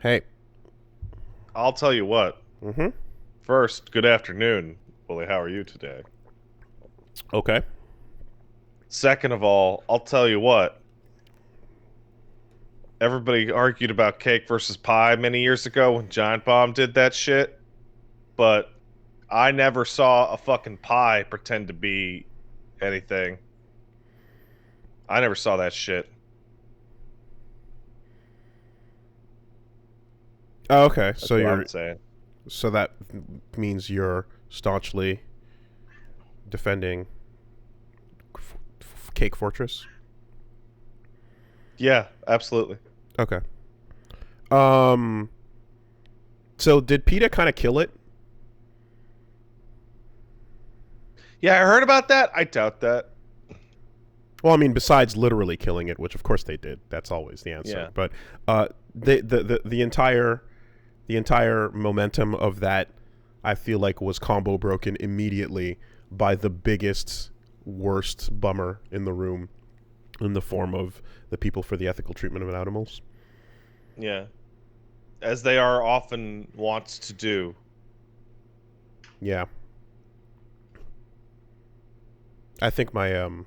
Hey. I'll tell you what. Mm-hmm. First, good afternoon, Willie. How are you today? Okay. Second of all, I'll tell you what. Everybody argued about cake versus pie many years ago when Giant Bomb did that shit, but I never saw a fucking pie pretend to be anything. I never saw that shit. Oh, okay. That's what I'm saying. So that means you're staunchly defending Cake Fortress. Yeah, absolutely. Okay. Um. So did Peta kind of kill it? Yeah, I heard about that. I doubt that. Well, I mean, besides literally killing it, which of course they did. That's always the answer. Yeah. But the entire momentum of that, I feel like, was combo broken immediately by the biggest, worst bummer in the room, in the form of the people for the ethical treatment of animals. Yeah. As they are often wont to do. Yeah. I think my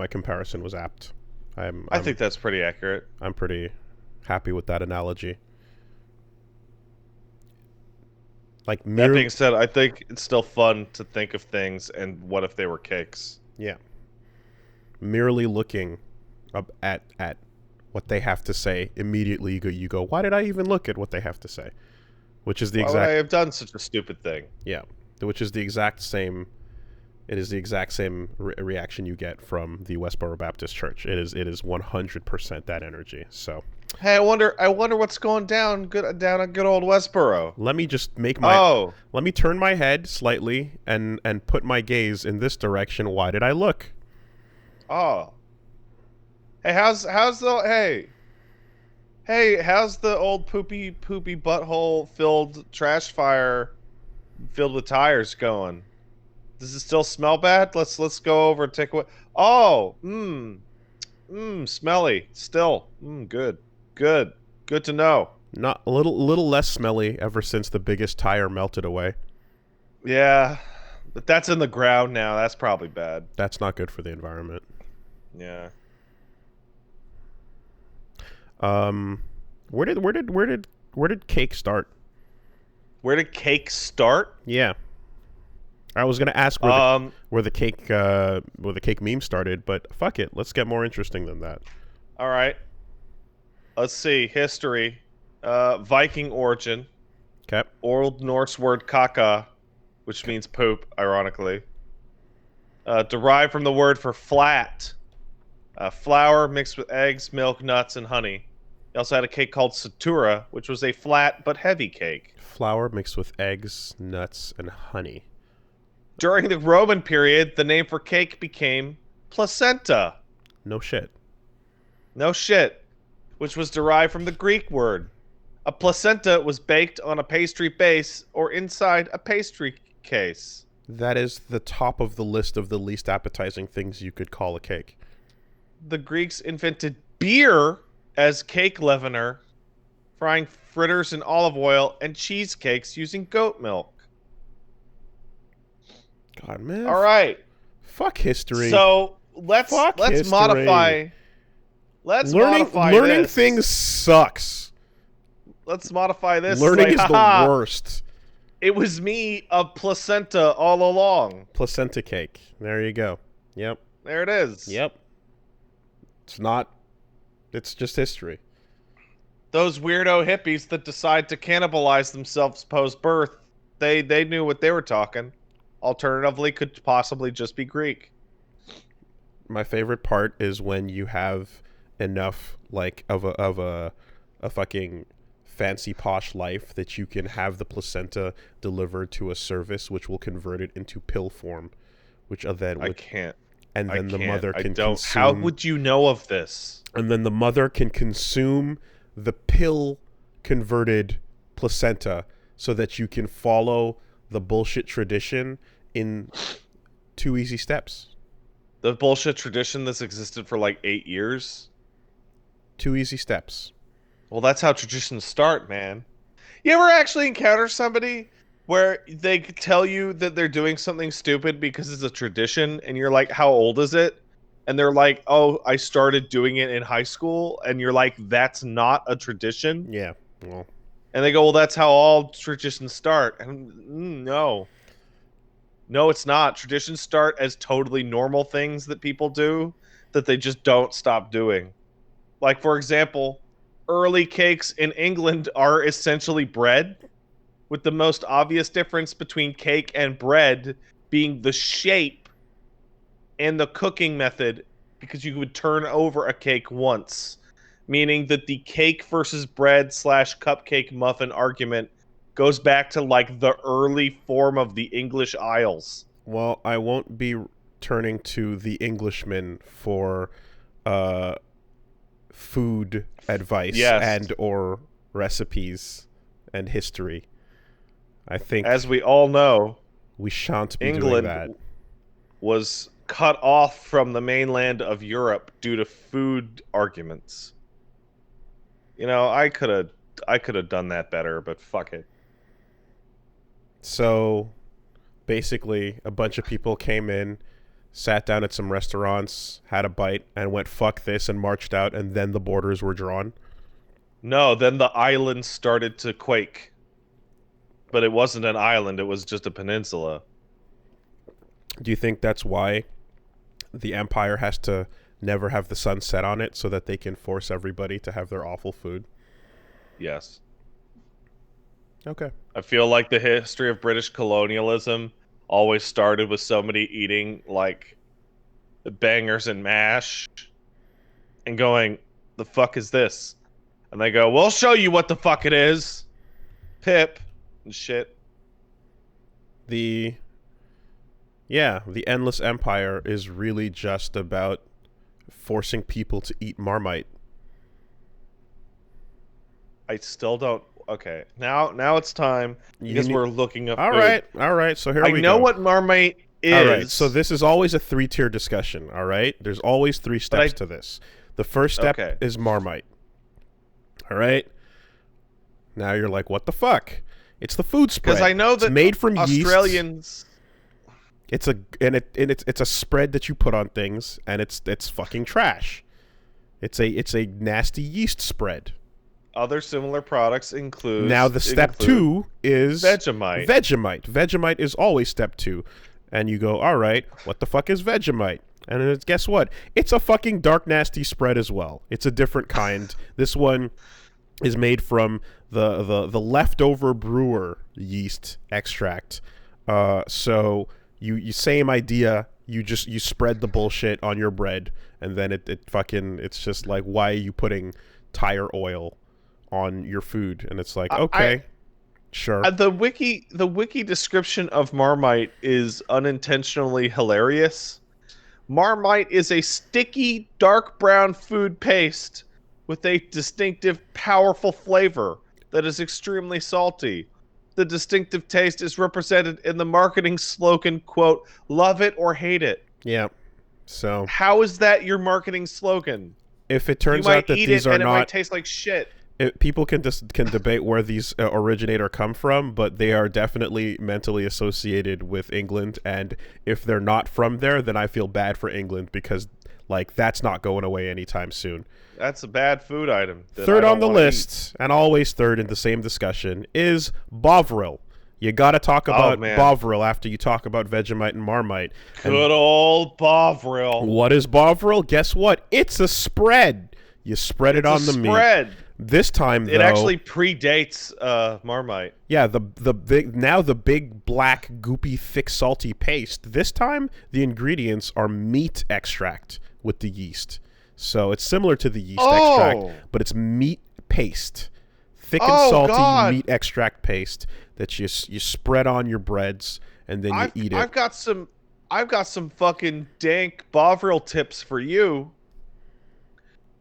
comparison was apt. I think that's pretty accurate. I'm pretty happy with that analogy. Like That being said, I think it's still fun to think of things and what if they were cakes? Yeah. Merely looking up at what they have to say, immediately you go, why did I even look at what they have to say? Which is the Why would I exact have done such a stupid thing? Yeah. Which is the exact same it is the exact same reaction you get from the Westboro Baptist Church. It is 100% that energy. So Hey, I wonder what's going down on good old Westboro. let me just Oh, let me turn my head slightly and put my gaze in this direction. Why did I look? oh. Hey, how's the old poopy butthole filled trash fire filled with tires going? Does it still smell bad? Let's go over and take away. Oh, smelly. Still, good, good, good to know. Not a little less smelly ever since the biggest tire melted away. Yeah, but that's in the ground now. That's probably bad. That's not good for the environment. Yeah. Um, where did cake start? Where did cake start? Yeah, I was gonna ask where the cake meme started, but fuck it, let's get more interesting than that. All right. Let's see. History. Viking origin. Okay. Old Norse word kaka, which means poop, ironically. Derived from the word for flat. Flour mixed with eggs, milk, nuts, and honey. He also had a cake called satura, which was a flat but heavy cake. Flour mixed with eggs, nuts, and honey. During the Roman period, the name for cake became placenta. No shit. No shit. Which was derived from the Greek word. A placenta was baked on a pastry base or inside a pastry case. That is the top of the list of the least appetizing things you could call a cake. The Greeks invented beer as cake leavener, frying fritters in olive oil and cheesecakes using goat milk. God, man. All right. Fuck history. So let's history. modify. Learning this. things sucks. Let's modify this. Learning is haha, the worst. It was me, a placenta, all along. Placenta cake. There you go. Yep. There it is. Yep. It's not. It's just history. Those weirdo hippies that decide to cannibalize themselves post-birth, they knew what they were talking. Alternatively, could possibly just be Greek. My favorite part is when you have enough like of a fucking fancy posh life that you can have the placenta delivered to a service which will convert it into pill form, which then I can't. and then the mother can consume. How would you know of this? And then the mother can consume the pill converted placenta so that you can follow the bullshit tradition in 2 easy steps. The bullshit tradition that's existed for like 8 years. 2 easy steps. Well, that's how traditions start, man. You ever actually encounter somebody where they tell you that they're doing something stupid because it's a tradition, and you're like, how old is it? And they're like, oh, I started doing it in high school. And you're like, that's not a tradition. Yeah. Well, And they go, well, that's how all traditions start. And no, no, it's not. Traditions start as totally normal things that people do that they just don't stop doing. Like, for example, early cakes in England are essentially bread, with the most obvious difference between cake and bread being the shape and the cooking method, because you would turn over a cake once, meaning that the cake versus bread slash cupcake muffin argument goes back to like the early form of the English Isles. well, I won't be turning to the Englishman for uh, food advice Yes, and or recipes and history. I as think we all know, we shan't be doing England that. was cut off from the mainland of Europe due to food arguments. You know, I could have done that better, but fuck it. So basically, a bunch of people came in, sat down at some restaurants, had a bite, and went fuck this and marched out, and then the borders were drawn. No, then the island started to quake. But it wasn't an island, it was just a peninsula. Do you think that's why the Empire has to never have the sun set on it so that they can force everybody to have their awful food? Yes. Okay. I feel like the history of British colonialism always started with somebody eating like bangers and mash and going, the fuck is this? And they go, we'll show you what the fuck it is. Pip and shit. The the endless empire is really just about forcing people to eat Marmite. I still don't. Okay, now it's time because we're looking up All food. right. So here I we know go. what Marmite is. All right. So this is always a 3-tier discussion. All right. There's always 3 steps to this. The first step Okay. is Marmite. All right. Now you're like, what the fuck? It's the food spread. Because I know that it's made from Australians. Yeast. It's a spread that you put on things, and it's fucking trash. It's a nasty yeast spread. Other similar products include. Now the step 2 is Vegemite. Vegemite is always step 2, and you go, all right, what the fuck is Vegemite? And it's, guess what? It's a fucking dark nasty spread as well. It's a different kind. This one is made from the leftover brewer yeast extract. So you same idea. You spread the bullshit on your bread, and then it's just like, why are you putting tire oil on your food? And it's like, okay, sure. The wiki description of Marmite is unintentionally hilarious. Marmite is a sticky, dark brown food paste with a distinctive, powerful flavor that is extremely salty. The distinctive taste is represented in the marketing slogan, quote, love it or hate it. Yeah. So How is that your marketing slogan? if it You turns might out that eat these it are and it might not, taste like shit. people can debate where these originate or come from, but they are definitely mentally associated with England. And if they're not from there, then I feel bad for England, because like that's not going away anytime soon. That's a bad food item. Third on the list, and always third in the same discussion, is Bovril. You got to talk about Bovril after you talk about Vegemite and Marmite. Good old Bovril. What is Bovril? Guess what? It's a spread. You spread it on the meat. This time, though, it actually predates Marmite. Yeah, the big black goopy thick salty paste. This time the ingredients are meat extract with the yeast. So it's similar to the yeast extract, but it's meat paste. Thick and salty meat extract paste that you spread on your breads, and then you eat it. I've got some fucking dank Bovril tips for you.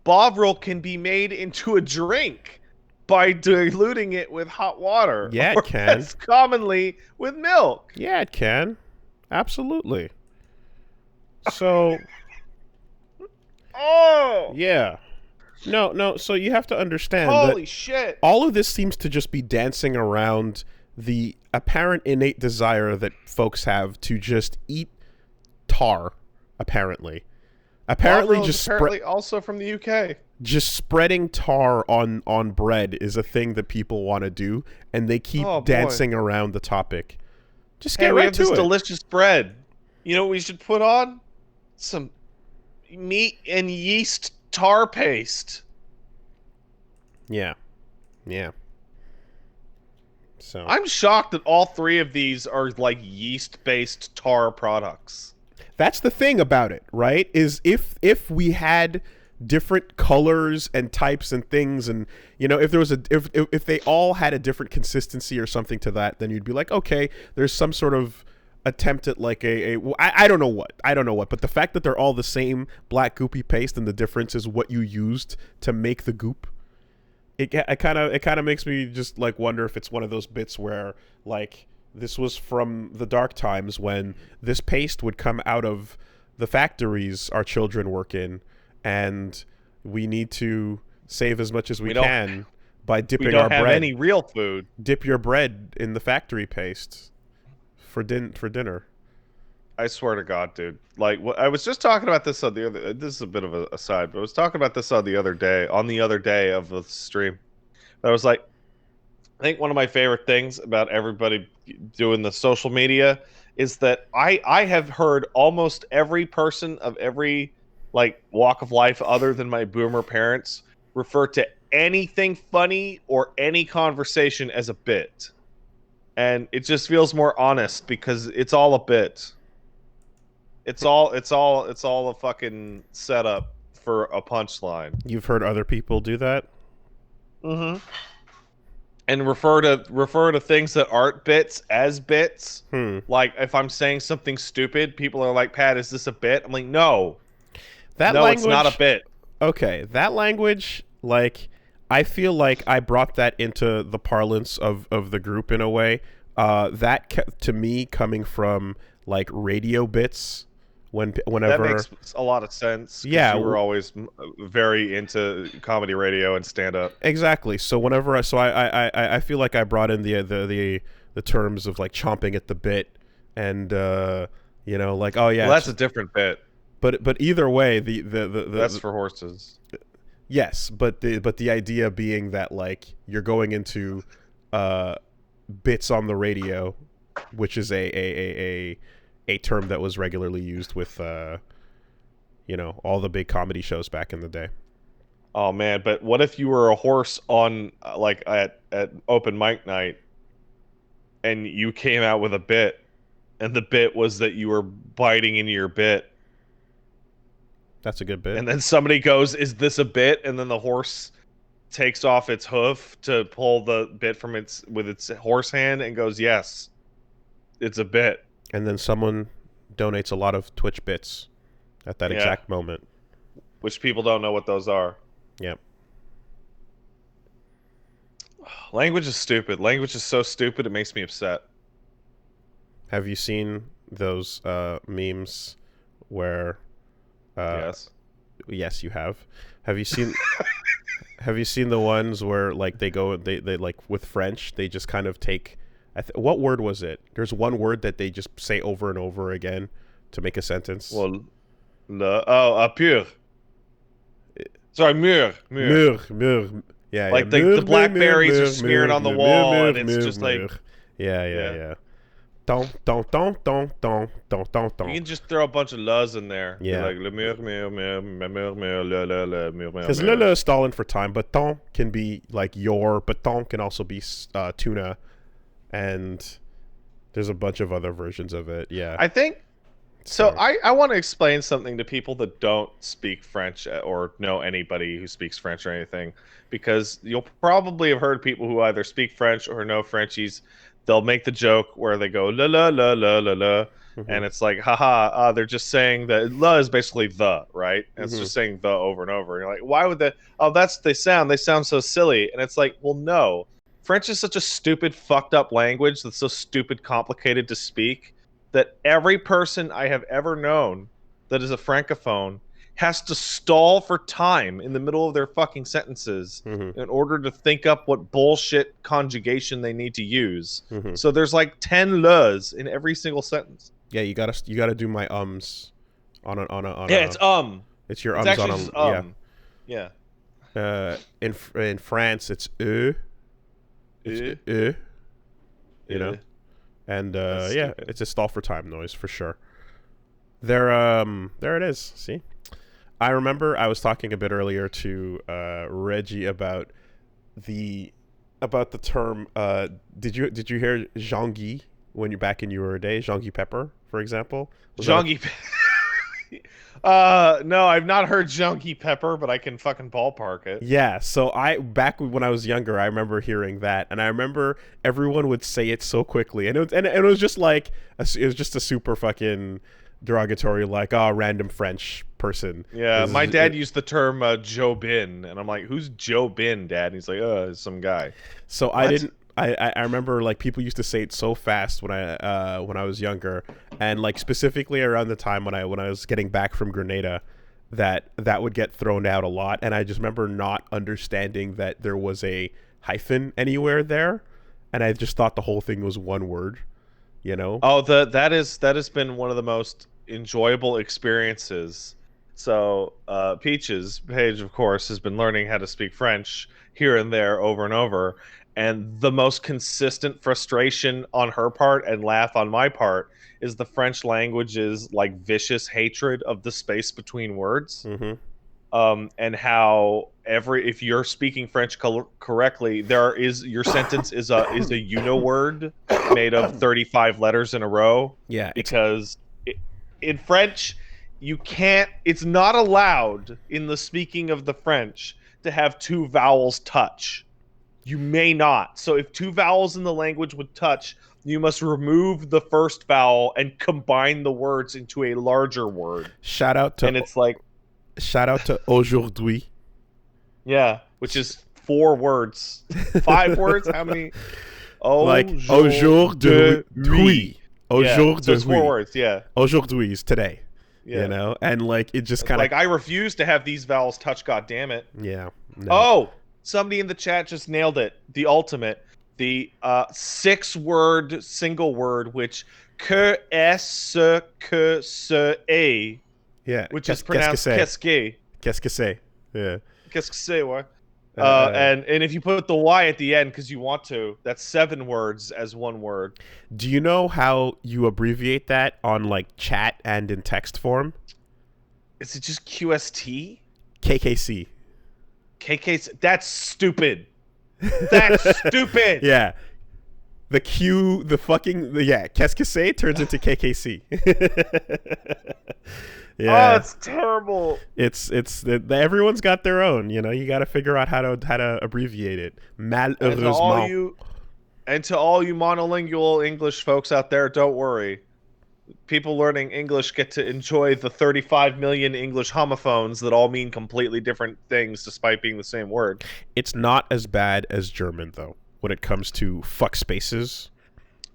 Bovril can be made into a drink by diluting it with hot water. Yeah, it can. That's commonly with milk. Yeah, it can. Absolutely. So, Oh! yeah. No. So you have to understand that Holy shit! all of this seems to just be dancing around the apparent innate desire that folks have to just eat tar. Apparently, Lava is apparently also from the UK. just spreading tar on bread is a thing that people want to do, and they keep Oh, boy. dancing around the topic. Just Hey, get we right have this to it. delicious bread. You know what we should put on? Some meat and yeast tar paste. Yeah. So I'm shocked that all three of these are like yeast-based tar products. that's the thing about it, right? Is if we had different colors and types and things, and if there was if they all had a different consistency or something to that, then you'd be like, okay, there's some sort of attempt at like I don't know what, but the fact that they're all the same black goopy paste and the difference is what you used to make the goop. It kind of makes me just like wonder if it's one of those bits where like this was from the dark times when this paste would come out of the factories our children work in, and we need to save as much as we can by dipping our bread. We don't have any real food. Dip your bread in the factory paste for dinner. I swear to God, dude. Like, I was just talking about this on the other. This is a bit of a aside, but I was talking about this on the other day of the stream. I was like, I think one of my favorite things about everybody doing the social media is that I have heard almost every person of every like walk of life other than my boomer parents refer to anything funny or any conversation as a bit. And it just feels more honest because it's all a bit. It's all a fucking setup for a punchline. You've heard other people do that? Mm-hmm. And refer to things that aren't bits as bits. Like if I'm saying something stupid, people are like, "Pat, is this a bit?" I'm like, "No, it's not a bit." Okay, that language, like, I feel like I brought that into the parlance of the group in a way. To me, coming from like radio bits. Whenever that makes a lot of sense. Yeah, you were always very into comedy radio and stand up. Exactly. So whenever I feel like I brought in the terms of like chomping at the bit, and like, oh yeah, well, that's a different bit. But either way, the that's for horses. Yes, but the idea being that like you're going into bits on the radio, which is a term that was regularly used with all the big comedy shows back in the day. Oh man, but what if you were a horse on like at open mic night and you came out with a bit and the bit was that you were biting into your bit? That's a good bit. And then somebody goes, "Is this a bit?" And then the horse takes off its hoof to pull the bit from its horse hand and goes, "Yes, it's a bit." And then someone donates a lot of Twitch bits at that exact moment. Which people don't know what those are. Yep. Language is stupid. Language is so stupid it makes me upset. Have you seen those memes where... yes. Yes, you have. Have you seen... have you seen the ones where like they like with French, they just kind of take... what word was it? There's one word that they just say over and over again to make a sentence. Well, pur. Sorry, mur. Yeah, like the blackberries are smeared on the wall, and it's just like... Yeah. Don't. You can just throw a bunch of l's in there. Yeah. Like le mur, because le is stalling for time, but ton can be like your, but ton can also be tuna. And there's a bunch of other versions of it. Yeah. I think so. I want to explain something to people that don't speak French or know anybody who speaks French or anything, because you'll probably have heard people who either speak French or know Frenchies. They'll make the joke where they go la la la la la la, and it's like haha. They're just saying that la is basically the, right? And it's just saying the over and over. And you're like, why would that? Oh, that's they sound so silly. And it's like, well, no. French is such a stupid, fucked up language that's so stupid, complicated to speak that every person I have ever known that is a francophone has to stall for time in the middle of their fucking sentences Mm-hmm. in order to think up what bullshit conjugation they need to use. Mm-hmm. So there's like 10 le's in every single sentence. Yeah, you gotta do my on Yeah, a. it's It's your It's ums on actually a just yeah. Yeah. In France, it's It's you know, and That's yeah, stupid. it's a stall for time noise for sure. There it is. See, I remember I was talking a bit earlier to Reggie about the term. Did you hear Jean-Guy when you're back in your day? Jean-Guy Pepper, for example. Was that a Junkie. No, I've not heard Junkie Pepper, but I can fucking ballpark it. Yeah, so I back when I was younger, I remember hearing that, and I remember everyone would say it so quickly, and it was just like it was just a super fucking derogatory, like random French person. Yeah, my dad used the term Joe Bin, and I'm like, "Who's Joe Bin, Dad?" And he's like, it's some guy." So I What? didn't. I remember like people used to say it so fast when I was younger, and like specifically around the time when I was getting back from Grenada, that would get thrown out a lot, and I just remember not understanding that there was a hyphen anywhere there, and I just thought the whole thing was one word, you know? Oh, that has been one of the most enjoyable experiences. So, Peaches Paige, of course, has been learning how to speak French here and there over and over, and the most consistent frustration on her part and laugh on my part is the French language's like vicious hatred of the space between words. Mm-hmm. And how if you're speaking French correctly, your sentence is a word made of 35 letters in a row. Yeah, Because in French, it's not allowed in the speaking of the French to have two vowels touch. You may not. So if two vowels in the language would touch, you must remove the first vowel and combine the words into a larger word. Shout out to aujourd'hui. Yeah, which is 4 words. 5 words? How many? Like aujourd'hui. Yeah, so it's 4 words, yeah. Aujourd'hui is today. Yeah. You know? And like it just kind of like I refuse to have these vowels touch, goddammit. Yeah. No. Oh, somebody in the chat just nailed it. The ultimate. The 6-word single word which que est que est. Yeah. Which is pronounced qu'est-ce que. Qu'est-ce que c'est? Yeah. Qu'est-ce que c'est, what? And if you put the Y at the end because you want to, that's 7 words as one word. Do you know how you abbreviate that on like chat and in text form? Is it just QST? KKC. KKC? That's stupid. That's stupid. Yeah. The qu'est-ce que c'est turns into KKC. Yeah. Oh, it's terrible. It's everyone's got their own, you know. You got to figure out how to abbreviate it. Malheureusement. And to all you monolingual English folks out there, don't worry. People learning English get to enjoy the 35 million English homophones that all mean completely different things despite being the same word. It's not as bad as German though when it comes to fuck spaces.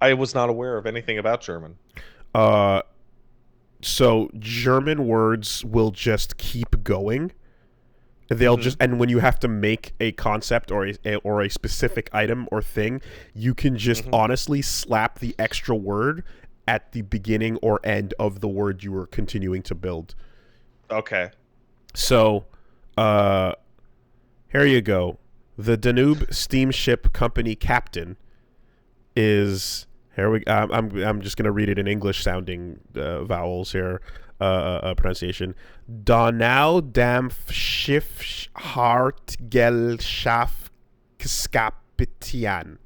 I was not aware of anything about German. So German words will just keep going. They'll just, and when you have to make a concept or a specific item or thing, you can just honestly slap the extra word at the beginning or end of the word you were continuing to build. Okay. So, here you go. The Danube Steamship Company captain is I'm just gonna read it in English sounding vowels here. Pronunciation. Donau Dampf Schiff Hartgesellschaftskapitän.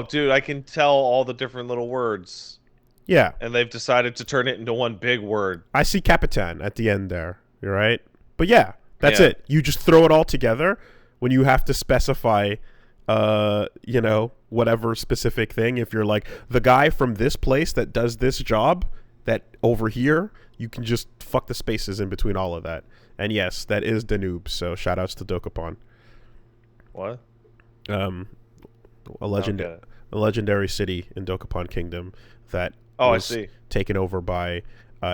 Dude, I can tell all the different little words. Yeah. And they've decided to turn it into one big word. I see Capitan at the end there. You're right. But yeah, that's it. You just throw it all together when you have to specify whatever specific thing. If you're like the guy from this place that does this job, that over here, you can just fuck the spaces in between all of that. And yes, that is Danube, so shout outs to Dokapon. What? A legendary city in Dokapon Kingdom that Oh, I was see. taken over by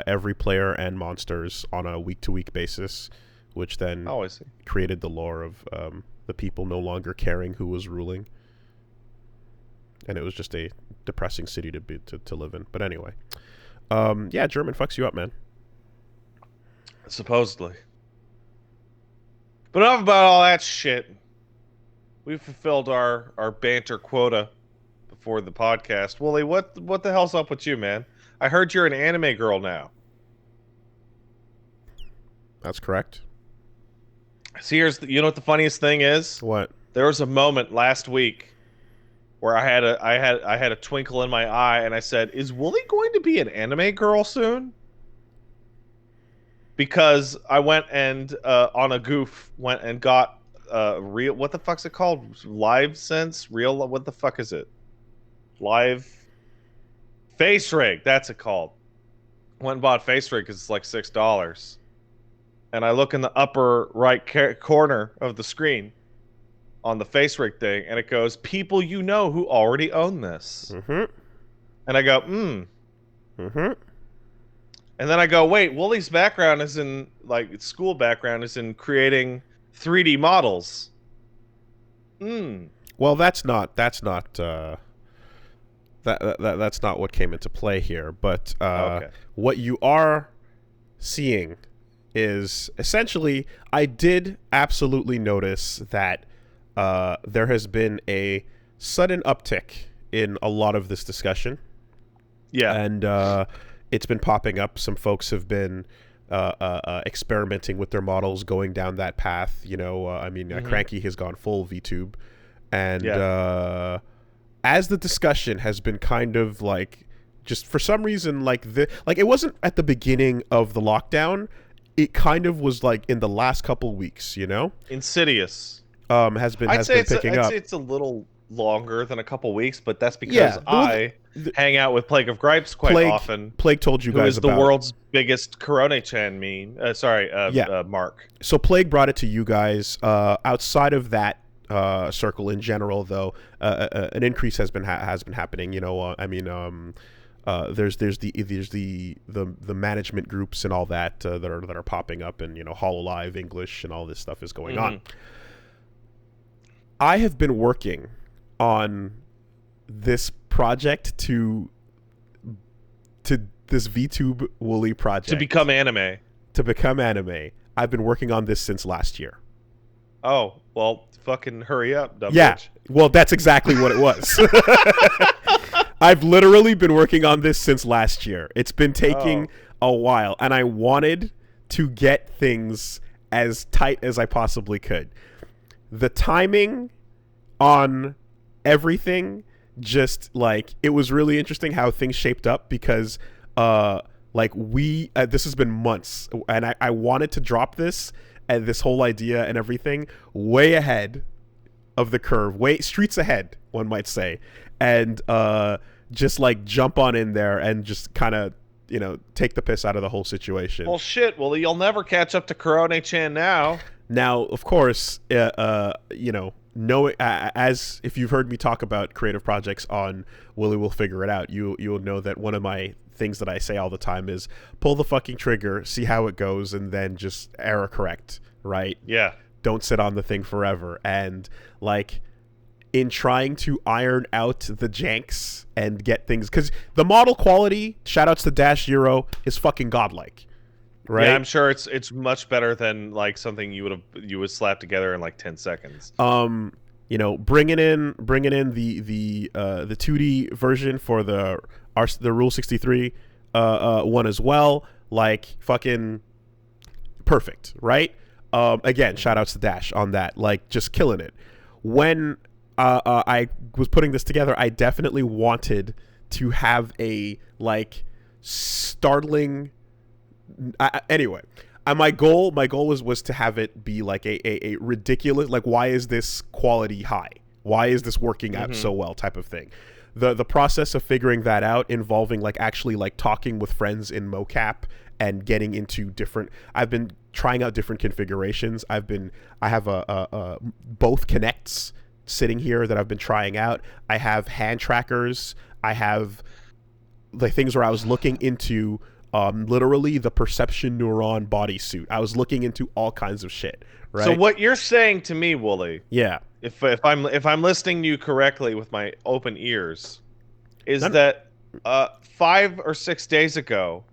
every player and monsters on a week-to-week basis, which then Oh, I see. created the lore of the people no longer caring who was ruling, and it was just a depressing city to live in. But anyway, yeah, German fucks you up, man. Supposedly. But enough about all that shit. We've fulfilled our banter quota before the podcast. Wooly, what the hell's up with you, man? I heard you're an anime girl now. That's correct. See, you know what the funniest thing is? What? There was a moment last week where I had a twinkle in my eye, and I said, "Is Wooly going to be an anime girl soon?" Because I went and on a goof went and got real. What the fuck's it called? Live Sense? Real? What the fuck is it? Live Face Rig. That's it called. Went and bought Face Rig because it's like $6. And I look in the upper right corner of the screen on the Face Rig thing, and it goes, "People you know who already own this." Mm-hmm. And I go, Mm-hmm. And then I go, wait, Wooly's background is in, like, school background is in creating 3D models. Well, that's not that's not what came into play here. But Okay. what you are seeing is essentially, I did absolutely notice that there has been a sudden uptick in a lot of this discussion. Yeah. And it's been popping up. Some folks have been experimenting with their models, going down that path. You know, Cranky has gone full VTube. And as the discussion has been kind of like, just for some reason, like it wasn't at the beginning of the lockdown. It kind of was like in the last couple weeks, you know? Insidious. Has been picking up. I'd say it's a little longer than a couple weeks, but that's because I hang out with Plague of Gripes quite often. Plague told you guys who is about the world's biggest Corona-chan meme. Mark. So Plague brought it to you guys. Outside of that circle in general, though, an increase has been happening. You know, there's the management groups and all that that are popping up, and HoloLive English and all this stuff is going on. I have been working on this project to this VTube Wooly project To become anime. I've been working on this since last year. Oh, well, fucking hurry up, dumb Yeah, bitch. well, that's exactly what it was. I've literally been working on this since last year. It's been taking a while, and I wanted to get things as tight as I possibly could. The timing on everything, just like, it was really interesting how things shaped up, because this has been months, and I wanted to drop this and this whole idea and everything way ahead of the curve, way streets ahead, one might say, and just like jump on in there and just kind of take the piss out of the whole situation. Well, shit. Well, you'll never catch up to Corona-chan now. Now, of course, knowing, as if you've heard me talk about creative projects on Willy Will Figure It Out, you'll know that one of my things that I say all the time is pull the fucking trigger, see how it goes, and then just error correct, right? Yeah. Don't sit on the thing forever. And like, in trying to iron out the janks and get things, because the model quality, shoutouts to Dash Zero, is fucking godlike. Right? Yeah, I'm sure it's much better than like something you would slap together in like 10 seconds. Bringing in the 2D version for the Rule 63 one as well, like, fucking perfect, right? Again, shout outs to Dash on that, like, just killing it. When I was putting this together, I definitely wanted to have a like startling. Anyway, my goal was to have it be like a ridiculous, like, why is this quality high? Why is this working out so well type of thing. The process of figuring that out, involving like actually like talking with friends in mocap and getting into different, I've been trying out different configurations. I have both Kinects sitting here that I've been trying out. I have hand trackers. I have the things where I was looking into literally the perception neuron bodysuit. I was looking into all kinds of shit. Right. So what you're saying to me, Wooly? Yeah. If I'm listening to you correctly with my open ears, is that 5 or 6 days ago,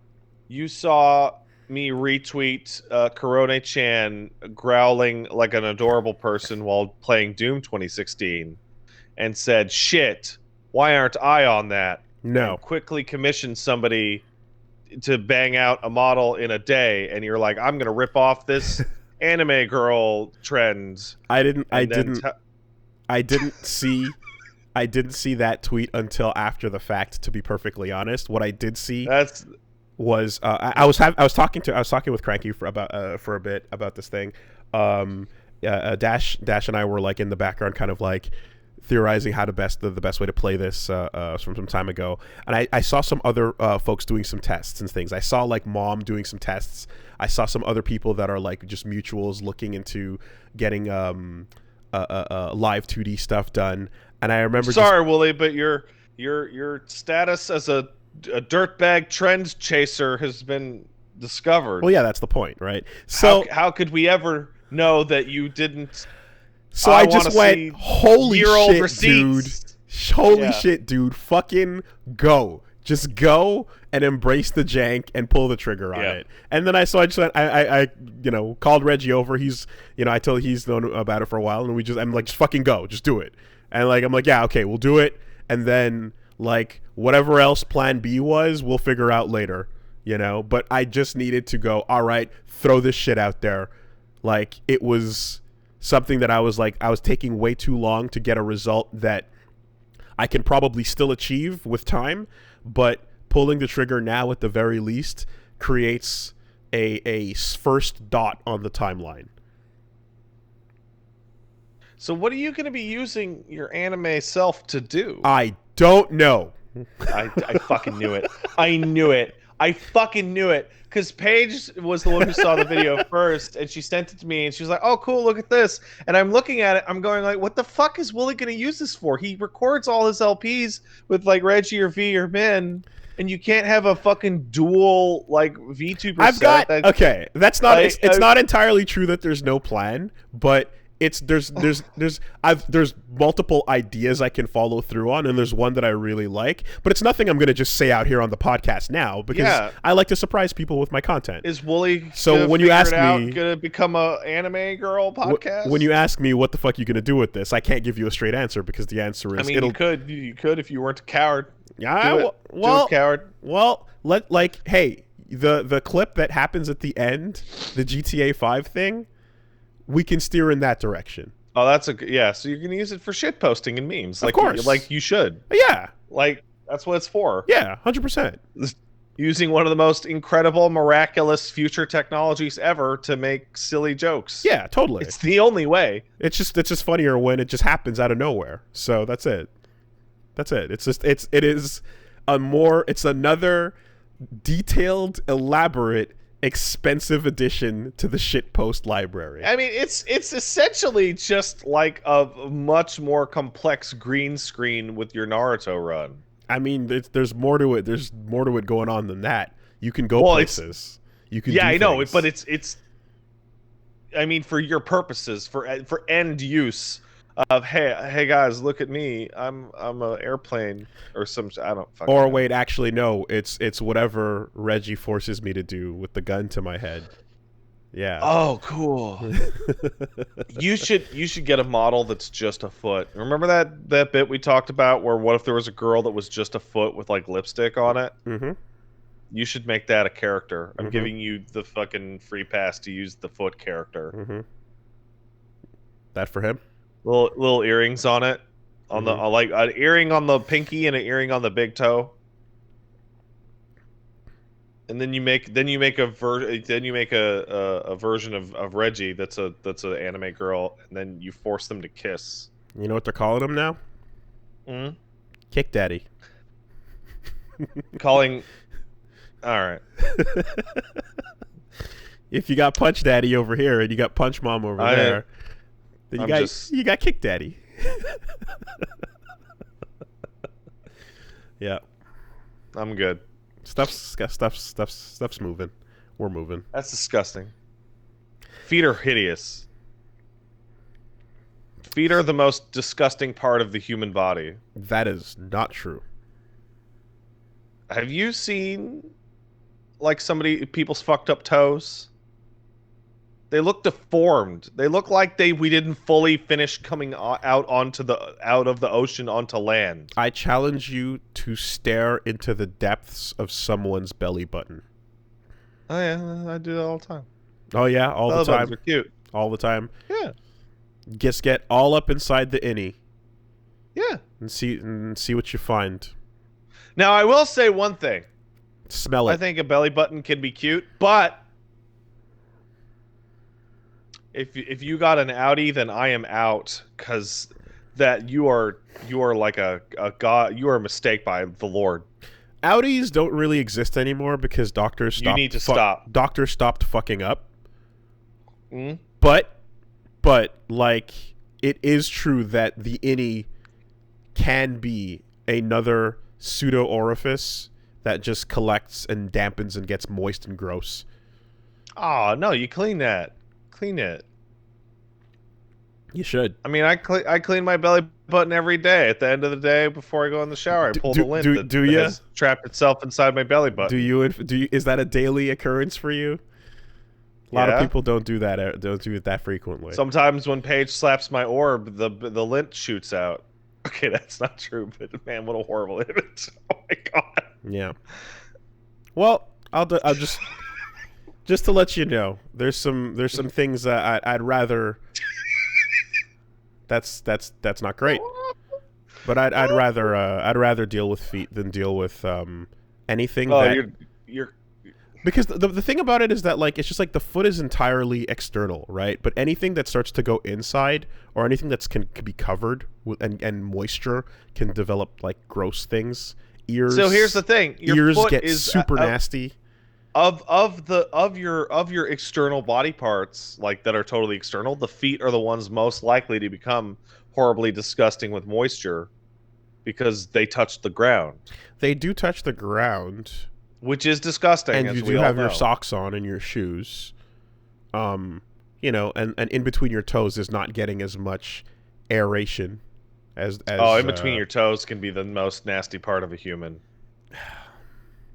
you saw me retweet Korone-chan growling like an adorable person while playing Doom 2016, and said, "Shit, why aren't I on that?" No. And quickly commissioned somebody to bang out a model in a day, and you're like, "I'm gonna rip off this anime girl trend." I didn't see that tweet until after the fact, to be perfectly honest. What I did see was I was talking with Cranky for a bit about this thing. Dash and I were like in the background, kind of like theorizing how the best way to play this from some time ago, and I saw some other folks doing some tests and things. I saw like Mom doing some tests. I saw some other people that are like just mutuals looking into getting live 2D stuff done. And I remember, sorry, Wooly, but your status as a dirtbag trend chaser has been discovered. Well, yeah, that's the point, right? So how could we ever know that you didn't? So I just went, holy shit, receipts. Dude. Holy shit, dude. Fucking go. Just go and embrace the jank and pull the trigger on it. And then I called Reggie over. He's, I told he's known about it for a while, and I'm like, just fucking go. Just do it. And like, I'm like, yeah, okay, we'll do it. And then like whatever else plan B was, we'll figure out later, but I just needed to go, all right, throw this shit out there. Like, it was something that I was taking way too long to get a result that I can probably still achieve with time, but pulling the trigger now at the very least creates a first dot on the timeline. So what are you going to be using your anime self to do? I don't know. I fucking knew it. I knew it. I fucking knew it. Because Paige was the one who saw the video first, and she sent it to me, and she was like, "Oh, cool, look at this." And I'm looking at it, I'm going like, what the fuck is Wooly going to use this for? He records all his LPs with like Reggie or V or Min, and you can't have a fucking dual like VTuber I've set. got okay. That's not. It's not entirely true that there's no plan, but there's multiple ideas I can follow through on, and there's one that I really like, but it's nothing I'm going to just say out here on the podcast now, because I like to surprise people with my content. Is Wooly when you ask me gonna become a anime girl podcast? When you ask me what the fuck you going to do with this, I can't give you a straight answer, because the answer is, you could if you weren't a coward. Yeah, do it, coward. Well, hey, the clip that happens at the end, the GTA 5 thing, we can steer in that direction. Oh, that's so you're gonna use it for shit posting and memes, of course, like you should. Yeah, like that's what it's for. Yeah, 100%. Using one of the most incredible, miraculous future technologies ever to make silly jokes. Yeah, totally. It's the only way. It's just funnier when it just happens out of nowhere. So that's it. It's another detailed, elaborate, expensive addition to the shitpost library. I mean, it's essentially just like a much more complex green screen with your Naruto run. I mean, there's more to it. There's more to it going on than that. You can go places. You can. Yeah, I know, but it's. I mean, for your purposes, for end use of hey guys, look at me. I'm an airplane or some. I don't. Or wait, actually no. It's whatever Reggie forces me to do with the gun to my head. Yeah. Oh, cool. You should get a model that's just a foot. Remember that bit we talked about where what if there was a girl that was just a foot with like lipstick on it? Mm-hmm. You should make that a character. I'm giving you the fucking free pass to use the foot character. Mm-hmm. That for him? Little earrings on it, on the like an earring on the pinky and an earring on the big toe. And then you make a version of Reggie that's an anime girl, and then you force them to kiss. You know what they're calling him now? Kick Daddy. Calling. All right. If you got Punch Daddy over here and you got Punch Mom over there, then you got Kick Daddy. I'm good. Stuff's moving. We're moving. That's disgusting. Feet are hideous. Feet are the most disgusting part of the human body. That is not true. Have you seen, like, people's fucked up toes? They look deformed. They look like we didn't fully finish coming out of the ocean onto land. I challenge you to stare into the depths of someone's belly button. Oh yeah, I do that all the time. Oh yeah, all the time. Are cute. All the time. Yeah. Just get all up inside the innie. Yeah. And see what you find. Now I will say one thing. Smell it. I think a belly button can be cute, but if you got an Audi, then I am out, because that you are like a god. You are a mistake by the Lord. Audis don't really exist anymore because doctors stopped. You need to stop. Doctors stopped fucking up. Mm? But like, it is true that the innie can be another pseudo orifice that just collects and dampens and gets moist and gross. Oh no, you clean that. Clean it. You should. I mean, I clean my belly button every day. At the end of the day, before I go in the shower, I pull the lint that has trapped itself inside my belly button. Do you? Is that a daily occurrence for you? A lot of people don't do that. Don't do it that frequently. Sometimes when Paige slaps my orb, the lint shoots out. Okay, that's not true, but man, what a horrible image! Oh my god. Yeah. Well, I'll just to let you know, there's some things that I'd rather. That's not great. But I'd rather deal with feet than deal with anything that you're because the thing about it is that, like, it's just like the foot is entirely external, right? But anything that starts to go inside, or anything that can be covered with and moisture, can develop like gross things. Ears. So here's the thing: your ears foot get is super nasty. Of your external body parts, like, that are totally external, the feet are the ones most likely to become horribly disgusting with moisture, because they touch the ground. They do touch the ground, which is disgusting. And as you we do all have know. your socks on and your shoes. You know, and in between your toes is not getting as much aeration as in between your toes can be the most nasty part of a human.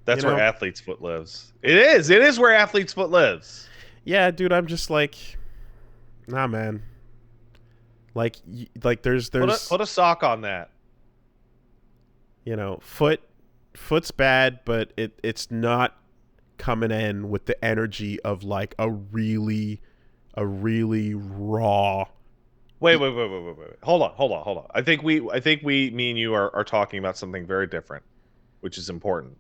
That's where athlete's foot lives. It is where athlete's foot lives. Yeah, dude, I'm just like, nah, man. Like there's put a sock on that. You know, foot's bad, but it's not coming in with the energy of like a really raw. Wait. Hold on. I think me and you are talking about something very different, which is important.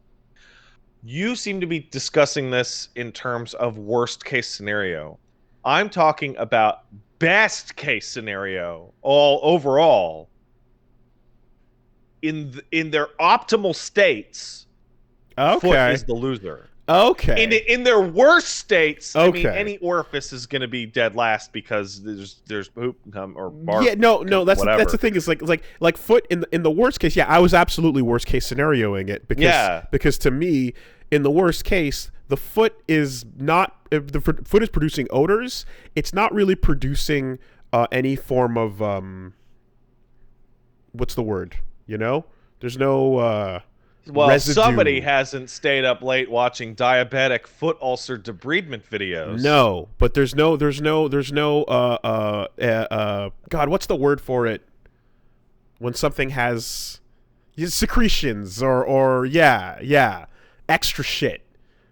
You seem to be discussing this in terms of worst case scenario. I'm talking about best case scenario, all overall. In their optimal states, foot is the loser. Okay. In their worst states, okay. I mean, any orifice is going to be dead last because there's poop or barf. Yeah, no, that's the thing. Is like foot in the worst case. Yeah, I was absolutely worst case scenarioing it because to me, in the worst case, the foot is not. If the foot is producing odors, it's not really producing any form of what's the word? You know, there's no. Residue. Somebody hasn't stayed up late watching diabetic foot ulcer debridement videos. No, but there's no God, what's the word for it? When something has secretions or extra shit,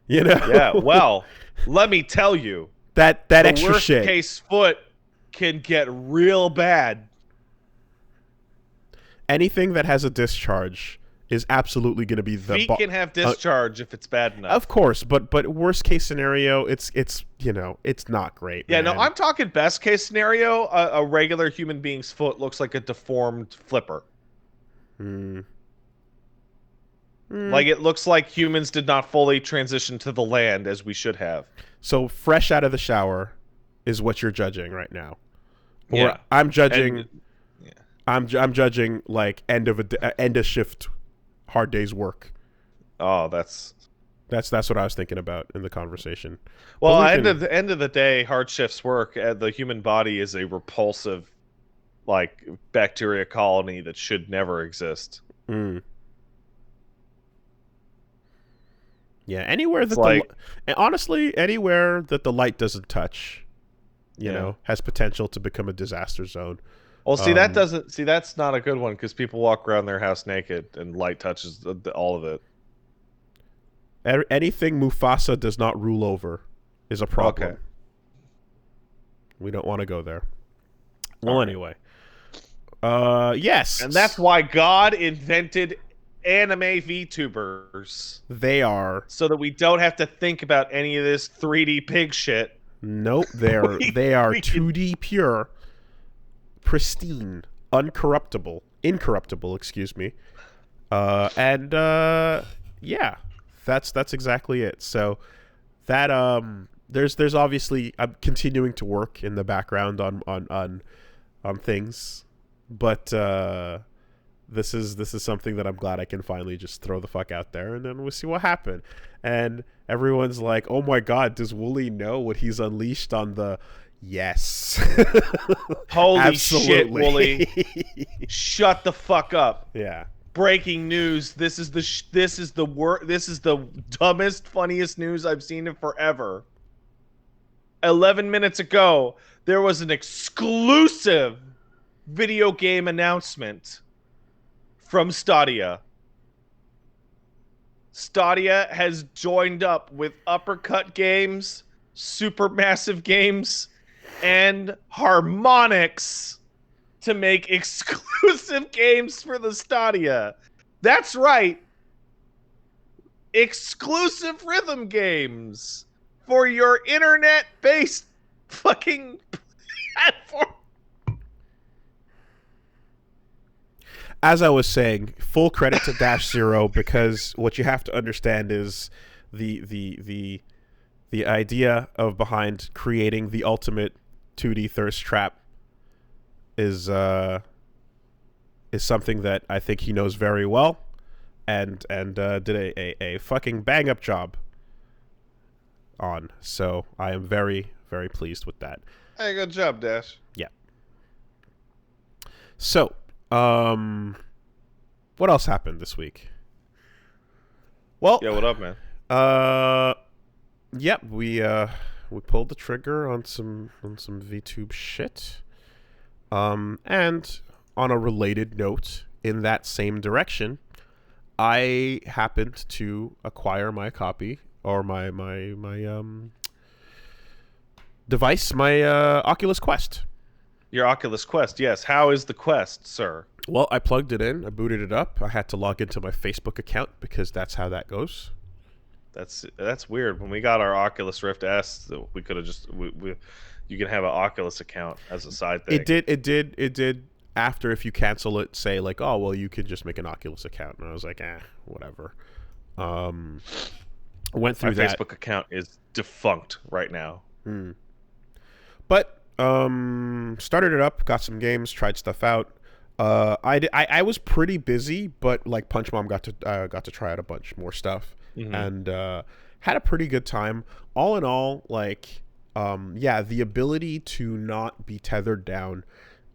you know? Yeah, well, let me tell you. That extra worst shit. Case foot can get real bad. Anything that has a discharge is absolutely going to be the feet can have discharge if it's bad enough. Of course, but worst case scenario, it's you know, it's not great. Yeah, man. no, I'm talking best case scenario. A regular human being's foot looks like a deformed flipper. Like it looks like humans did not fully transition to the land as we should have. So fresh out of the shower is what you're judging right now. Or yeah, I'm judging. I'm judging like end of shift. Hard day's work. Oh, that's That's what I was thinking about in the conversation. But well. we End of can. the end of the day, hard shifts work. The human body is a repulsive, like bacteria colony that should never exist. Mm, yeah, anywhere It's that the like, and honestly, anywhere that the light doesn't touch, yeah. has potential to become a disaster zone. Well, see that Um, doesn't see that's not a good one because people walk around their house naked and light touches all of it. anything Mufasa does not rule over is a Okay, problem. We don't want to go there. all Well, right. anyway, yes, And that's why God invented anime VTubers they are. so that we don't have to think about any of this 3D pig shit. Nope, they are We can 2D pure, pristine, incorruptible. Excuse me. And yeah, that's exactly it. So that there's obviously I'm continuing to work in the background on things, but this is something that I'm glad I can finally just throw the fuck out there, and then we'll see what happens. And everyone's like, "Oh my god, does Wooly know what he's unleashed on the?" Yes. Holy shit, Absolutely. Wooly. Shut the fuck up. Yeah. Breaking news. This is the dumbest, funniest news I've seen in forever. 11 minutes ago, there was an exclusive video game announcement from Stadia. Stadia has joined up with Uppercut Games, Supermassive Games, and Harmonix to make exclusive games for the Stadia. That's right. Exclusive rhythm games for your internet-based fucking platform. As I was saying, full credit to Dash Zero, because what you have to understand is the idea of behind creating the ultimate 2D thirst trap is something that I think he knows very well, and did a fucking bang up job on. So I am very, very pleased with that. Hey, good job, Dash. Yeah. So, what else happened this week? Well, Yo, what up, man? yep, we pulled the trigger on some VTube shit. And on a related note, in that same direction, I happened to acquire my copy or my device, my Oculus Quest. Your Oculus Quest, yes. How is the Quest, sir? Well, I plugged it in, I booted it up. I had to log into my Facebook account because that's how that goes. That's weird. When we got our Oculus Rift S, we could have just you can have an Oculus account as a side thing. It did. After, if you cancel it, say like, oh well, you can just make an Oculus account, and I was like, whatever. Went through My that. Facebook account is defunct right now. But started it up, got some games, tried stuff out. I was pretty busy, but like Punch Mom got to try out a bunch more stuff, and had a pretty good time. All in all, like the ability to not be tethered down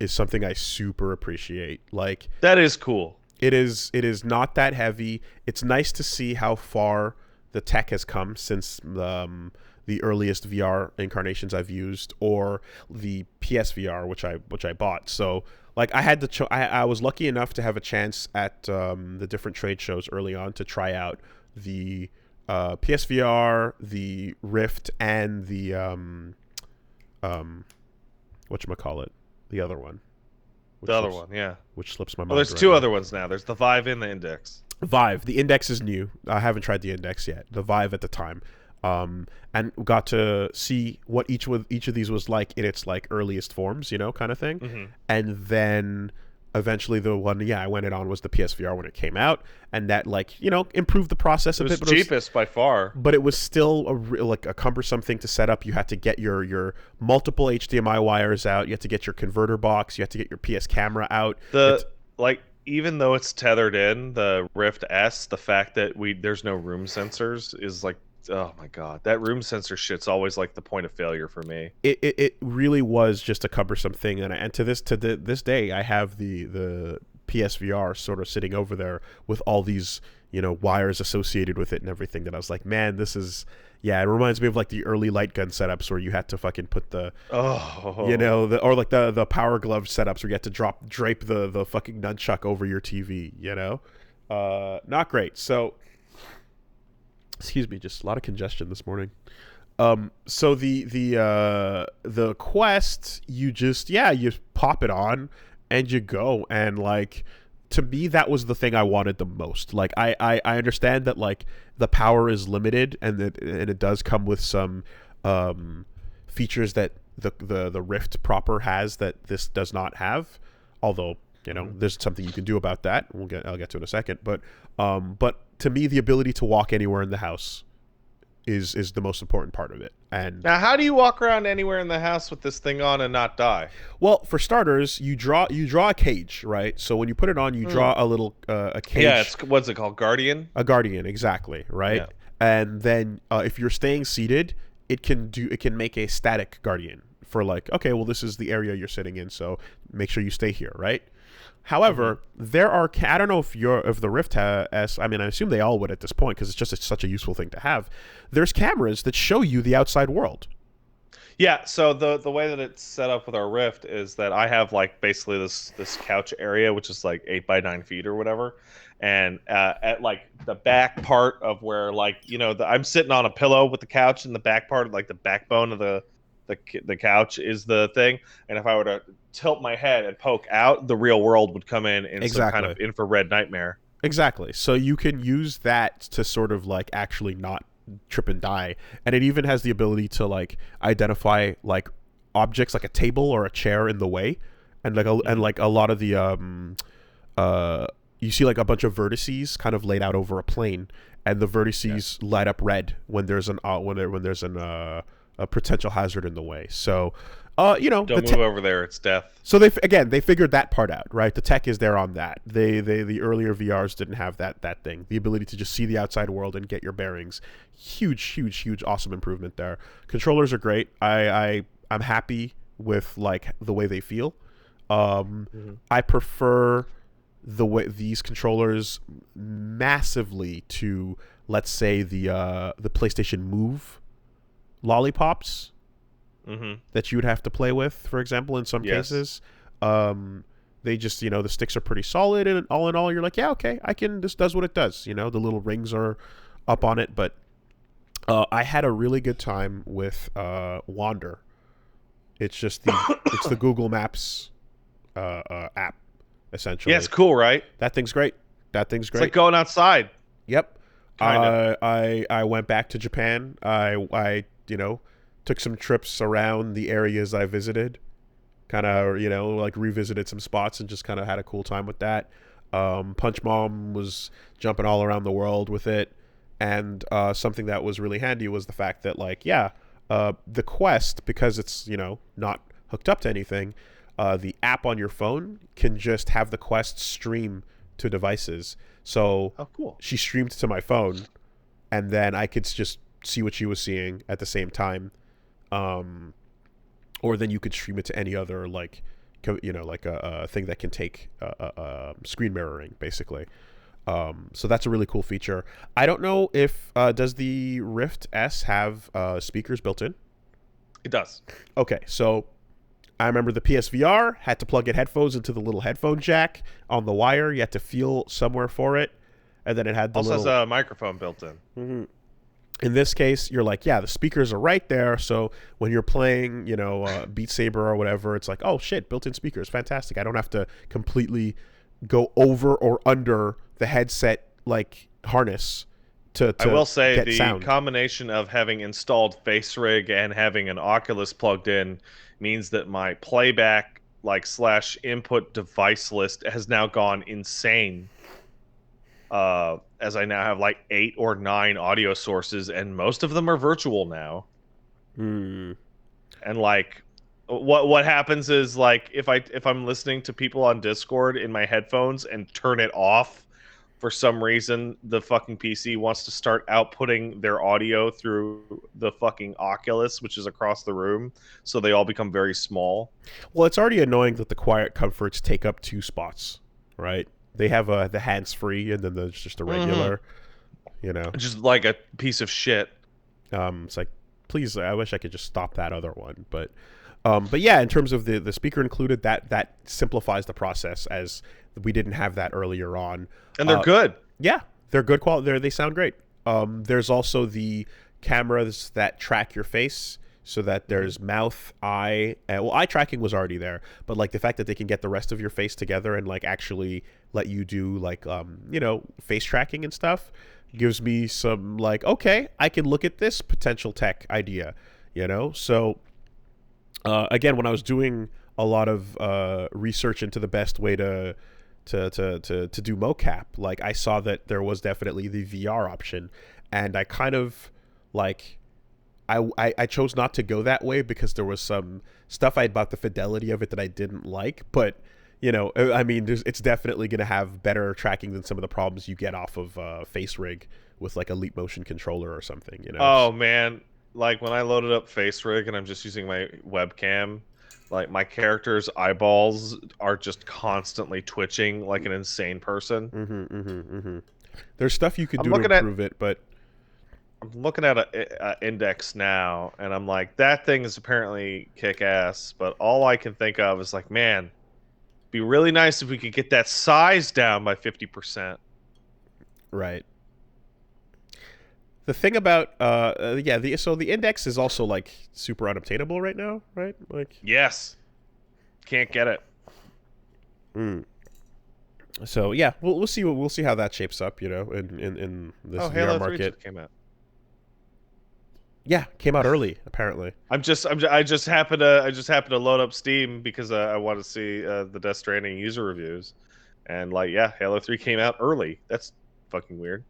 is something I super appreciate. Like, That is cool. it is not that heavy. It's nice to see how far the tech has come since the earliest VR incarnations I've used, or the PSVR, which I bought. So like I had to I was lucky enough to have a chance at the different trade shows early on to try out the PSVR, the Rift, and the whatchamacallit, the other one. The other one, yeah. Which slips my mind. Well, there's right two now. other ones now. There's the Vive and the Index. Vive. The Index is new. I haven't tried the Index yet. The Vive at the time. And got to see what each of these was like in its like earliest forms, kind of thing. And then eventually the one I went in on was the PSVR when it came out, and that like improved the process a It was bit. But cheapest by far. but it was still a cumbersome thing to set up. You had to get your multiple HDMI wires out. You had to get your converter box. You had to get your PS camera out. The like even though it's tethered in the Rift S, the fact that there's no room sensors is like, oh my god, that room sensor shit's always like the point of failure for me. It really was just a cumbersome thing, and this day I have the PSVR sort of sitting over there with all these wires associated with it and everything, that I was like, man, this is, yeah, it reminds me of like the early light gun setups where you had to fucking put the or like the power glove setups where you had to drape the fucking nunchuck over your TV, not great. So excuse me, just a lot of congestion this morning. So the Quest, you just, you pop it on and you go, and like, to me that was the thing I wanted the most. Like I understand that like the power is limited, and it does come with some features that the Rift proper has that this does not have. Although there's something you can do about that. I'll get to it in a second. But to me, the ability to walk anywhere in the house is the most important part of it. And now, how do you walk around anywhere in the house with this thing on and not die? well, for starters, you draw a cage, right? So when you put it on, you draw a little a cage. Yeah, it's, what's it called? Guardian? A guardian, exactly, right? Yeah. And then if you're staying seated, it can make a static guardian for like, okay, well, this is the area you're sitting in, so make sure you stay here, right? However, there are, I don't know if the Rift S, I mean, I assume they all would at this point because it's just such a useful thing to have. There's cameras that show you the outside world. Yeah, so the way that it's set up with our Rift is that I have like basically this couch area, which is like 8 by 9 feet or whatever, and at like the back part of where, like, I'm sitting on a pillow with the couch, and the back part, like the backbone of the couch is the thing, and if I were to tilt my head and poke out, the real world would come in some kind of infrared nightmare. Exactly. So you can use that to sort of like actually not trip and die, and it even has the ability to like identify like objects like a table or a chair in the way, and like a lot of the you see like a bunch of vertices kind of laid out over a plane, and the vertices light up red when there's a potential hazard in the way. So don't move over there, it's death. So they figured that part out, right? The tech is there on that. The earlier VRs didn't have that thing. The ability to just see the outside world and get your bearings. Huge awesome improvement there. Controllers are great. I'm happy with like the way they feel. I prefer the way these controllers massively to, let's say, the PlayStation Move lollipops that you would have to play with, for example, in some cases. They just, the sticks are pretty solid, and all in all, you're like, yeah, okay, this does what it does. The little rings are up on it, but I had a really good time with Wander. It's just it's the Google Maps app, essentially. Yeah, it's cool, right? That thing's great. It's like going outside. Yep. Kinda. I went back to Japan. I took some trips around the areas I visited, kind of, like revisited some spots and just kind of had a cool time with that. Punch Mom was jumping all around the world with it. And something that was really handy was the fact that, like, the Quest, because it's, not hooked up to anything, the app on your phone can just have the Quest stream to devices. So cool. She streamed to my phone, and then I could just see what she was seeing at the same time. Or then you could stream it to any other, like, like a thing that can take screen mirroring, basically. So that's a really cool feature. I don't know if does the Rift S have speakers built in? It does. Okay, so I remember the PSVR had to plug in headphones into the little headphone jack on the wire. You had to feel somewhere for it, and then it had the also has a microphone built in. Mm-hmm. In this case, you're like, the speakers are right there. So when you're playing, Beat Saber or whatever, it's like, oh shit, built-in speakers, fantastic. I don't have to completely go over or under the headset like harness to I will say get the sound. Combination of having installed Face Rig and having an Oculus plugged in means that my playback / input device list has now gone insane. As I now have like 8 or 9 audio sources, and most of them are virtual now. Mm. And like what happens is like if I'm listening to people on Discord in my headphones and turn it off for some reason, the fucking PC wants to start outputting their audio through the fucking Oculus, which is across the room, so they all become very small. Well, it's already annoying that the quiet comforts take up 2 spots, right? They have the hands free, and then there's just a regular. You know, Just like a piece of shit. it's like, please, I wish I could just stop that other one, but yeah, in terms of the speaker included, that simplifies the process, as we didn't have that earlier on. And they're good. Yeah, they're good quality. They sound great. There's also the cameras that track your face, so that there's mouth, eye. Well, eye tracking was already there, but like the fact that they can get the rest of your face together and like actually let you do like face tracking and stuff gives me some like, okay, I can look at this potential tech idea. So again, when I was doing a lot of research into the best way to do mocap, like I saw that there was definitely the VR option, and I kind of like I chose not to go that way because there was some stuff about the fidelity of it that I didn't like, but I mean, it's definitely going to have better tracking than some of the problems you get off of Face Rig with like a Leap Motion controller or something. Oh man, like when I loaded up Face Rig and I'm just using my webcam, like my character's eyeballs are just constantly twitching like an insane person. There's stuff you could I'm do to looking at improve it, but I'm looking at a index now, and I'm like, that thing is apparently kick ass. But all I can think of is like, man, it'd be really nice if we could get that size down by 50%. right. The thing about so the index is also like super unobtainable right now, right? Like, Yes, can't get it. so yeah, we'll see how that shapes up, in this Oh, VR Halo 3 market. just came out. Yeah, came out early apparently. I just happened to load up Steam because I want to see the Death Stranding user reviews, and like, yeah, Halo 3 came out early. That's fucking weird.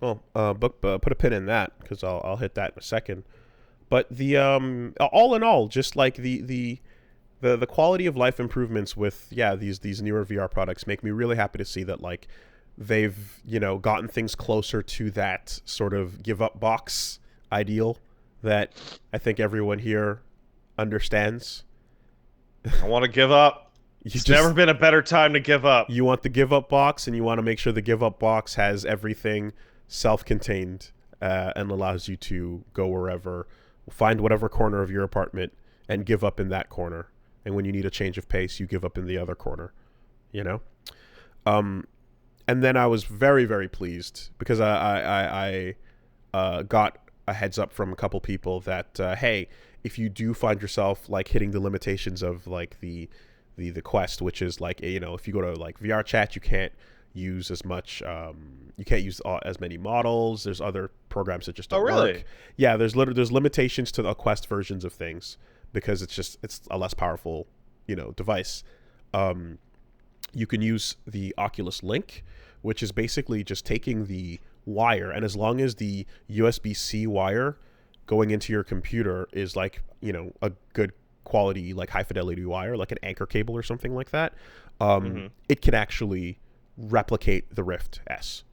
Well, put a pin in that because I'll hit that in a second. But the all in all, just like the quality of life improvements with these newer VR products make me really happy to see that like they've gotten things closer to that sort of give up box ideal that I think everyone here understands. I want to give up. It's never been a better time to give up. You want the give up box, and you want to make sure the give up box has everything self-contained and allows you to go wherever, find whatever corner of your apartment and give up in that corner. And when you need a change of pace, you give up in the other corner. And then I was very, very pleased because I got a heads up from a couple people that hey, if you do find yourself like hitting the limitations of like the Quest, which is like if you go to like VR chat, you can't use as much, you can't use as many models. There's other programs that just don't work. Yeah, there's limitations to the Quest versions of things because it's a less powerful device. You can use the Oculus Link, which is basically just taking the wire, and as long as the USB-C wire going into your computer is like a good quality, like high fidelity wire, like an anchor cable or something like that, it can actually replicate the Rift S.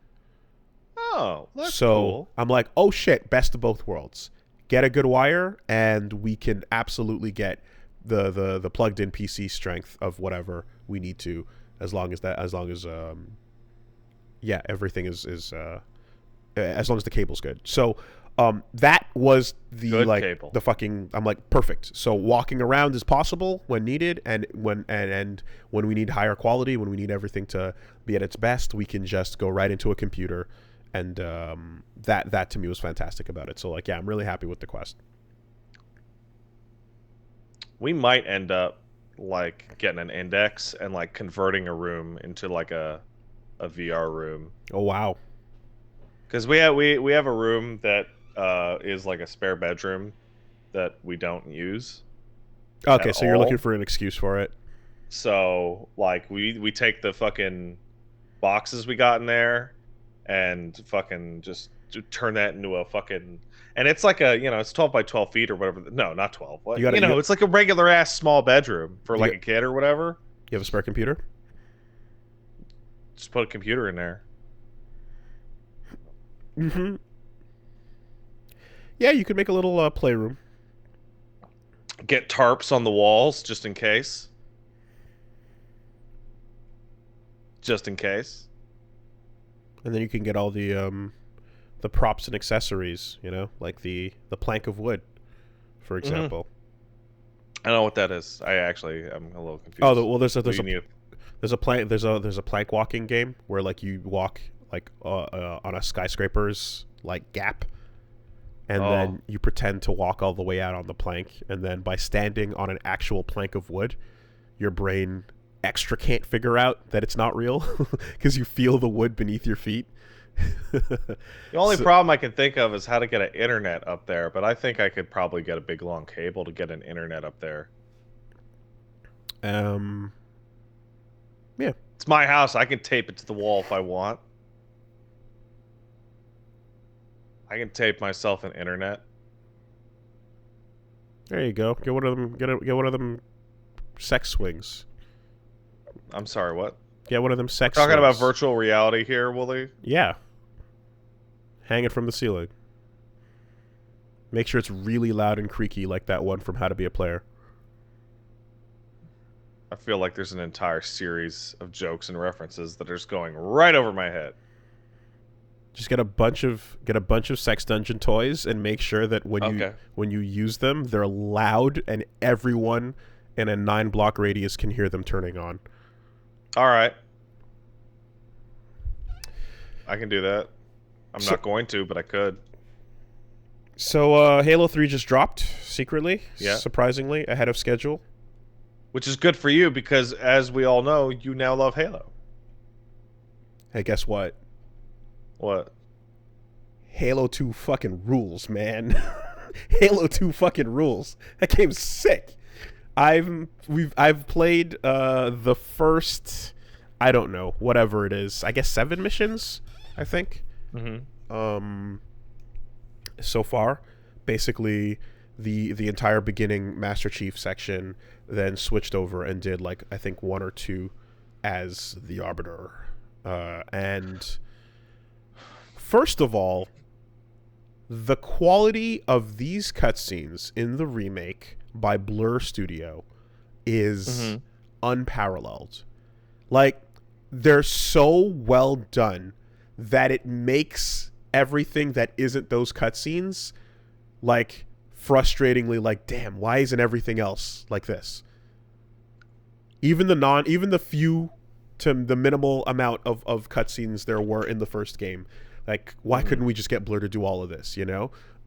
Oh, that's so cool. I'm like, oh shit, best of both worlds. Get a good wire, and we can absolutely get the plugged in PC strength of whatever we need to, as long as everything is as long as the cable's good. So that was the Good like cable. the fucking, I'm like, perfect. So walking around is possible when needed, and when we need higher quality, when we need everything to be at its best, we can just go right into a computer, and that to me was fantastic about it. So like, yeah, I'm really happy with the Quest. We might end up like getting an index and like converting a room into like a VR room. Oh wow. Because we have a room that is like a spare bedroom that we don't use. Okay, so you're looking for an excuse for it. So like we take the fucking boxes we got in there and fucking just turn that into a fucking And it's like a, it's 12 by 12 feet or whatever. No, not 12. You got It's like a regular ass small bedroom for like got- a kid or whatever. You have a spare computer? Just put a computer in there. Mm-hmm. Yeah, you could make a little playroom. Get tarps on the walls just in case. Just in case. And then you can get all the props and accessories, like the plank of wood, for example. I don't know what that is. I'm a little confused. Oh, well, there's a plank walking game where like you walk like on a skyscraper's like gap, and then you pretend to walk all the way out on the plank, and then by standing on an actual plank of wood, your brain extra can't figure out that it's not real because you feel the wood beneath your feet. The only problem I can think of is how to get an internet up there, but I think I could probably get a big long cable to get an internet up there. Yeah. It's my house. I can tape it to the wall if I want. I can tape myself an internet. There you go. Get one of them. Get one of them sex swings. I'm sorry, what? Get one of them sex. Talking swings. about virtual reality here, Wooly? Yeah. Hang it from the ceiling. Make sure it's really loud and creaky like that one from How to Be a Player. I feel like there's an entire series of jokes and references that are just going right over my head. Just get a bunch of sex dungeon toys and make sure that when you use them, they're loud and everyone in a 9-block radius can hear them turning on. All right. I can do that. I'm not going to, but I could. So Halo 3 just dropped secretly, yeah, surprisingly, ahead of schedule. Which is good for you because, as we all know, you now love Halo. Hey, guess what? What? Halo 2 fucking rules, man. Halo 2 fucking rules. That game's sick. I've played the first, I don't know, whatever it is. I guess 7 missions, I think. Mm-hmm. So far, basically the entire beginning Master Chief section, then switched over and did like I think 1 or 2 as the Arbiter. And first of all, the quality of these cutscenes in the remake by Blur Studio is unparalleled. Like, they're so well done that it makes everything that isn't those cutscenes like frustratingly like, damn, why isn't everything else like this? Even the few to the minimal amount of cutscenes there were in the first game. Like, why couldn't we just get Blur to do all of this,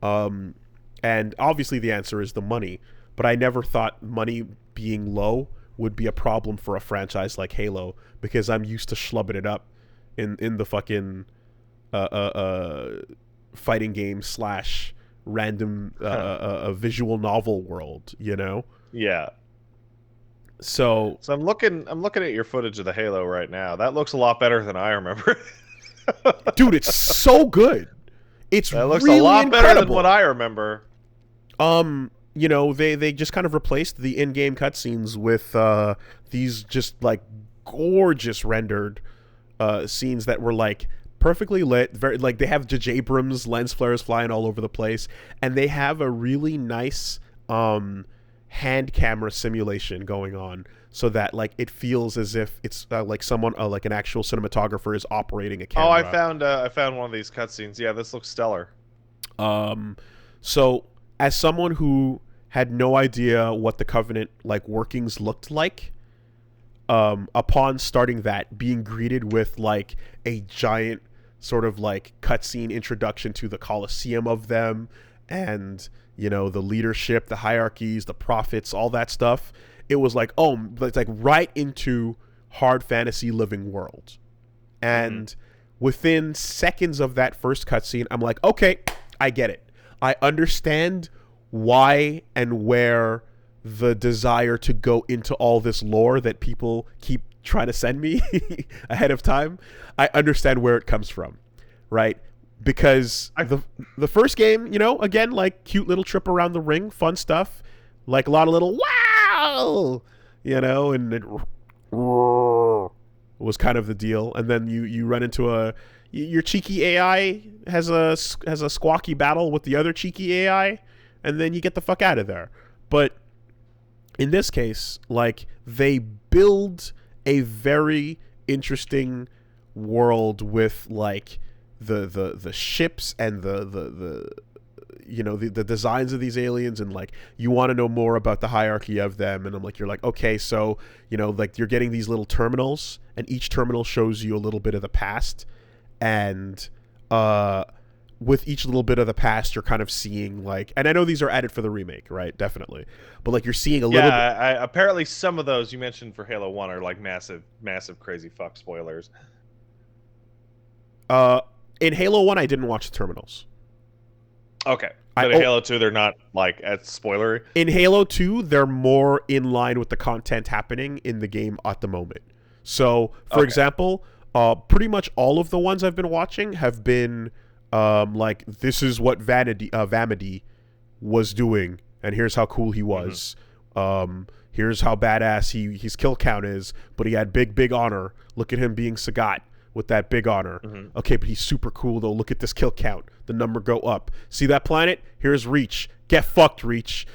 And obviously the answer is the money, but I never thought money being low would be a problem for a franchise like Halo, because I'm used to schlubbing it up in the fucking fighting game / random visual novel world, Yeah. So I'm looking at your footage of the Halo right now. That looks a lot better than I remember. Dude, it's so good. That looks really a lot incredible. Better than what I remember. They just kind of replaced the in-game cutscenes with these just like gorgeous rendered scenes that were like perfectly lit, very like they have J.J. Abrams lens flares flying all over the place, and they have a really nice hand camera simulation going on, so that like it feels as if it's like someone like an actual cinematographer is operating a camera. Oh, I found one of these cutscenes. Yeah, this looks stellar. So as someone who had no idea what the Covenant like workings looked like, upon starting that, being greeted with like a giant sort of like cutscene introduction to the Colosseum of them, and the leadership, the hierarchies, the prophets, all that stuff, it was like, oh, it's like right into hard fantasy living world. And within seconds of that first cutscene, I'm like, okay, I get it. I understand why and where the desire to go into all this lore that people keep trying to send me ahead of time. I understand where it comes from, right? because the first game, you know, again, like cute little trip around the ring, fun stuff, like a lot of little wow, you know, and it was kind of the deal. And then you run into your cheeky AI has a squawky battle with the other cheeky AI, and then you get the fuck out of there. But in this case, like, they build a very interesting world with like the ships and the you know, the designs of these aliens, and like you want to know more about the hierarchy of them. And I'm like, you're like, okay, so, you know, like you're getting these little terminals, and each terminal shows you a little bit of the past, and with each little bit of the past, you're kind of seeing like, and I know these are added for the remake, right? Definitely, but like you're seeing a little. Yeah, apparently some of those you mentioned for Halo 1 are like massive crazy fuck spoilers. In Halo 1, I didn't watch the terminals. Okay. But in Halo 2, they're not like as spoilery. In Halo 2, they're more in line with the content happening in the game at the moment. So, for example, pretty much all of the ones I've been watching have been like, this is what Vamity was doing, and here's how cool he was. Here's how badass his kill count is, but he had big honor. Look at him being Sagat with that big honor. Okay, but he's super cool though. Look at this kill count. The number go up. See that planet? Here's Reach. Get fucked, Reach.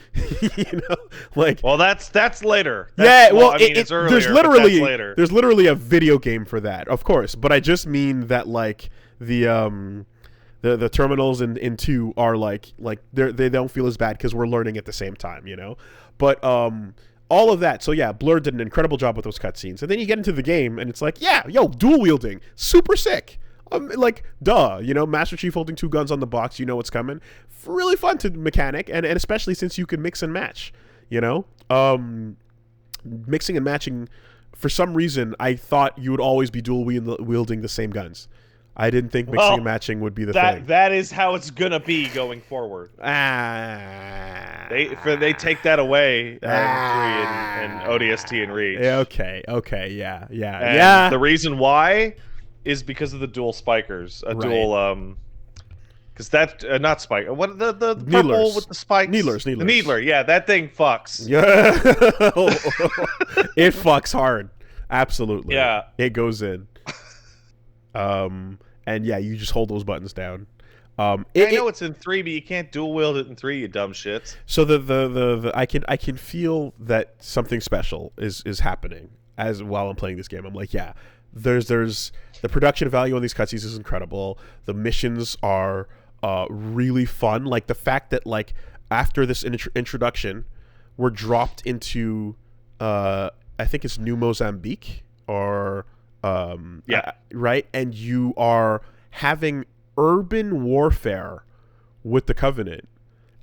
You know, like. Well, that's later. I mean, it's earlier. There's literally a video game for that, of course. But I just mean that like the terminals in 2 are like they don't feel as bad because we're learning at the same time, you know. But all of that. So yeah, Blur did an incredible job with those cutscenes. And then you get into the game, and it's like, yeah, yo, dual wielding, super sick. Like, duh, you know, Master Chief holding 2 guns on the box, you know what's coming. Really fun to mechanic, and especially since you can mix and match, you know. Mixing and matching, for some reason, I thought you would always be dual wielding the same guns. I didn't think mixing and matching would be the thing. That is how it's gonna be going forward. They take that away in 3 and ODST and Reach. Okay, yeah. The reason why is because of the dual spikers, dual because that not spike. What the purple with the spikes? Needlers. The Needler, yeah, that thing fucks. Yeah, it fucks hard. Absolutely. Yeah, it goes in. And yeah, you just hold those buttons down. I know it's in 3, but you can't dual wield it in 3, you dumb shits. So I can feel that something special is happening while I'm playing this game. I'm like, yeah, there's the production value on these cutscenes is incredible. The missions are really fun. Like the fact that like after this introduction, we're dropped into I think it's New Mozambique or right, and you are having urban warfare with the Covenant,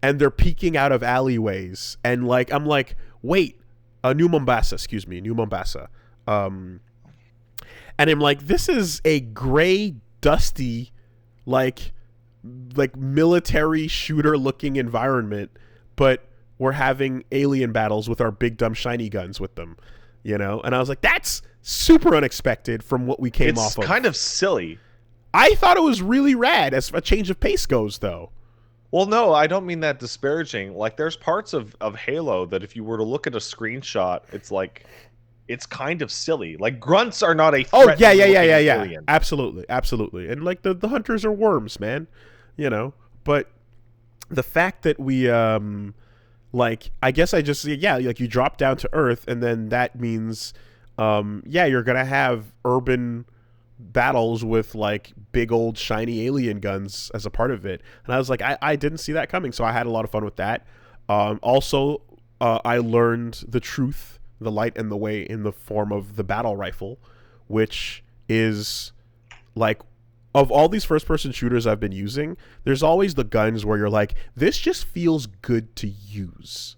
and they're peeking out of alleyways, and like I'm like, wait, New Mombasa, and I'm like, this is a gray, dusty, like military shooter looking environment, but we're having alien battles with our big dumb shiny guns with them, you know. And I was like, that's super unexpected from what we came off of. It's kind of silly. I thought it was really rad as a change of pace goes, though. Well, no, I don't mean that disparaging. Like, there's parts of Halo that if you were to look at a screenshot, it's like, it's kind of silly. Like, grunts are not a threat. Oh, yeah. Absolutely. And, like, the hunters are worms, man. You know? But the fact that we, like, I guess I just, like, you drop down to Earth, and then that means... you're gonna have urban battles with like big old shiny alien guns as a part of it, and I was like, I didn't see that coming, so I had a lot of fun with that. Also, I learned the truth, the light and the way in the form of the battle rifle, which is like, of all these first-person shooters I've been using, there's always the guns where you're like, this just feels good to use.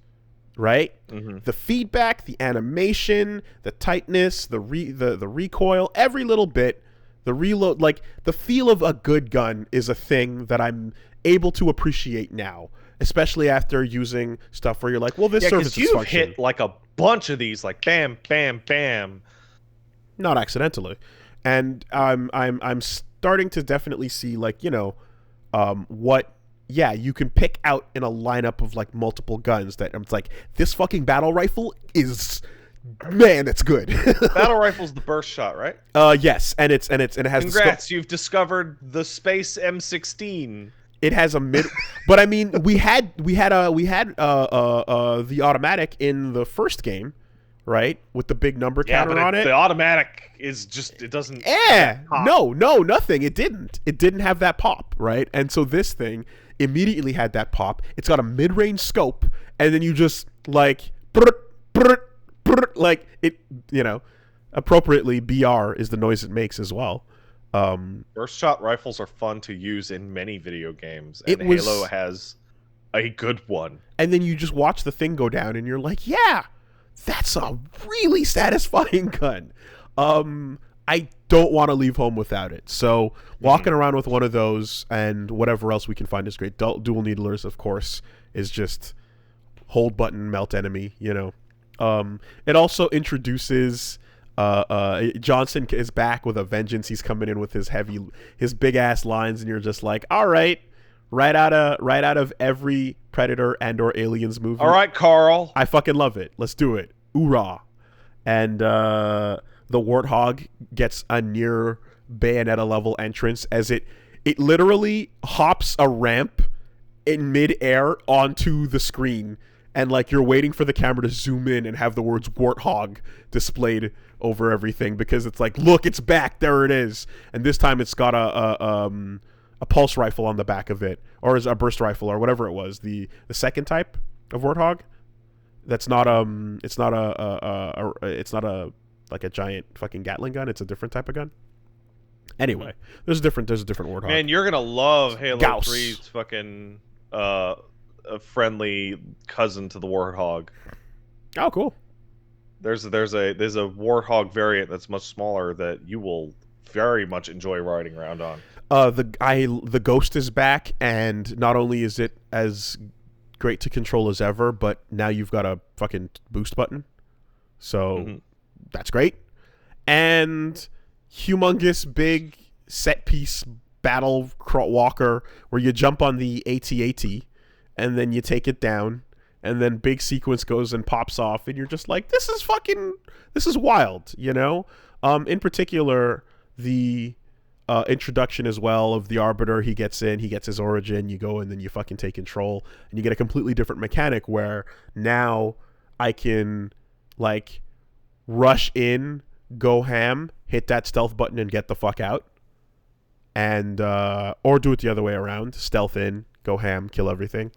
Right? The feedback, the animation, the tightness, the recoil, every little bit, the reload, like the feel of a good gun is a thing that I'm able to appreciate now, especially after using stuff where you're like, well, this serves its function. You've hit like a bunch of these, like bam, bam, bam, not accidentally, and I'm starting to definitely see, like, you know, What? Yeah, you can pick out in a lineup of like multiple guns that it's like this fucking battle rifle is, man, that's good. Battle rifle's the burst shot, right? Yes, and it has Congrats, you've discovered the Space M16. It has a mid, but I mean, we had the automatic in the first game, right? With the big number counter on it. The automatic is just, it doesn't. No, nothing. It didn't have that pop, right? And so this thing immediately had that pop. It's got a mid-range scope, and then you just like, like it, appropriately. BR is the noise it makes as well. Burst shot rifles are fun to use in many video games, and Halo has a good one. And then you just watch the thing go down, and you're like, yeah, that's a really satisfying gun. I don't want to leave home without it. So walking around with one of those and whatever else we can find is great. Dual needlers, of course, is just hold button, melt enemy, It also introduces... Johnson is back with a vengeance. He's coming in with his big ass lines, and you're just like, all right, right out of every Predator and or Aliens movie. All right, Carl, I fucking love it. Let's do it. Oorah. And the Warthog gets a near Bayonetta level entrance as it literally hops a ramp in mid-air onto the screen, and like you're waiting for the camera to zoom in and have the words Warthog displayed over everything, because it's like, look, it's back, there it is. And this time it's got a pulse rifle on the back of it, or is a burst rifle, or whatever it was, the second type of Warthog. That's not it's not a like a giant fucking Gatling gun. It's a different type of gun. Anyway, there's a different Warthog. Man, you're gonna love Halo Gauss. 3's fucking a friendly cousin to the Warthog. Oh, cool. There's a Warthog variant that's much smaller that you will very much enjoy riding around on. The Ghost is back, and not only is it as great to control as ever, but now you've got a fucking boost button, so that's great. And humongous big set piece battle walker where you jump on the AT-AT and then you take it down, and then big sequence goes and pops off, and you're just like, this is wild, In particular, the introduction as well of the Arbiter. He gets his origin, you go and then you fucking take control, and you get a completely different mechanic where now I can like rush in, go ham, hit that stealth button and get the fuck out, and or do it the other way around, stealth in, go ham, kill everything.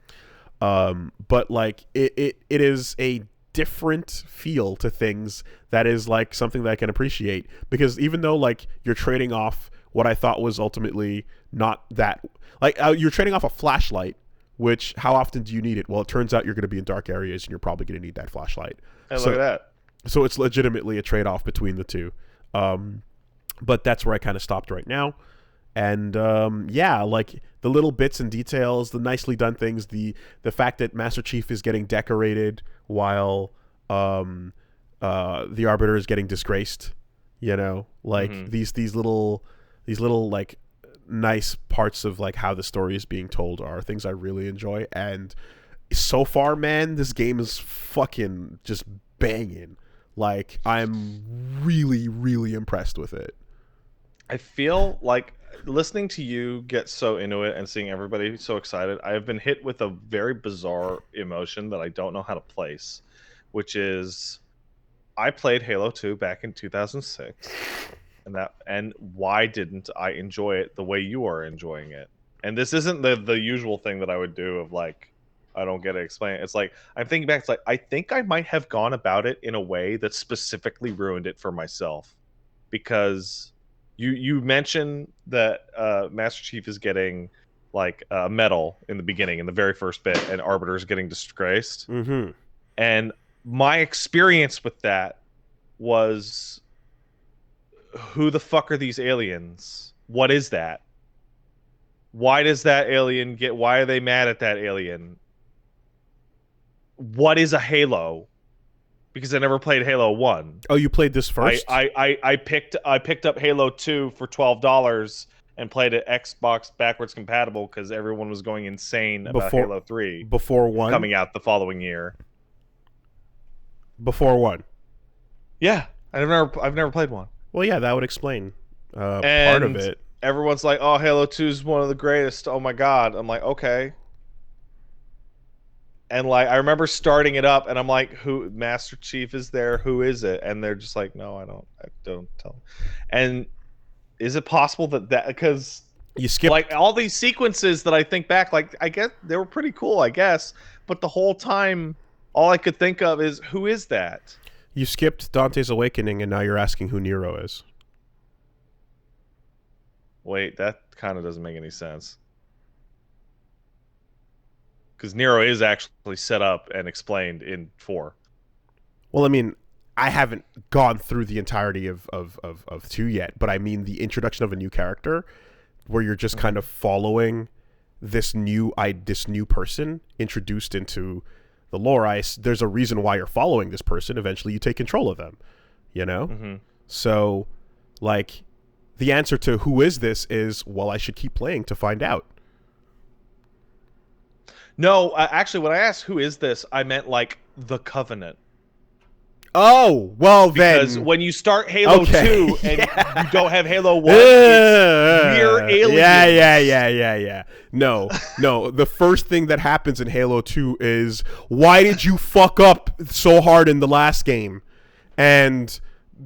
But like it is a different feel to things that is like something that I can appreciate, because even though like you're trading off what I thought was ultimately not that, like you're trading off a flashlight, which how often do you need it? Well, it turns out you're going to be in dark areas and you're probably going to need that flashlight. Hey, look at that. So it's legitimately a trade-off between the two. But that's where I kind of stopped right now. And yeah, like the little bits and details, the nicely done things, the fact that Master Chief is getting decorated while the Arbiter is getting disgraced, like these little like nice parts of like how the story is being told are things I really enjoy. And so far, man, this game is fucking just banging. Like, I'm really, really impressed with it. I feel like listening to you get so into it and seeing everybody so excited, I have been hit with a very bizarre emotion that I don't know how to place, which is I played Halo 2 back in 2006, and why didn't I enjoy it the way you are enjoying it? And this isn't the usual thing that I would do of like, I don't get to explain it. It's like, I'm thinking back, it's like, I think I might have gone about it in a way that specifically ruined it for myself. Because you mentioned that Master Chief is getting like a medal in the beginning, in the very first bit, and Arbiter is getting disgraced. And my experience with that was, who the fuck are these aliens? What is that? Why does that alien get... Why are they mad at that alien? What is a Halo? Because I never played Halo 1. Oh, you played this first? I picked up Halo 2 for $12, and played it Xbox backwards compatible because everyone was going insane about Before Halo 3 before one? coming out the following year. Before one? Yeah, I've never played one. Well, yeah, that would explain part of And it. everyone's like, "Oh, Halo 2 is one of the greatest. Oh my god." I'm like, "Okay." And like I remember starting it up and I'm like, "Who Master Chief is there? Who is it?" And they're just like, "No, I don't tell." And is it possible that because You skipped like all these sequences that I think back, like I guess they were pretty cool, I guess, but the whole time all I could think of is who is that? you skipped Dante's Awakening, and now you're asking who Nero is. Wait, that kind of doesn't make any sense. Because Nero is actually set up and explained in 4. Well, I mean, I haven't gone through the entirety of 2 yet, but I mean the introduction of a new character where you're just kind of following this new person introduced into the lore. There's a reason why you're following this person. Eventually you take control of them, you know? Mm-hmm. So, like, the answer to who is this is, well, I should keep playing to find out. No, actually, when I asked who is this, I meant like the Covenant. Oh, well Because then. when you start Halo 2 and you don't have Halo 1, it's mere aliens. Yeah. No. The first thing that happens in Halo 2 is, why did you fuck up so hard in the last game? And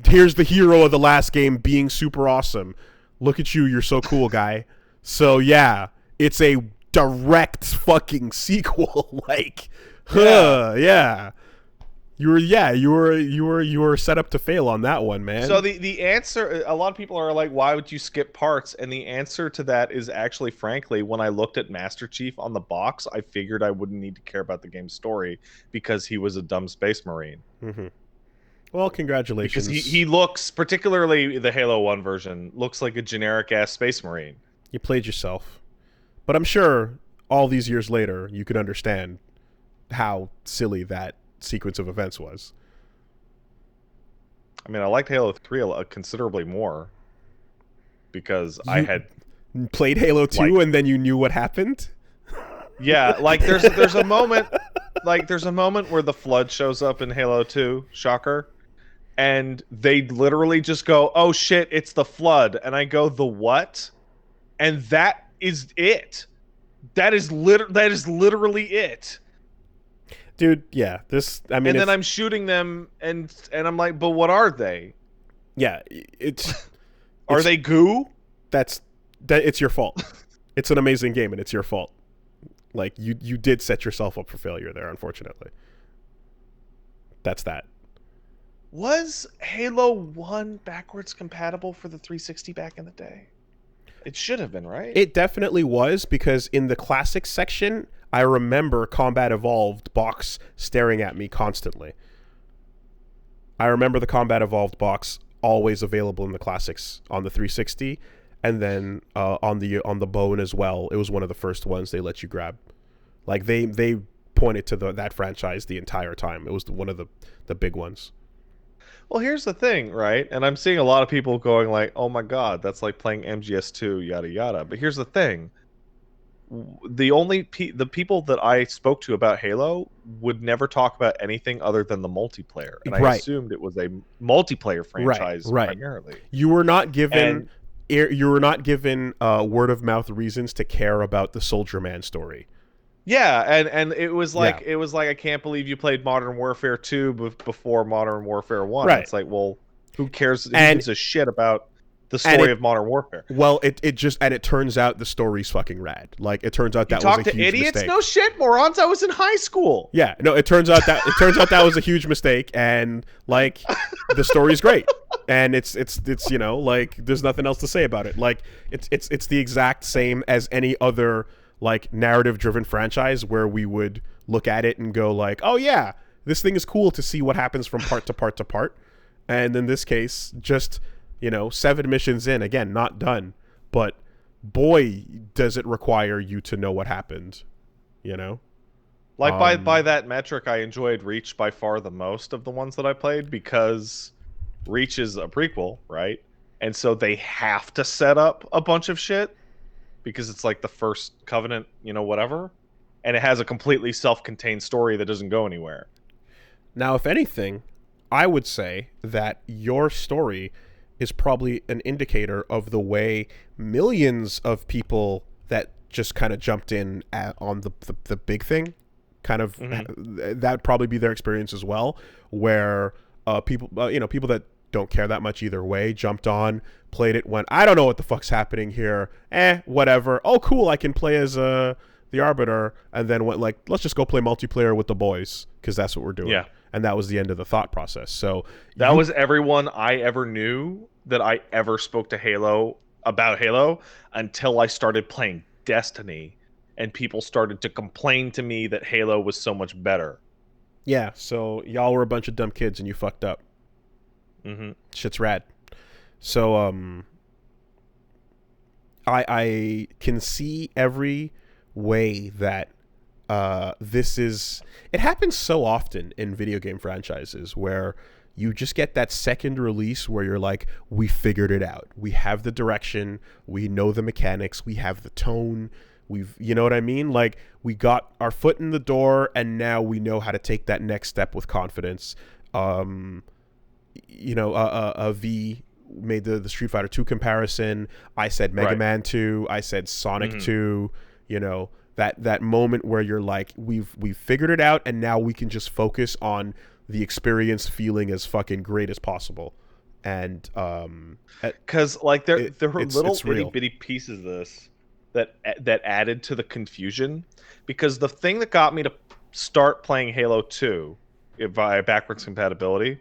here's the hero of the last game being super awesome. Look at you, you're so cool, guy. So yeah, it's a direct fucking sequel. Like, yeah. You were set up to fail on that one, man. So the answer, a lot of people are like, why would you skip parts? And the answer to that is actually, frankly, when I looked at Master Chief on the box, I figured I wouldn't need to care about the game's story because he was a dumb space marine. Mm-hmm. Well, congratulations. Because he looks, particularly the Halo 1 version, looks like a generic-ass space marine. You played yourself. But I'm sure all these years later, you could understand how silly that sequence of events was. I mean, I liked Halo 3 considerably more because I had played Halo 2 and then you knew what happened? Yeah, like there's a moment where the Flood shows up in Halo 2, shocker, and they literally just go, "Oh shit, it's the Flood." And I go, "The what?" And that is it. That is literally it. Dude, yeah, I mean, and then I'm shooting them, and I'm like, but what are they? Yeah, it's are they goo? It's your fault. It's an amazing game, and it's your fault. Like, you did set yourself up for failure there, unfortunately. That's that. Was Halo 1 backwards compatible for the 360 back in the day? It should have been, right? It definitely was, because in the classics section, I remember Combat Evolved box staring at me constantly. I remember the Combat Evolved box always available in the classics on the 360, and then on the Bone as well. It was one of the first ones they let you grab. Like, they pointed to that franchise the entire time. It was one of the big ones. Well, here's the thing, right? And I'm seeing a lot of people going like, "Oh my god, that's like playing MGS2, yada yada." But here's the thing: the people that I spoke to about Halo would never talk about anything other than the multiplayer, and I assumed it was a multiplayer franchise primarily. You were not given word of mouth reasons to care about the Soldier Man story. Yeah, and it was like I can't believe you played Modern Warfare 2 before Modern Warfare 1. Right. It's like, well, who cares? Who gives a shit about the story of Modern Warfare? Well, it turns out the story's fucking rad. Like, it turns out that was a huge idiots? mistake. No shit, morons. I was in high school. Yeah, no, it turns out that was a huge mistake, and like, the story's great. And it's you know, like, there's nothing else to say about it. Like, it's the exact same as any other like narrative-driven franchise where we would look at it and go like, "Oh yeah, this thing is cool to see what happens from part to part to part." And in this case, just, you know, 7 missions in, again, not done, but boy, does it require you to know what happened, you know? Like, by that metric, I enjoyed Reach by far the most of the ones that I played, because Reach is a prequel, right? and so they have to set up a bunch of shit because it's like the first Covenant, whatever, and it has a completely self-contained story that doesn't go anywhere. Now, if anything, I would say that your story is probably an indicator of the way millions of people that just kind of jumped in on the big thing, kind of that'd probably be their experience as well, where people people that don't care that much either way jumped on, played it, went, I don't know what the fuck's happening here, whatever, oh cool, I can play as the Arbiter, and then went like, let's just go play multiplayer with the boys because that's what we're doing. Yeah. And that was the end of the thought process. So that was everyone I ever knew that I ever spoke to about Halo until I started playing Destiny, and people started to complain to me that Halo was so much better. Yeah, so y'all were a bunch of dumb kids and you fucked up. Shit's rad. So I can see every way that it happens so often in video game franchises where you just get that second release where you're like, we figured it out, we have the direction, we know the mechanics, we have the tone, you know what I mean, like we got our foot in the door and now we know how to take that next step with confidence. V made the Street Fighter 2 comparison. I said Mega Man 2, I said Sonic 2, that moment where you're like, we've figured it out and now we can just focus on the experience feeling as fucking great as possible. And because like there were little itty bitty pieces of this that added to the confusion, because the thing that got me to start playing Halo 2 via backwards compatibility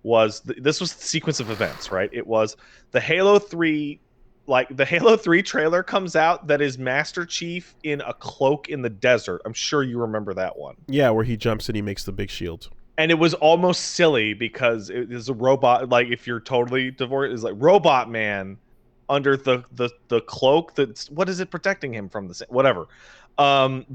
was this was the sequence of events, right? It was the Halo 3. Like, the Halo 3 trailer comes out that is Master Chief in a cloak in the desert. I'm sure you remember that one. Yeah, where he jumps and he makes the big shield. And it was almost silly because it is a robot. Like, if you're totally divorced, it's like Robot Man under the cloak. That's, what is it protecting him from? Whatever. And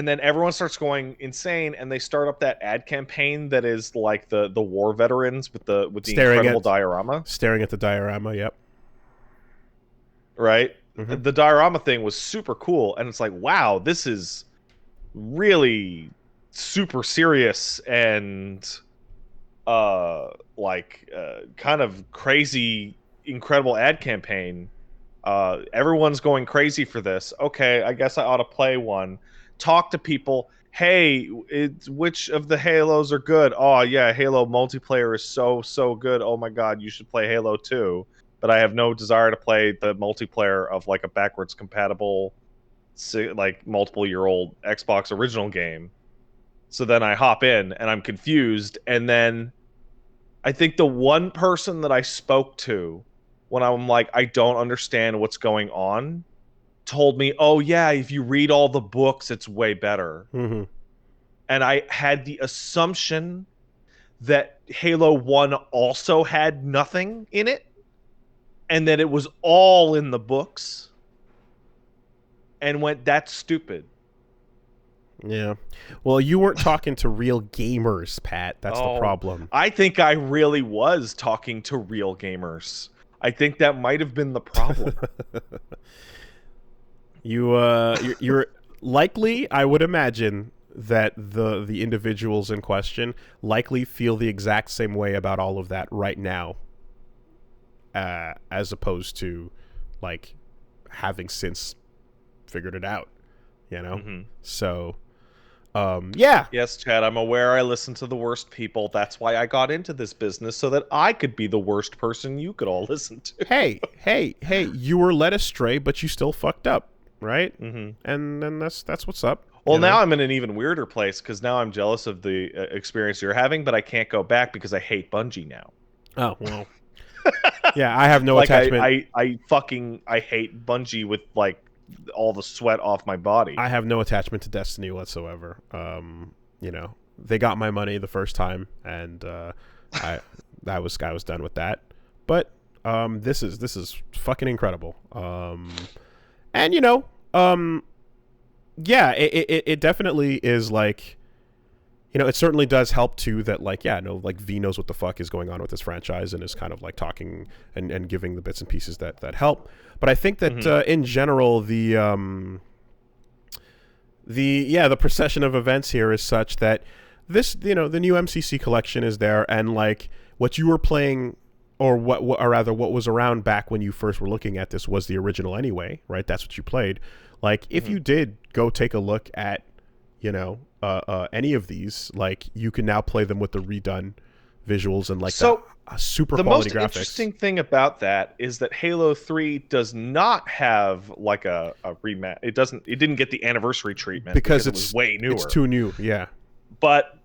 then everyone starts going insane, and they start up that ad campaign that is like the war veterans with the incredible diorama. Staring at the diorama, yep. Right? The diorama thing was super cool, and it's like, wow, this is really super serious and kind of crazy, incredible ad campaign. Everyone's going crazy for this. Okay, I guess I ought to play one. Talk to people. Hey, which of the Halos are good? Oh yeah, Halo multiplayer is so good. Oh my god, you should play Halo 2. But I have no desire to play the multiplayer of like a backwards compatible, like multiple-year-old Xbox original game. So then I hop in and I'm confused. And then I think the one person that I spoke to when I'm like, I don't understand what's going on, told me, oh yeah, if you read all the books, it's way better. And I had the assumption that Halo 1 also had nothing in it, and that it was all in the books, and went, that's stupid. Yeah. Well, you weren't talking to real gamers, Pat. That's the problem. I think I really was talking to real gamers. I think that might have been the problem. You're likely, I would imagine, that the individuals in question likely feel the exact same way about all of that right now, as opposed to like having since figured it out, So yeah. Yes, Chad, I'm aware I listen to the worst people. That's why I got into this business, so that I could be the worst person you could all listen to. hey, you were led astray, but you still fucked up, right? And then that's what's up. Well, now I'm in an even weirder place, because now I'm jealous of the experience you're having, but I can't go back because I hate Bungie now. Oh, well. Yeah, I have no attachment. I hate Bungie with like all the sweat off my body. I have no attachment to Destiny whatsoever. They got my money the first time, and I was done with that. But this is fucking incredible. Yeah, it definitely is like you know, it certainly does help too that like, yeah, no, like V knows what the fuck is going on with this franchise and is kind of like talking and giving the bits and pieces that help. But I think that in general the procession of events here is such that this, you know, the new MCC collection is there, and like what you were playing, or or rather what was around back when you first were looking at this was the original anyway, right? That's what you played. Like if you did go take a look at, you know, any of these, like you can now play them with the redone visuals and like super the quality most graphics. Interesting thing about that is that Halo 3 does not have like a rematch. It didn't get the anniversary treatment because it was way newer. It's too new, yeah. But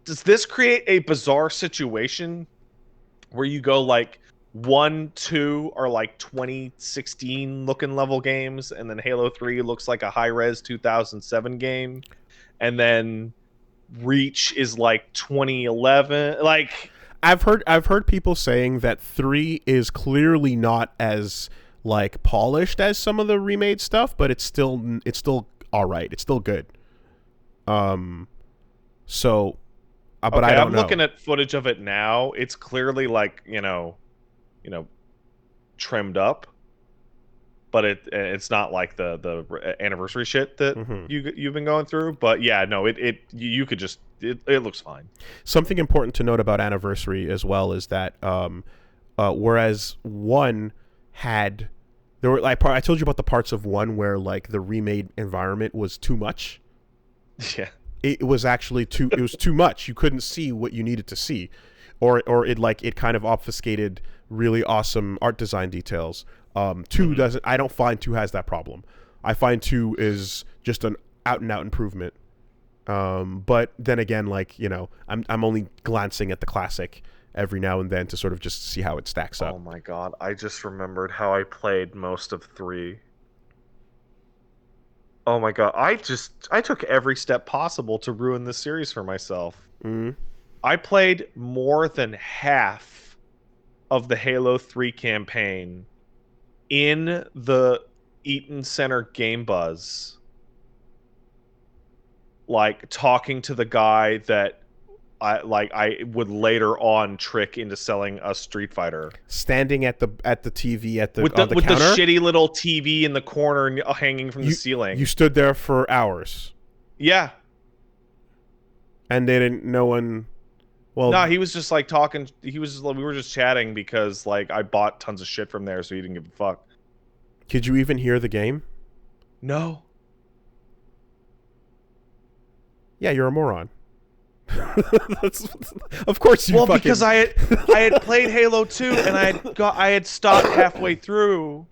does this create a bizarre situation where you go like 1, 2 are like 2016 looking level games, and then Halo 3 looks like a high-res 2007 game, and then Reach is like 2011, like I've heard people saying that 3 is clearly not as like polished as some of the remade stuff, but it's still all right. It's still good. So, but okay, I don't I'm know. looking at footage of it now. It's clearly like you know, trimmed up, but it's not like the anniversary shit that you've been going through. But yeah, no, you could just it looks fine. Something important to note about Anniversary as well is that whereas 1 had, there were like, I told you about the parts of 1 where like the remade environment was too much. Yeah, it was actually it was too much. You couldn't see what you needed to see, or it kind of obfuscated really awesome art design details. 2 doesn't. I don't find 2 has that problem. I find 2 is just an out and out improvement. But then again, like, you know, I'm only glancing at the classic every now and then to sort of just see how it stacks up. Oh my god, I just remembered how I played most of 3. Oh my god, I took every step possible to ruin this series for myself. I played more than half of the Halo 3 campaign in the Eaton Center Game Buzz, like talking to the guy that I would later on trick into selling a Street Fighter. Standing at the TV at the with on the with counter? the shitty little TV in the corner hanging from the ceiling. You stood there for hours. Yeah. And no one. Well, no, he was just like talking. We were just chatting because like I bought tons of shit from there, so he didn't give a fuck. Could you even hear the game? No. Yeah, you're a moron. Of course you. Well, fucking... because I had played Halo 2 and I had stopped halfway through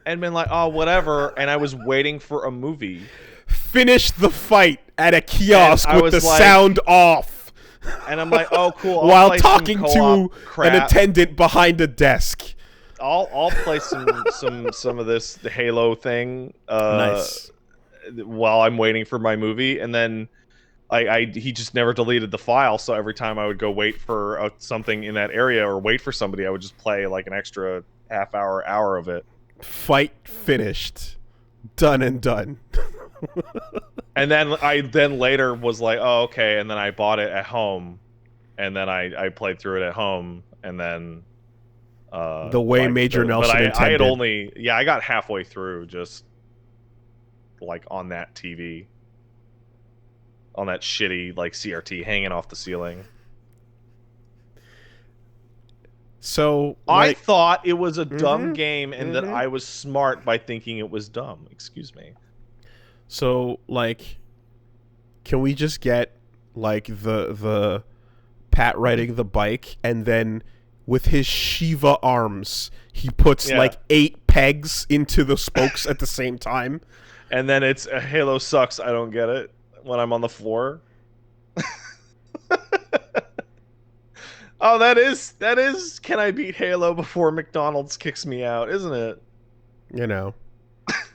and been like, oh, whatever, and I was waiting for a movie. Finish the fight at a kiosk with the sound off. And I'm like, oh, cool. While talking to an attendant behind a desk. I'll play some of this the Halo thing. Nice. While I'm waiting for my movie, and then he just never deleted the file. So every time I would go wait for something in that area or wait for somebody, I would just play like an extra half hour of it. Fight finished, done and done. And then I later was like, oh, okay, and then I bought it at home, and then I played through it at home, and then the way Major Nelson intended. I had only I got halfway through just like on that TV, on that shitty like CRT hanging off the ceiling. So I thought it was a dumb game, and that I was smart by thinking it was dumb. Excuse me. So like, can we just get like the Pat riding the bike, and then with his Shiva arms he puts like 8 pegs into the spokes at the same time, and then it's Halo sucks. I don't get it when I'm on the floor. Oh, that is. Can I beat Halo before McDonald's kicks me out? Isn't it? You know,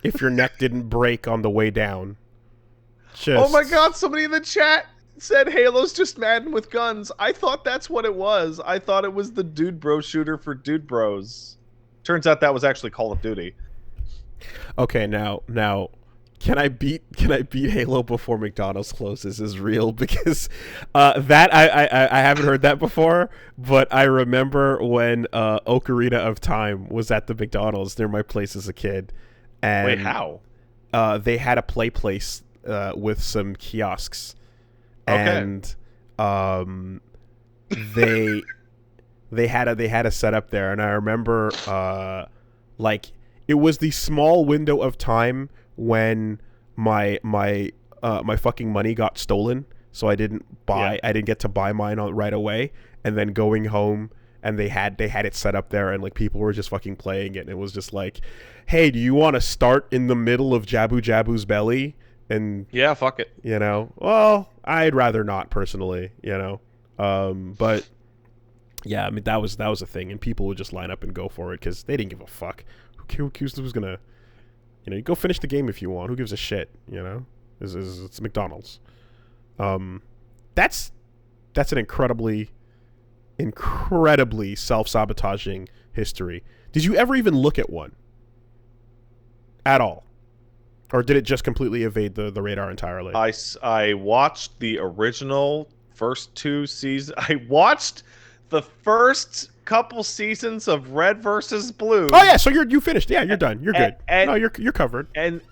if your neck didn't break on the way down. Oh my god! Somebody in the chat said Halo's just Madden with guns. I thought that's what it was. I thought it was the dude bro shooter for dude bros. Turns out that was actually Call of Duty. Okay, now can I beat Halo before McDonald's closes is real, because that I haven't heard that before, but I remember when Ocarina of Time was at the McDonald's near my place as a kid, and Wait, how? They had a play place with some kiosks, Okay. and they had a setup there, and I remember like it was the small window of time when my fucking money got stolen, so I didn't get to buy mine right away, and then going home and they had it set up there, and like people were just fucking playing it, and it was just like, hey, do you want to start in the middle of Jabu Jabu's belly? And Yeah, fuck it. you know, well, I'd rather not personally, you know, but yeah, I mean that was a thing, and people would just line up and go for it because they didn't give a fuck. Who's gonna, you know, you go finish the game if you want. Who gives a shit, you know? It's McDonald's. That's an incredibly self-sabotaging history. Did you ever even look at one at all? Or did it just completely evade the radar entirely? I watched the original first 2 seasons. I watched the first couple seasons of Red versus Blue. Oh yeah, so you finished. Yeah, you're done. You're good. No, you're covered. And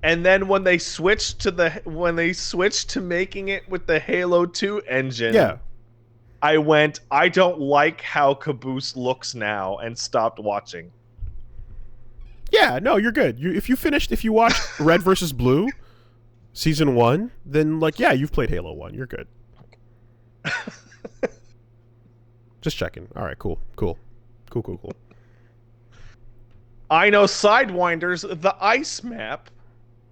then when they switched to making it with the Halo 2 engine, Yeah. I went, I don't like how Caboose looks now, and stopped watching. Yeah, no, you're good. If you watched Red versus Blue season 1, then like yeah, you've played Halo 1. You're good. Just checking. All right, cool. I know Sidewinders, the ice map,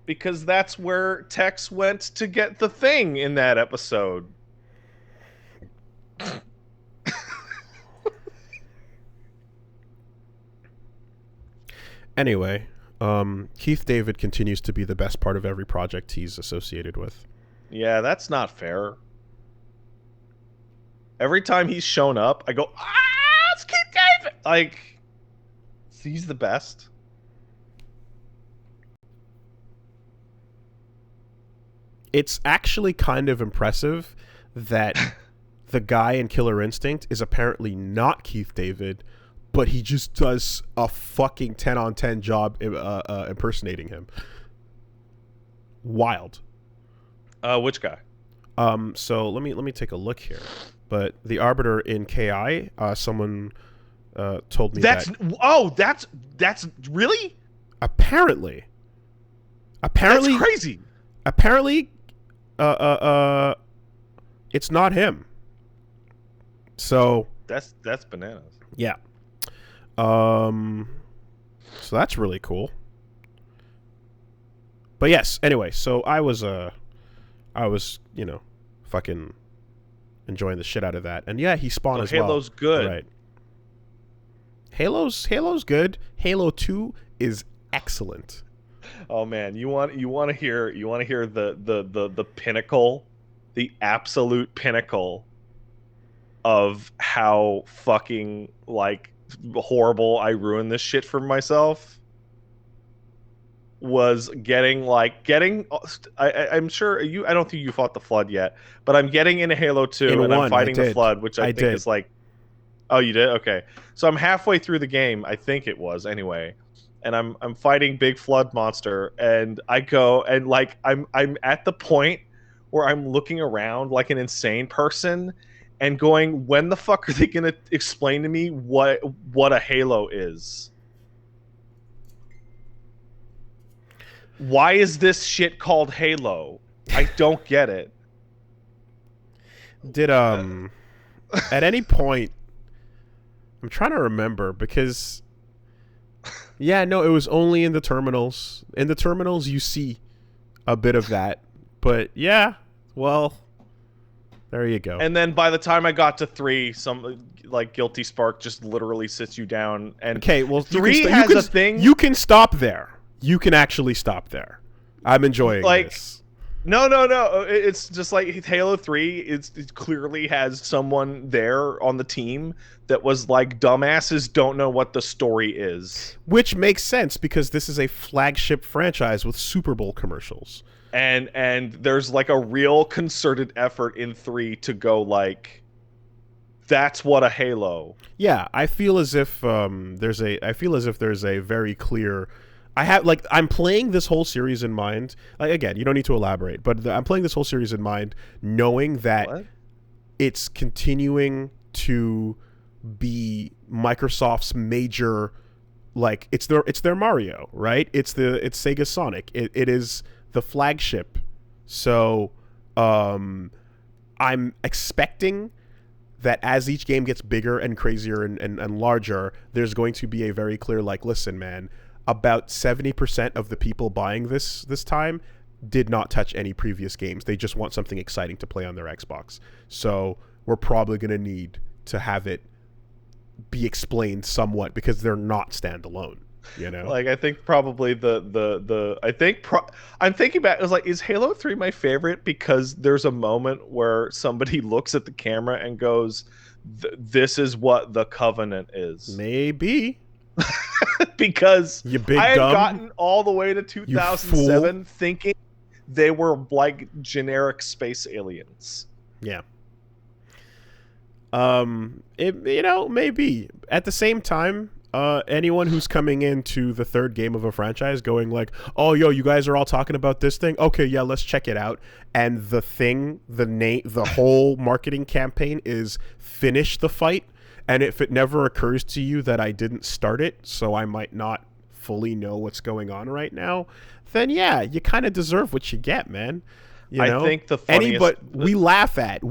because that's where Tex went to get the thing in that episode. Anyway, Keith David continues to be the best part of every project he's associated with. Yeah, that's not fair. Every time he's shown up, I go, it's Keith David! Like, he's the best. It's actually kind of impressive that the guy in Killer Instinct is apparently not Keith David, but he just does a fucking 10-on-10 job impersonating him. Wild. Which guy? So let me take a look here. But the Arbiter in KI, someone told me that's really? Apparently That's crazy. Apparently it's not him. So That's bananas. yeah. So that's really cool. But yes, anyway, so I was you know, fucking enjoying the shit out of that. And yeah, he spawned as well. Halo's good. Right. Halo's good. Halo 2 is excellent. Oh man, you want to hear the pinnacle, the absolute pinnacle of how fucking like horrible I ruined this shit for myself? Was I'm sure I don't think you fought the Flood yet, but I'm getting into Halo 2 and I'm fighting the Flood, which I think is like, oh, you did? Okay. So I'm halfway through the game, I think it was anyway. And I'm fighting Big Flood Monster, and I go and like I'm at the point where I'm looking around like an insane person and going, when the fuck are they gonna explain to me what a Halo is? Why is this shit called Halo? I don't get it. Did at any point, I'm trying to remember, because yeah, no, it was only in the terminals. In the terminals you see a bit of that. But yeah, well, there you go. And then by the time I got to 3, some like Guilty Spark just literally sits you down, and okay, well, 3 has a thing. You can stop there. You can actually stop there. I'm enjoying this. No. It's just like Halo 3. It clearly has someone there on the team that was like, dumbasses don't know what the story is. Which makes sense because this is a flagship franchise with Super Bowl commercials. And there's like a real concerted effort in 3 to go like, that's what a Halo. Yeah, I feel as if there's a very clear. I'm playing this whole series in mind. Like, again, you don't need to elaborate, but I'm playing this whole series in mind, knowing that What? it's continuing to be Microsoft's major, like it's their Mario, right? It's Sega Sonic. It is the flagship. So I'm expecting that as each game gets bigger and crazier and larger, there's going to be a very clear, like, listen, man, about 70% of the people buying this time did not touch any previous games. They just want something exciting to play on their Xbox. So we're probably going to need to have it be explained somewhat because they're not standalone. You know, like I think probably I'm thinking back. It was like, is Halo 3 my favorite because there's a moment where somebody looks at the camera and goes, "This is what the Covenant is." Maybe Because you big I had dumb. gotten all the way to 2007 thinking they were like generic space aliens. Yeah. Maybe at the same time. Anyone who's coming into the third game of a franchise going like, oh, yo, you guys are all talking about this thing? Okay, yeah, let's check it out. And the whole marketing campaign is finish the fight. And if it never occurs to you that I didn't start it, so I might not fully know what's going on right now, then yeah, you kind of deserve what you get, man. You know? I think the funniest... we laugh at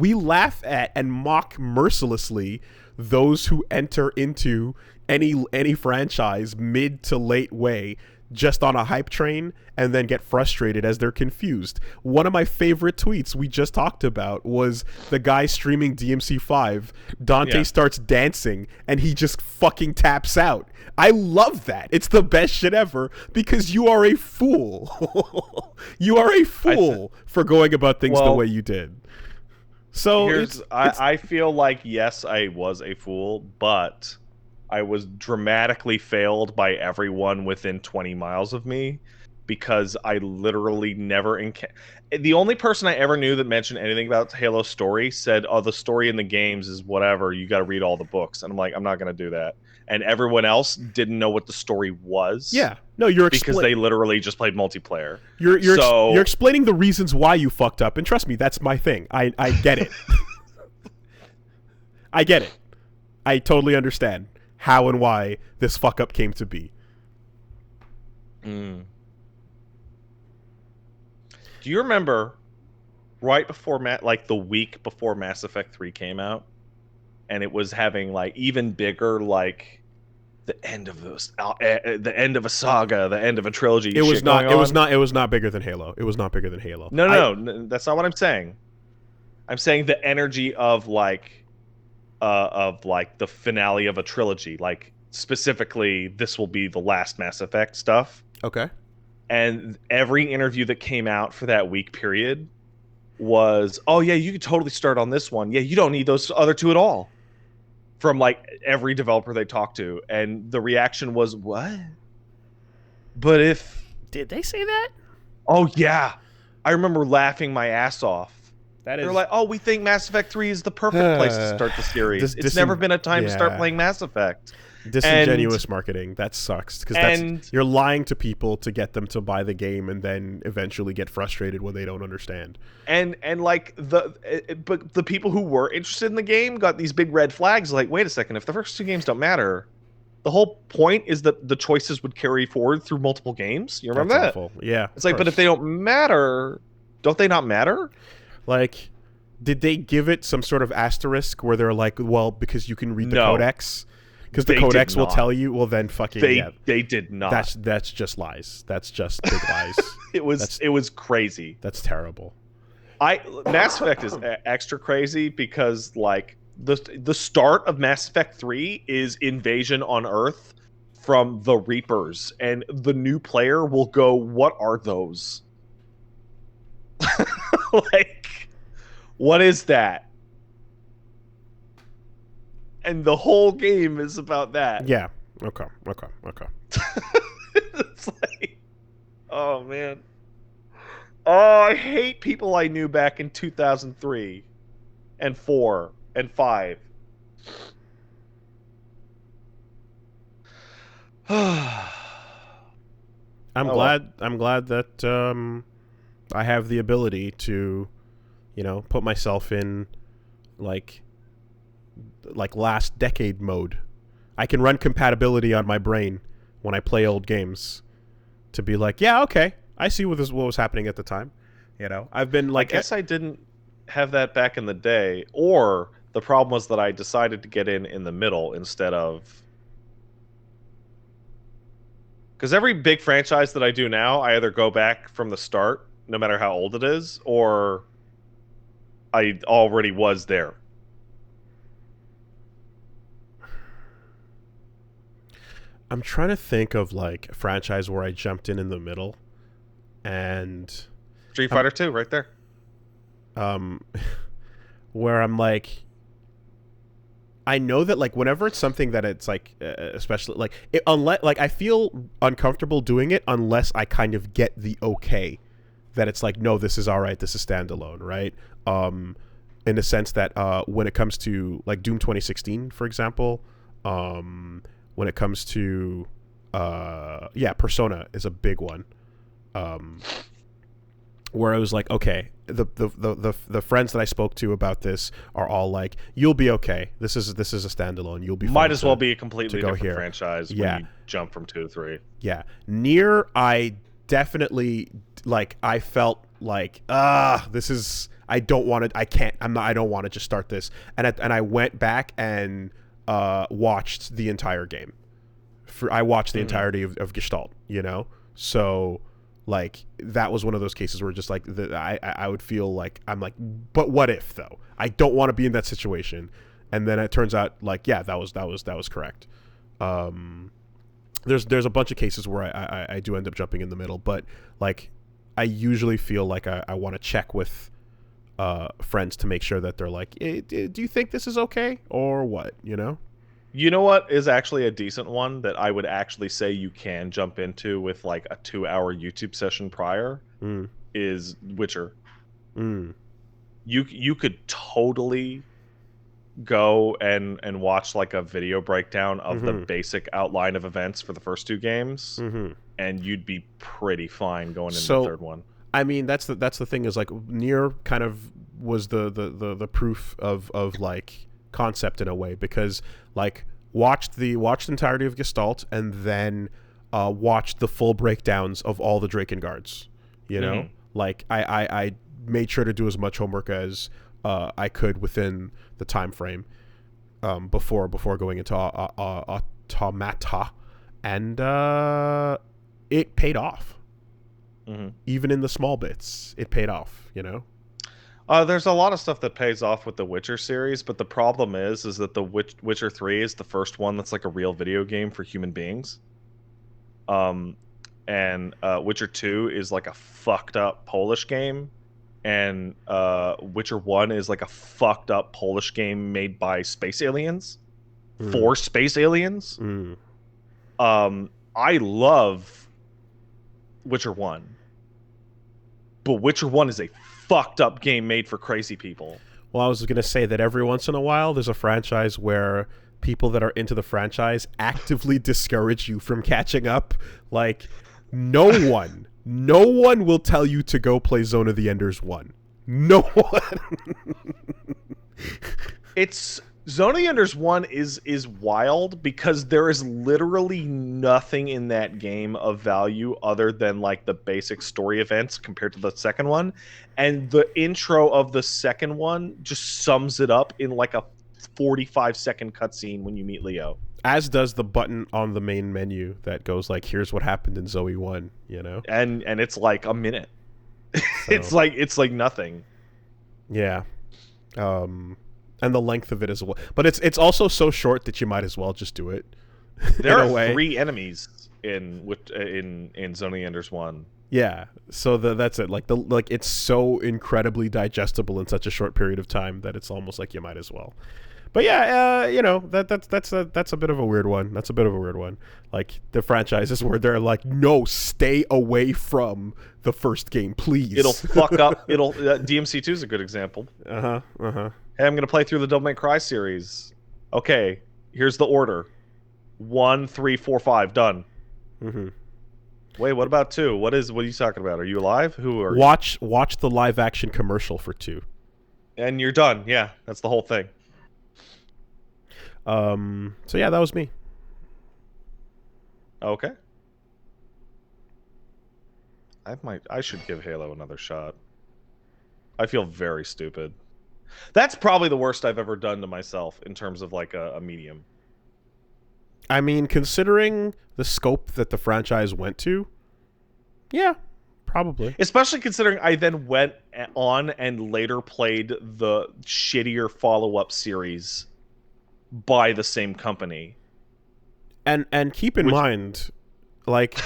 and mock mercilessly those who enter into any franchise mid to late way just on a hype train and then get frustrated as they're confused. One of my favorite tweets we just talked about was the guy streaming DMC5. Dante starts dancing and he just fucking taps out. I love that. It's the best shit ever because you are a fool. You are a fool for going about things the way you did. So I feel like, yes, I was a fool, but I was dramatically failed by everyone within 20 miles of me because I literally never the only person I ever knew that mentioned anything about Halo's story said, oh, the story in the games is whatever, you got to read all the books. And I'm like, I'm not going to do that. And everyone else didn't know what the story was. Yeah. No, you're because they literally just played multiplayer. You're explaining the reasons why you fucked up, and trust me, that's my thing. I get it. I get it. I totally understand how and why this fuck up came to be. Do you remember right before the week before Mass Effect 3 came out, and it was having like even bigger like the end of a saga, the end of a trilogy? It was not bigger than Halo. It was not bigger than Halo. No, that's not what I'm saying. I'm saying the energy of the finale of a trilogy, like specifically this will be the last Mass Effect stuff. Okay. And every interview that came out for that week period was, oh yeah, you could totally start on this one. Yeah, you don't need those other two at all. From like every developer they talked to. And the reaction was, what? But if... Did they say that? Oh yeah. I remember laughing my ass off. They're like, oh, we think Mass Effect 3 is the perfect place to start the series. It's never been a time to start playing Mass Effect. Disingenuous marketing. That sucks. Because you're lying to people to get them to buy the game and then eventually get frustrated when they don't understand. And like but the people who were interested in the game got these big red flags like, wait a second, if the first two games don't matter, the whole point is that the choices would carry forward through multiple games. You remember that? Awful. Yeah. It's like, but if they don't matter, don't they not matter? Like, did they give it some sort of asterisk where they're like, well, because you can read the codex? Because the codex will tell you, well, then fucking they did not. That's just lies. That's just big lies. It was crazy. That's terrible. Mass Effect is extra crazy because like the start of Mass Effect 3 is invasion on Earth from the Reapers, and the new player will go, what are those? Like, what is that? And the whole game is about that. Yeah. Okay. It's like, oh man. Oh, I hate people I knew back in 2003 and 4 and 5. I'm glad that I have the ability to, put myself in like last decade mode. I can run compatibility on my brain when I play old games to be like, yeah, okay, I see what was happening at the time. I've been like, I guess I didn't have that back in the day, or the problem was that I decided to get in the middle instead of. Because every big franchise that I do now, I either go back from the start, no matter how old it is, or I already was there. I'm trying to think of like a franchise where I jumped in the middle, and Street Fighter 2, right there. Where I'm like, I know that like whenever it's something that it's like, especially like unless like I feel uncomfortable doing it unless I kind of get the okay that it's like, no, this is all right, this is standalone, right? In the sense that when it comes to like Doom 2016, for example, when it comes to Persona is a big one. Where I was like, okay, the friends that I spoke to about this are all like, you'll be okay. This is a standalone. You'll be fine. Might as well be a completely different here. franchise when you jump from 2 to 3. Yeah. NieR, I definitely like, I felt like, this is, I don't want to, I don't want to just start this. And I went back and watched the entire game. I watched the entirety of Gestalt, So like that was one of those cases where just like I would feel like I'm like, but what if though? I don't want to be in that situation. And then it turns out like, yeah, that was correct. There's a bunch of cases where I do end up jumping in the middle, but like I usually feel like I want to check with friends to make sure that they're like, do you think this is okay or what? You know what is actually a decent one that I would actually say you can jump into with like a 2-hour YouTube session prior is Witcher. You could totally go and watch like a video breakdown of the basic outline of events for the first 2 games, and you'd be pretty fine going into the third one. I mean, that's the thing is like NieR kind of was the proof of like concept in a way, because like watched the entirety of Gestalt and then watched the full breakdowns of all the Drakengard's, like I made sure to do as much homework as I could within the time frame before going into Automata, and it paid off. Even in the small bits, it paid off, There's a lot of stuff that pays off with the Witcher series, but the problem is that the Witcher 3 is the first one that's like a real video game for human beings. And Witcher 2 is like a fucked up Polish game, and Witcher 1 is like a fucked up Polish game made by space aliens for space aliens. I love Witcher 1, but Witcher 1 is a fucked up game made for crazy people. Well, I was going to say that every once in a while there's a franchise where people that are into the franchise actively discourage you from catching up. Like no one will tell you to go play Zone of the Enders 1. No one. It's Zone of the Enders 1 is wild because there is literally nothing in that game of value other than like the basic story events compared to the second one. And the intro of the second one just sums it up in like a 45-second cutscene when you meet Leo. As does the button on the main menu that goes like, here's what happened in Zoe 1, And it's like a minute. So, it's like nothing. Yeah. And the length of it as well, but it's also so short that you might as well just do it. There are 3 enemies in Zone of the Enders 1. Yeah. So that's it. Like it's so incredibly digestible in such a short period of time that it's almost like you might as well. But yeah, that's a bit of a weird one. That's a bit of a weird one. Like the franchises where they're like, no, stay away from the first game, please. It'll fuck up. DMC2 is a good example. Uh huh. Uh huh. Hey, I'm gonna play through the Devil May Cry series. Okay, here's the order: 1, 3, 4, 5, done. Mm-hmm. Wait, what about 2? What are you talking about? Are you alive? Who are watch the live action commercial for 2, and you're done? Yeah, that's the whole thing. So yeah, that was me. Okay. I should give Halo another shot. I feel very stupid. That's probably the worst I've ever done to myself in terms of like a medium. I mean, considering the scope that the franchise went to, yeah, probably. Especially considering I then went on and later played the shittier follow-up series by the same company. And keep in mind, like,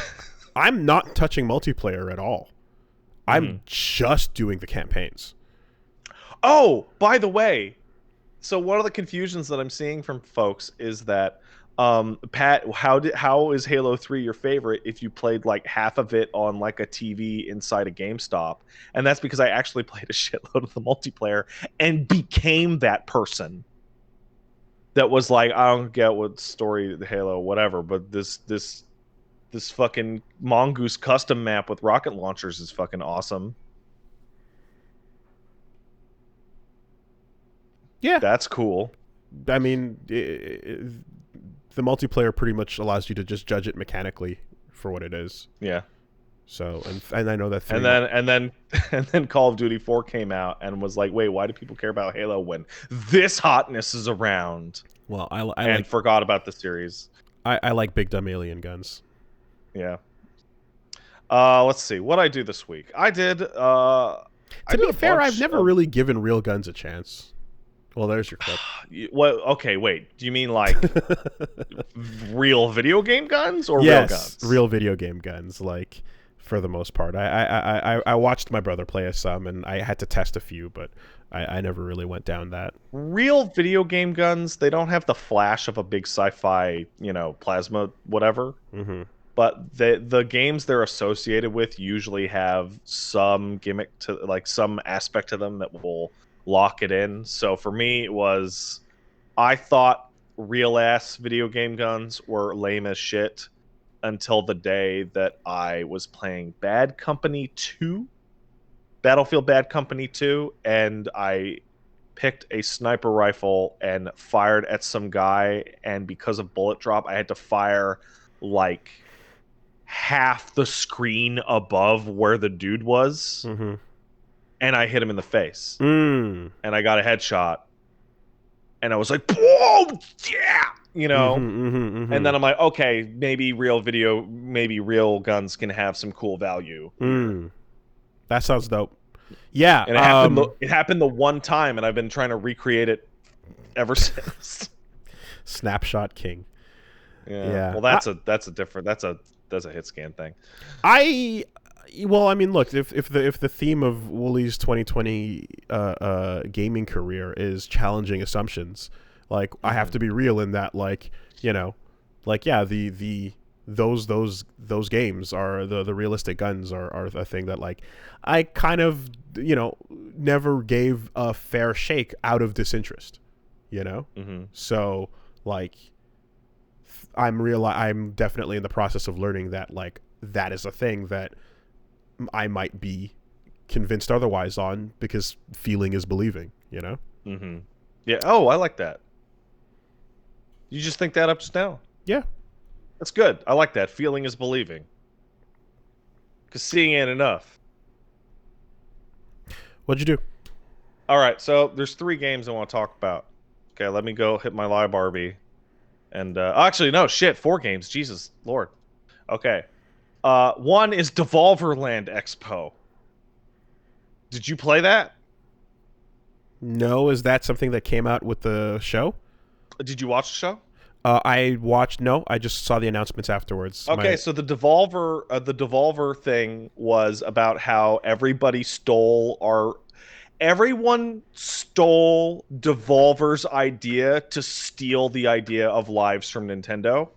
I'm not touching multiplayer at all. I'm just doing the campaigns. Oh, by the way, so one of the confusions that I'm seeing from folks is that, Pat, how is Halo 3 your favorite if you played like half of it on like a TV inside a GameStop? And that's because I actually played a shitload of the multiplayer and became that person that was like, I don't get what story the Halo, whatever, but this fucking Mongoose custom map with rocket launchers is fucking awesome. Yeah, that's cool. I mean, the multiplayer pretty much allows you to just judge it mechanically for what it is. Yeah. So and I know that. And then Call of Duty 4 came out and was like, wait, why do people care about Halo when this hotness is around? Well, I like, forgot about the series. I like big dumb alien guns. Yeah. Let's see what I do this week. I did. To be fair, I've never really given real guns a chance. Well, there's your clip. What? Okay, wait. Do you mean like real video game guns or real guns? Real video game guns. Like, for the most part, I watched my brother play some, and I had to test a few, but I never really went down that. Real video game guns. They don't have the flash of a big sci-fi, plasma, whatever. Mm-hmm. But the games they're associated with usually have some gimmick to, like, some aspect to them that will lock it in. So for me, it was, I thought real ass video game guns were lame as shit until the day that I was playing Battlefield Bad Company 2, and I picked a sniper rifle and fired at some guy, and because of bullet drop, I had to fire like half the screen above where the dude was. Mm-hmm. And I hit him in the face. And I got a headshot. And I was like, whoa, yeah! And then I'm like, okay, maybe real guns can have some cool value. That sounds dope. Yeah. And it happened the one time, and I've been trying to recreate it ever since. Snapshot king. Yeah. Well, that's a hit scan thing. Well, I mean, look, if the theme of Wooly's 2020 gaming career is challenging assumptions, like, I have to be real in that, like, yeah, those games are the realistic guns are a thing that, like, I kind of never gave a fair shake out of disinterest, so, like, I'm definitely in the process of learning that, like, that is a thing that I might be convinced otherwise on, because feeling is believing, Mm-hmm. Yeah. Oh, I like that. You just think that up just now? Yeah. That's good. I like that. Feeling is believing. Because seeing ain't enough. What'd you do? All right. So there's 3 games I want to talk about. Okay, let me go hit my live Barbie. And actually, no, shit. 4 games. Jesus Lord. Okay. One is Devolver Land Expo. Did you play that? No, is that something that came out with the show? Did you watch the show? I watched. No, I just saw the announcements afterwards. Okay, so the Devolver thing was about how everyone stole Devolver's idea to steal the idea of lives from Nintendo.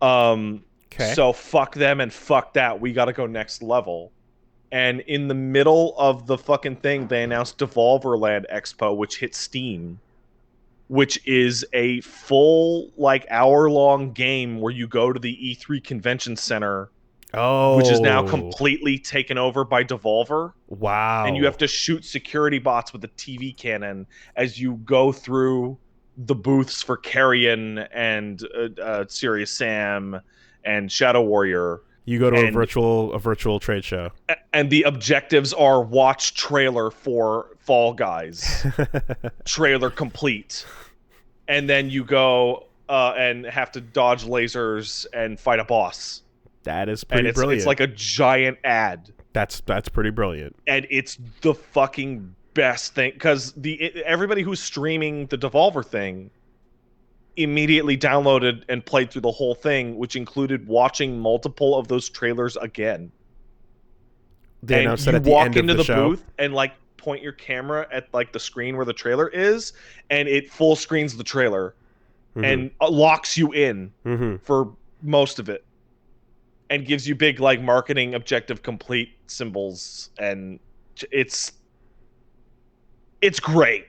Okay. So fuck them and fuck that. We got to go next level. And in the middle of the fucking thing, they announced Devolver Land Expo, which hit Steam, which is a full like hour-long game where you go to the E3 Convention Center, which is now completely taken over by Devolver. Wow. And you have to shoot security bots with a TV cannon as you go through the booths for Carrion and Serious Sam and Shadow Warrior. You go to a virtual trade show. And the objectives are watch trailer for Fall Guys. Trailer complete. And then you go and have to dodge lasers and fight a boss. That is pretty brilliant. It's like a giant ad. That's pretty brilliant. And it's the fucking best thing, because everybody who's streaming the Devolver thing immediately downloaded and played through the whole thing, which included watching multiple of those trailers again. They announced that at the walk end of into the the show. booth and like point your camera at like the screen where the trailer is, and it full screens the trailer and locks you in for most of it, and gives you big like marketing objective complete symbols, and it's great.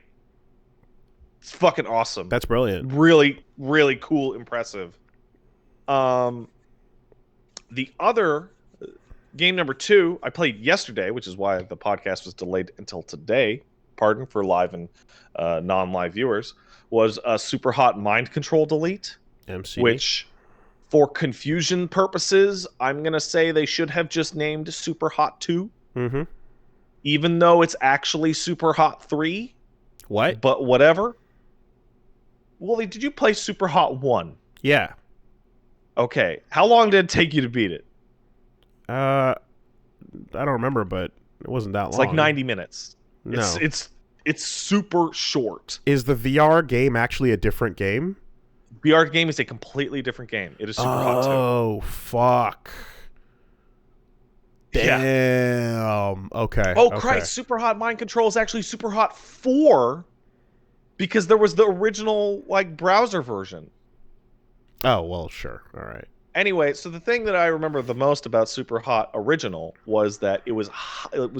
It's fucking awesome. That's brilliant. Really, really cool, impressive. The other game number 2 I played yesterday, which is why the podcast was delayed until today. Pardon for live and non-live viewers. Was a Superhot Mind Control Delete, MCD. which, for confusion purposes, I'm gonna say they should have just named Superhot 2. Even though it's actually Superhot 3. What? But whatever. Wooly, did you play Superhot 1? Yeah. Okay. How long did it take you to beat it? I don't remember, but it wasn't that long. It's like 90 minutes. No. It's super short. Is the VR game actually a different game? VR game is a completely different game. It is Superhot 2. Oh, fuck. Damn. Yeah. Okay. Oh, Christ. Superhot Mind Control is actually Superhot 4, because there was the original like browser version. Oh, well, sure. All right. Anyway, so the thing that I remember the most about Superhot Original was that it was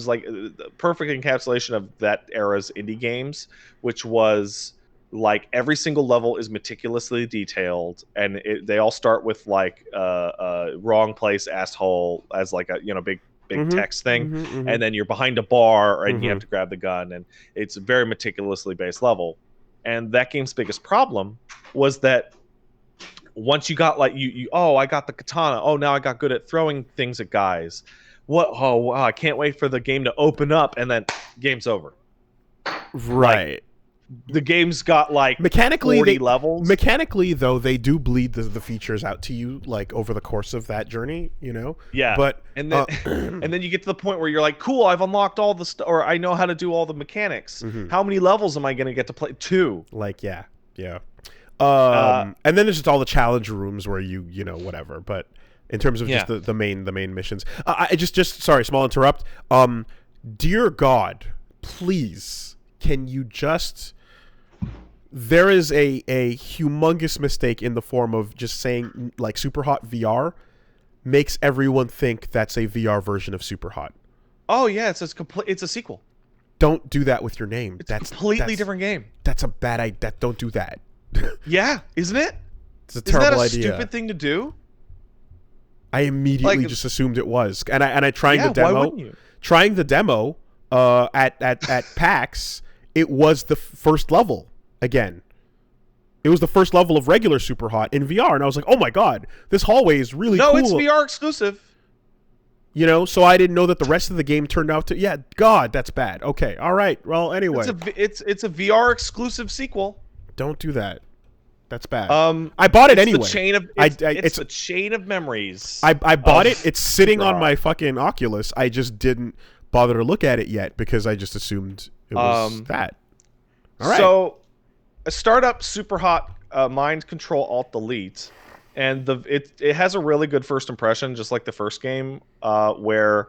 like the perfect encapsulation of that era's indie games, which was like every single level is meticulously detailed, and they all start with like wrong place asshole as like a big text thing, and then you're behind a bar and you have to grab the gun, and it's a very meticulously based level. And that game's biggest problem was that once you got like I got the katana. Oh, now I got good at throwing things at guys. What? Oh, wow, I can't wait for the game to open up, and then game's over. Right. Like, the game's got like mechanically 40 levels. Mechanically, though, they do bleed the features out to you like over the course of that journey. Yeah. But and then and then you get to the point where you're like, cool, I've unlocked all the or I know how to do all the mechanics. How many levels am I going to get to play? 2. Like yeah. And then there's just all the challenge rooms where you whatever. But in terms of just the main missions, I just sorry, small interrupt. Dear God, please, can you just? There is a humongous mistake in the form of just saying like Superhot VR makes everyone think that's a VR version of Superhot. Oh yeah, it's a sequel. Don't do that with your name. It's a completely different game. That's a bad idea. Don't do that. Yeah, isn't it? It's a terrible idea. Isn't that a stupid thing to do? I immediately just assumed it was, and I trying the demo. Why wouldn't you? Trying the demo at PAX, it was the first level again. It was the first level of regular Superhot in VR, and I was like, "Oh my god, this hallway is really cool." No, it's VR exclusive. So I didn't know that the rest of the game turned out to. Yeah, God, that's bad. Okay, all right. Well, anyway, it's a VR exclusive sequel. Don't do that. That's bad. I bought it anyway. It's the chain of memories. I bought it. It's sitting on my fucking Oculus. I just didn't bother to look at it yet because I just assumed it was that. All right. So, a startup Superhot mind control alt delete, and it has a really good first impression, just like the first game, where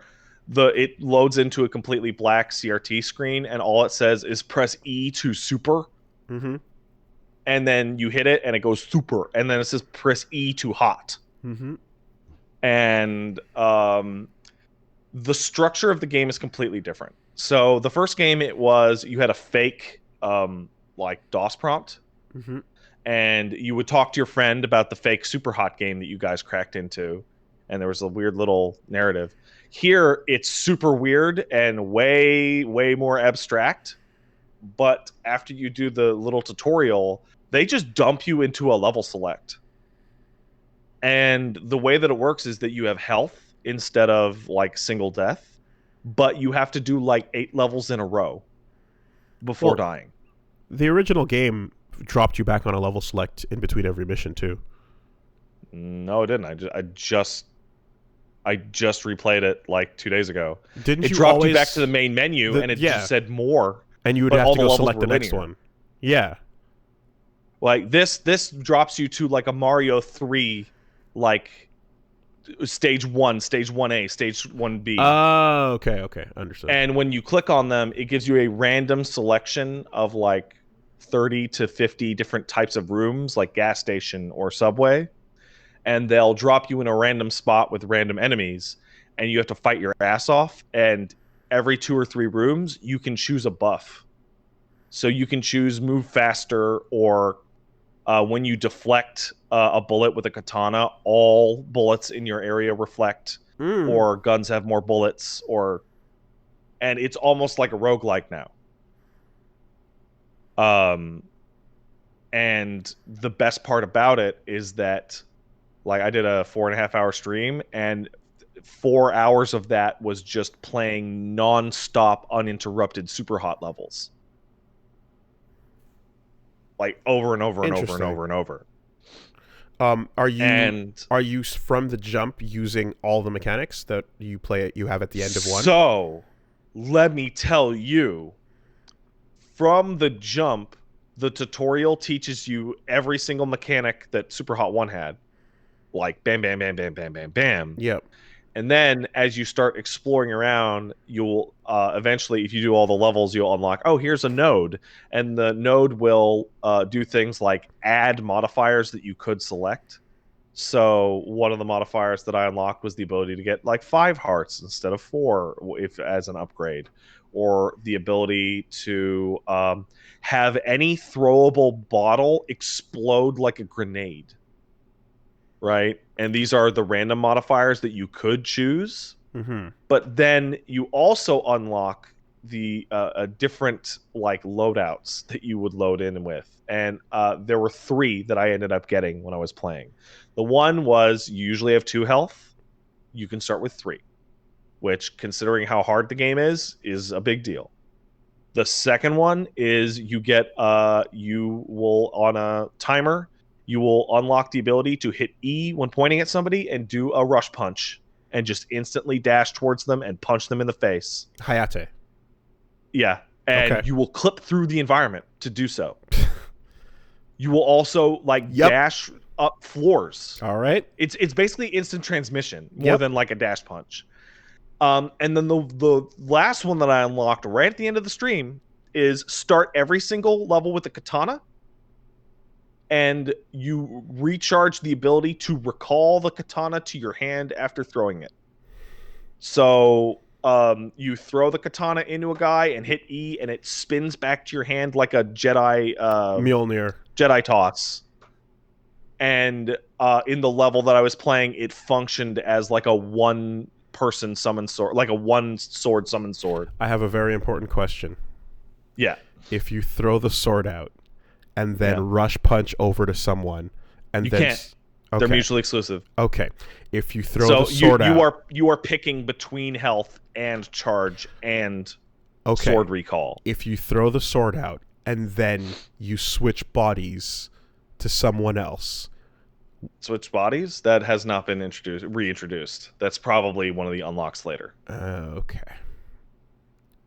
it loads into a completely black CRT screen, and all it says is press E to super, Mm-hmm. and then you hit it, and it goes super, and then it says press E to hot, Mm-hmm. and the structure of the game is completely different. So the first game, it was you had a fake like DOS prompt, Mm-hmm. and you would talk to your friend about the fake Superhot game that you guys cracked into, and there was a weird little narrative. Here, it's super weird and way more abstract, but after you do the little tutorial, they just dump you into a level select. And the way that it works is that you have health instead of like single death, but you have to do like 8 levels in a row before Well, dying. the original game dropped you back on a level select in between every mission too. No, it didn't. I just replayed it like 2 days ago. Didn't It you dropped always you back to the main menu, and it just said more. and you would but have all to the go levels select the were next linear. one? Yeah. Like this drops you to like a Mario 3, like stage 1, stage 1A, stage 1B. Oh, okay, understood. And when you click on them, it gives you a random selection of like 30 to 50 different types of rooms, like gas station or subway. And they'll drop you in a random spot with random enemies, and you have to fight your ass off. And every 2 or 3 rooms, you can choose a buff. So you can choose move faster, or when you deflect a bullet with a katana, all bullets in your area reflect, or guns have more bullets, and it's almost like a roguelike now. And the best part about it is that, like, I did a 4.5-hour stream, and 4 hours of that was just playing non-stop, uninterrupted Superhot levels, like over and over and over and over and over. Are you And from the jump using all the mechanics that you have at the end of one? So, let me tell you, from the jump, the tutorial teaches you every single mechanic that Superhot 1 had. Like bam, bam, bam, bam, bam, bam, bam. Yep. And then as you start exploring around, you'll eventually, if you do all the levels, you'll unlock, oh, here's a node. And the node will do things like add modifiers that you could select. So one of the modifiers that I unlocked was the ability to get like 5 hearts instead of 4 if as an upgrade. Or the ability to have any throwable bottle explode like a grenade. Right? And these are the random modifiers that you could choose. Mm-hmm. But then you also unlock the different like loadouts that you would load in with. And there were 3 that I ended up getting when I was playing. The one was you usually have 2 health. You can start with 3, which, considering how hard the game is a big deal. The second one is you will, on a timer, you will unlock the ability to hit E when pointing at somebody and do a rush punch and just instantly dash towards them and punch them in the face. Hayate. Yeah. And you will clip through the environment to do so. You will also dash up floors. All right. It's basically instant transmission more than like a dash punch. And then the last one that I unlocked right at the end of the stream is start every single level with a katana, and you recharge the ability to recall the katana to your hand after throwing it. So you throw the katana into a guy and hit E, and it spins back to your hand like a Jedi Mjolnir. Jedi toss. And in the level that I was playing, it functioned as like a one-person summon sword, like a one-sword summon sword. I have a very important question. Yeah. If you throw the sword out and then rush punch over to someone, and you then can't. They're mutually exclusive. Okay. If you throw the sword out, you are picking between health and charge and sword recall. If you throw the sword out and then you switch bodies to someone else. Switch bodies? That has not been reintroduced. That's probably one of the unlocks later. Okay.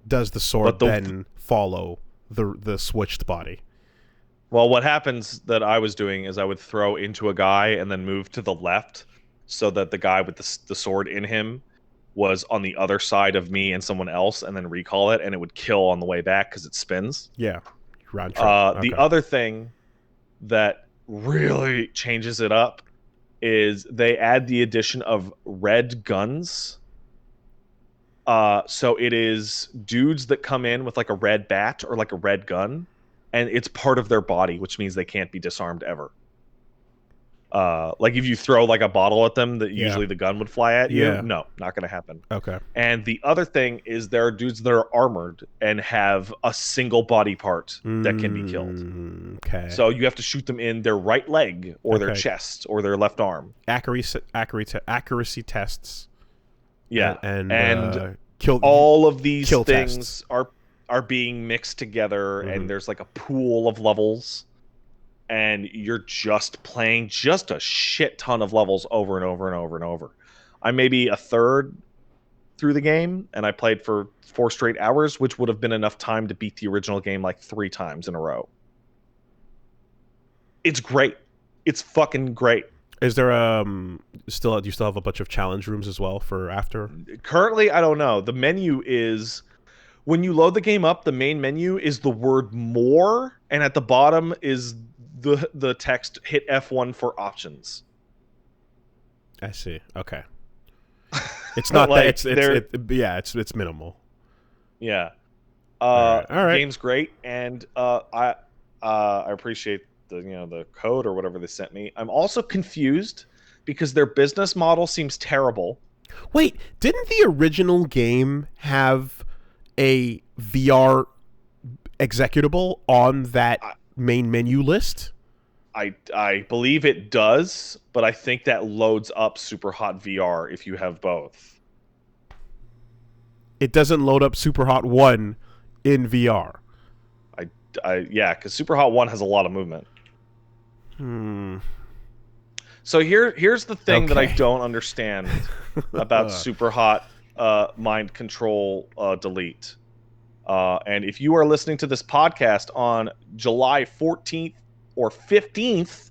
Does the sword then follow the switched body? Well, what happens that I was doing is I would throw into a guy and then move to the left so that the guy with the sword in him was on the other side of me and someone else, and then recall it, and it would kill on the way back because it spins. Yeah. Round trip. The Okay. other thing that really changes it up is they add the addition of red guns. So it is dudes that come in with like a red bat or like a red gun, and it's part of their body, which means they can't be disarmed ever. Like if you throw like a bottle at them, that usually the gun would fly at you. Yeah. No, not going to happen. Okay. And the other thing is there are dudes that are armored and have a single body part that can be killed. Okay. So you have to shoot them in their right leg or their Okay. chest or their left arm. Accuracy tests. Yeah, And kill all of these kill things tests. are being mixed together, Mhm. and there's like a pool of levels, and you're just playing just a shit ton of levels over and over and over and over. I'm maybe a third through the game, and I played for 4 straight hours, which would have been enough time to beat the original game like 3 times in a row. It's great. It's fucking great. Is there do you still have a bunch of challenge rooms as well for after? Currently, I don't know. The menu is when you load the game up, the main menu is the word more, and at the bottom is the text hit F1 for options. I see. Okay. It's not Like, that it's minimal. Yeah. All right. Game's great, and I appreciate the code or whatever they sent me. I'm also confused because their business model seems terrible. Wait, didn't the original game have a VR executable on that main menu list? I believe it does, but I think that loads up Superhot VR if you have both. It doesn't load up Superhot 1 in VR. Yeah, because Superhot 1 has a lot of movement. So here's the thing that I don't understand about Superhot mind control delete. And if you are listening to this podcast on July 14th or 15th,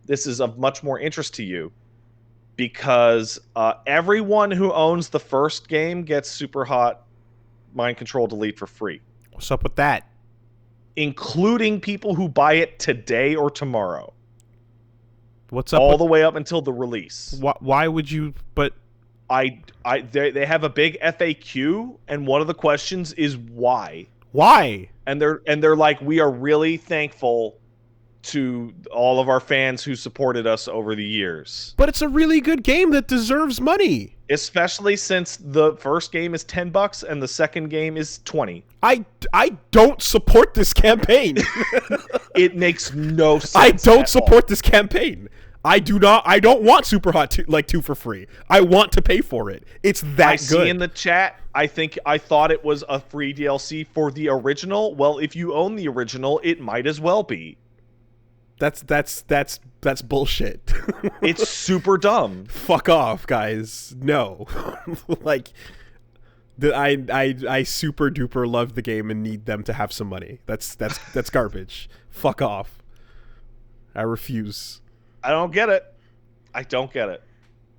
this is of much more interest to you because everyone who owns the first game gets Superhot mind control delete for free. What's up with that? Including people who buy it today or tomorrow. What's up all the way up until the release. Why would you? But they have a big FAQ, and one of the questions is why. Why? And they're like, we are really thankful to all of our fans who supported us over the years. But it's a really good game that deserves money. Especially since the first game is $10 and the second game is $20. I don't support this campaign. It makes no sense. I don't support this campaign. I don't want Superhot 2 for free. I want to pay for it. It's that good. I see in the chat, I thought it was a free DLC for the original. Well, if you own the original, it might as well be. That's bullshit. It's super dumb. Fuck off, guys. No. Like I super duper love the game and need them to have some money. That's garbage. Fuck off. I refuse. I don't get it. I don't get it.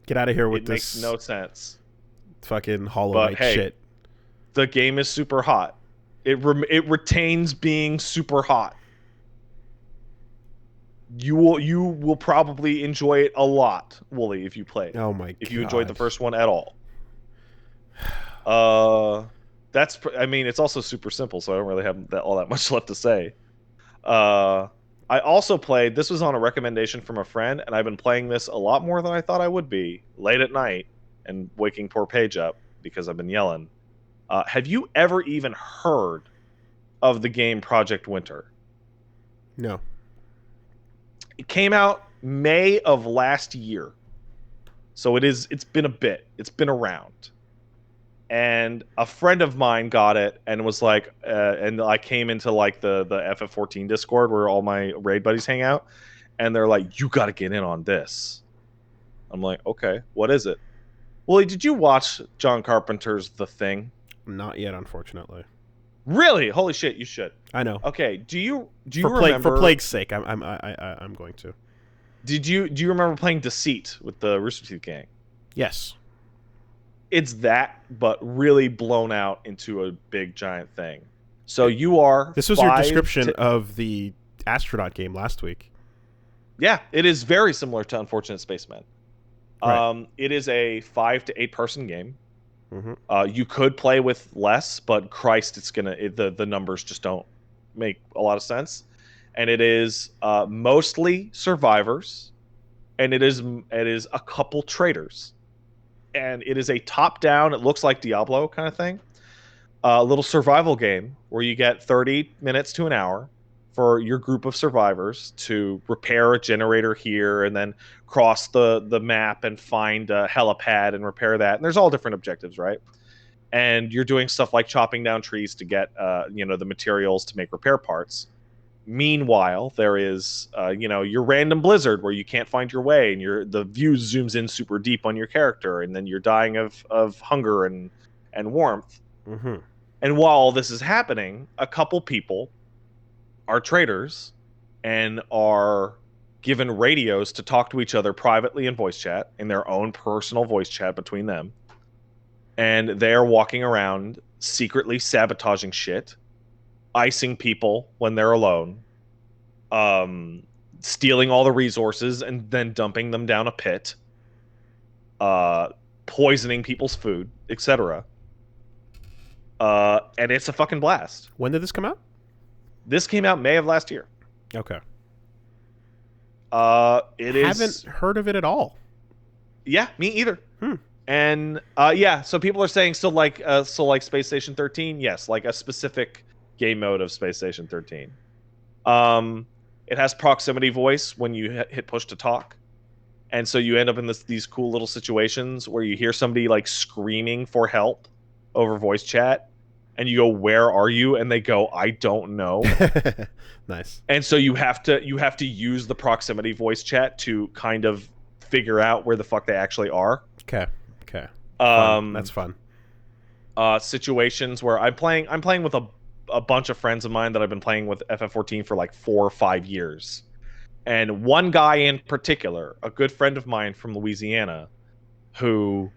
Get out of here with this. It makes no sense. Fucking Hollow Knight shit. The game is super hot. It retains being super hot. You will probably enjoy it a lot, Wooly, if you play it. Oh my god. If you enjoyed the first one at all. It's also super simple, so I don't really have all that much left to say. I also played, this was on a recommendation from a friend, and I've been playing this a lot more than I thought I would be, late at night, and waking poor Paige up because I've been yelling. Have you ever even heard of the game Project Winter? No. It came out May of last year. So it's been a bit. It's been around. And a friend of mine got it and was like, and I came into like the FF14 Discord where all my raid buddies hang out, and they're like, you got to get in on this. I'm like, okay, what is it? Willie, did you watch John Carpenter's The Thing? Not yet, unfortunately. Really? Holy shit, you should. I know. Okay, do you For remember? plague's sake, I'm going to. Do you remember playing Deceit with the Rooster Teeth gang? Yes. It's that, but really blown out into a big giant thing. So you are. This was your description of the astronaut game last week. Yeah, it is very similar to Unfortunate Spacemen. Right. It is a 5 to 8 person game. Mm-hmm. You could play with less, but Christ, the numbers just don't make a lot of sense. And it is mostly survivors, and it is a couple traders, and it is a top down. It looks like Diablo kind of thing. A little survival game where you get 30 minutes to an hour for your group of survivors to repair a generator here and then cross the map and find a helipad and repair that. And there's all different objectives, right? And you're doing stuff like chopping down trees to get the materials to make repair parts. Meanwhile, there is your random blizzard where you can't find your way and the view zooms in super deep on your character, and then you're dying of hunger and warmth. Mm-hmm. And while all this is happening, a couple people are traders and are given radios to talk to each other privately in voice chat, in their own personal voice chat between them. And they're walking around secretly sabotaging shit, icing people when they're alone, stealing all the resources and then dumping them down a pit, poisoning people's food, etc. And it's a fucking blast. When did this come out? This came out May of last year. Okay. Haven't heard of it at all. Yeah, me either. Hmm. And so people are saying still like Space Station 13. Yes, like a specific game mode of Space Station 13. It has proximity voice when you hit push to talk, and so you end up in these cool little situations where you hear somebody like screaming for help over voice chat, and you go, "Where are you?" And they go, "I don't know." Nice. And so you have to use the proximity voice chat to kind of figure out where the fuck they actually are. Okay. Fun. That's fun. Situations where I'm playing with a bunch of friends of mine that I've been playing with FF14 for like 4 or 5 years. And one guy in particular, a good friend of mine from Louisiana, I've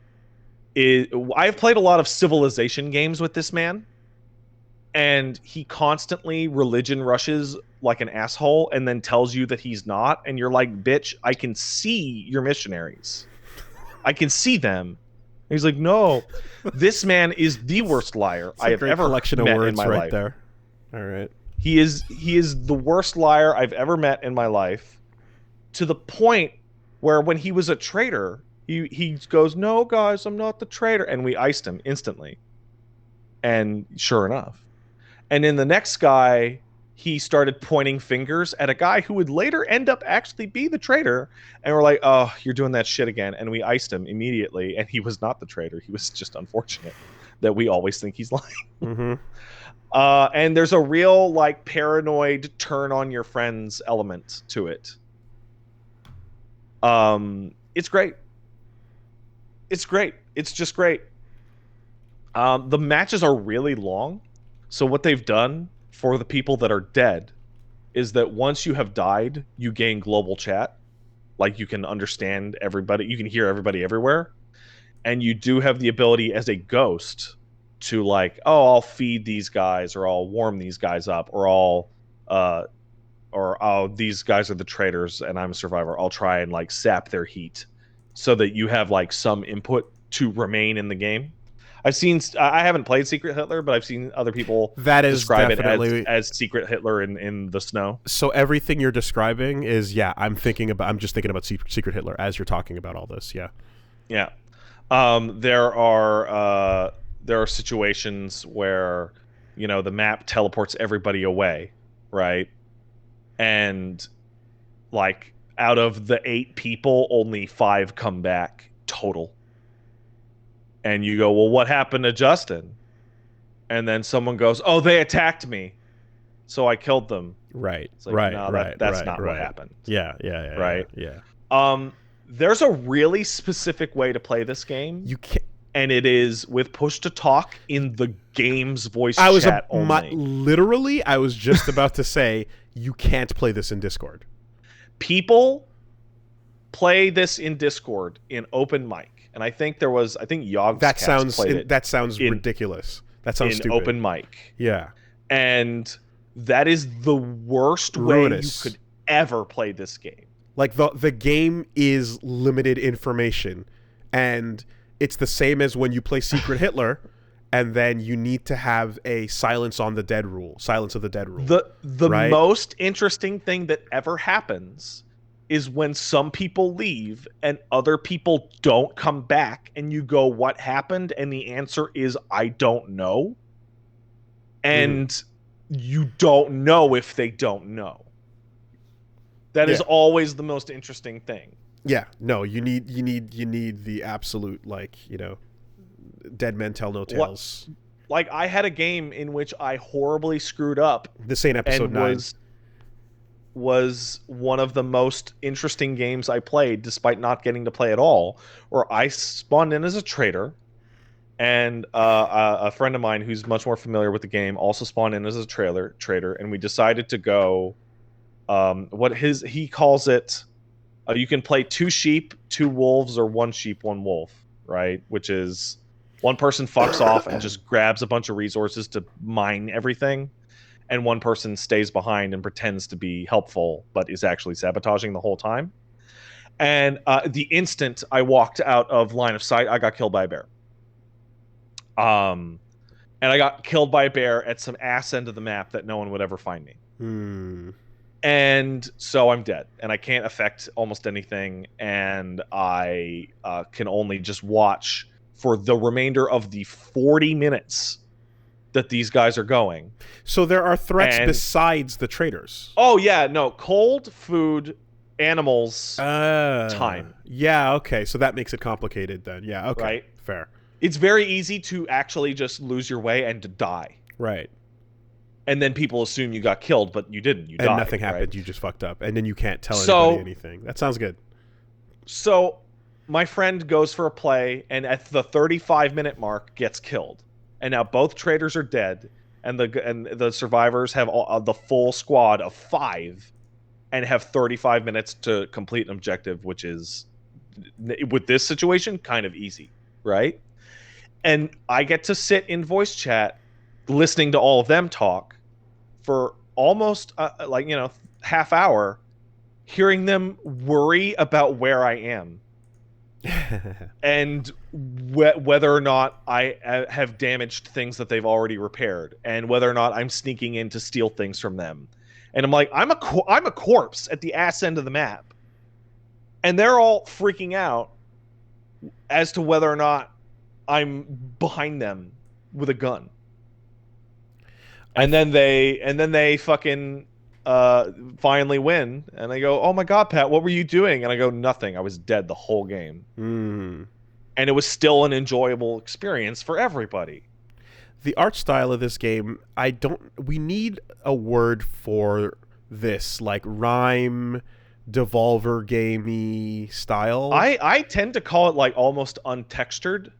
played a lot of Civilization games with this man, and he constantly religion rushes like an asshole and then tells you that he's not, and you're like, bitch, I can see your missionaries. I can see them. And he's like, no, this man is the worst liar I have ever met in my life. There. All right. He is the worst liar I've ever met in my life, to the point where when he was a traitor, he goes, no, guys, I'm not the traitor. And we iced him instantly. And sure enough. And in the next guy, he started pointing fingers at a guy who would later end up actually be the traitor. And we're like, oh, you're doing that shit again. And we iced him immediately. And he was not the traitor. He was just unfortunate that we always think he's lying. Mm-hmm. And there's a real like paranoid turn on your friends element to it. It's great. It's great. It's just great. The matches are really long. So what they've done for the people that are dead is that once you have died, you gain global chat. Like you can understand everybody. You can hear everybody everywhere. And you do have the ability as a ghost to like, oh, I'll feed these guys, or I'll warm these guys up, or oh, these guys are the traitors and I'm a survivor. I'll try and like sap their heat so that you have like some input to remain in the game. I haven't played Secret Hitler, but I've seen other people describe it as Secret Hitler in the snow. So everything you're describing is, I'm just thinking about Secret Hitler as you're talking about all this. Yeah. Yeah. There are situations where, the map teleports everybody away, right? And like out of the 8 people, only 5 come back total. And you go, well, what happened to Justin? And then someone goes, oh, they attacked me, so I killed them. Right. It's like, that's not what happened. Yeah. Right. Yeah. There's a really specific way to play this game. You can't. and it is with push to talk in the game's voice I was chat only. literally, I was just about to say you can't play this in Discord. People play this in Discord in open mic, and I think Yogscast played it. That sounds ridiculous. That sounds stupid. Open mic. Yeah, and that is the worst ruinous way you could ever play this game. Like the game is limited information, and it's the same as when you play Secret Hitler, and then you need to have a silence of the dead rule. The right? most interesting thing that ever happens is when some people leave and other people don't come back, and you go, "What happened?" And the answer is, "I don't know." And you don't know if they don't know. That is always the most interesting thing. Yeah, no, you need the absolute, like, dead men tell no tales. Like, I had a game in which I horribly screwed up. This ain't episode 9. Was one of the most interesting games I played, despite not getting to play at all, where I spawned in as a traitor, and a friend of mine who's much more familiar with the game also spawned in as a traitor, and we decided to go he calls it you can play 2 sheep, 2 wolves, or 1 sheep, 1 wolf, right? Which is one person fucks off and just grabs a bunch of resources to mine everything, and one person stays behind and pretends to be helpful but is actually sabotaging the whole time. And the instant I walked out of line of sight, I got killed by a bear. And I got killed by a bear at some ass end of the map that no one would ever find me. And so I'm dead, and I can't affect almost anything, and I can only just watch for the remainder of the 40 minutes that these guys are going. So there are threats besides the traders. Oh, yeah, no. Cold, food, animals, time. Yeah, okay. So that makes it complicated then. Yeah, okay. Right? Fair. It's very easy to actually just lose your way and to die. Right. And then people assume you got killed, but you didn't. You died. And nothing happened. Right? You just fucked up. And then you can't tell anybody anything. That sounds good. So my friend goes for a play, and at the 35-minute mark gets killed. And now both traders are dead, and the survivors have the full squad of 5 and have 35 minutes to complete an objective, which is, with this situation, kind of easy, right? And I get to sit in voice chat listening to all of them talk for almost half hour, hearing them worry about where I am and whether or not I have damaged things that they've already repaired, and whether or not I'm sneaking in to steal things from them. And I'm like, I'm a corpse at the ass end of the map, and they're all freaking out as to whether or not I'm behind them with a gun. And then they fucking finally win, and they go, "Oh my god, Pat, what were you doing?" And I go, "Nothing. I was dead the whole game." And it was still an enjoyable experience for everybody. The art style of this game, we need a word for this, like rhyme, Devolver gamey style. I tend to call it like almost untextured.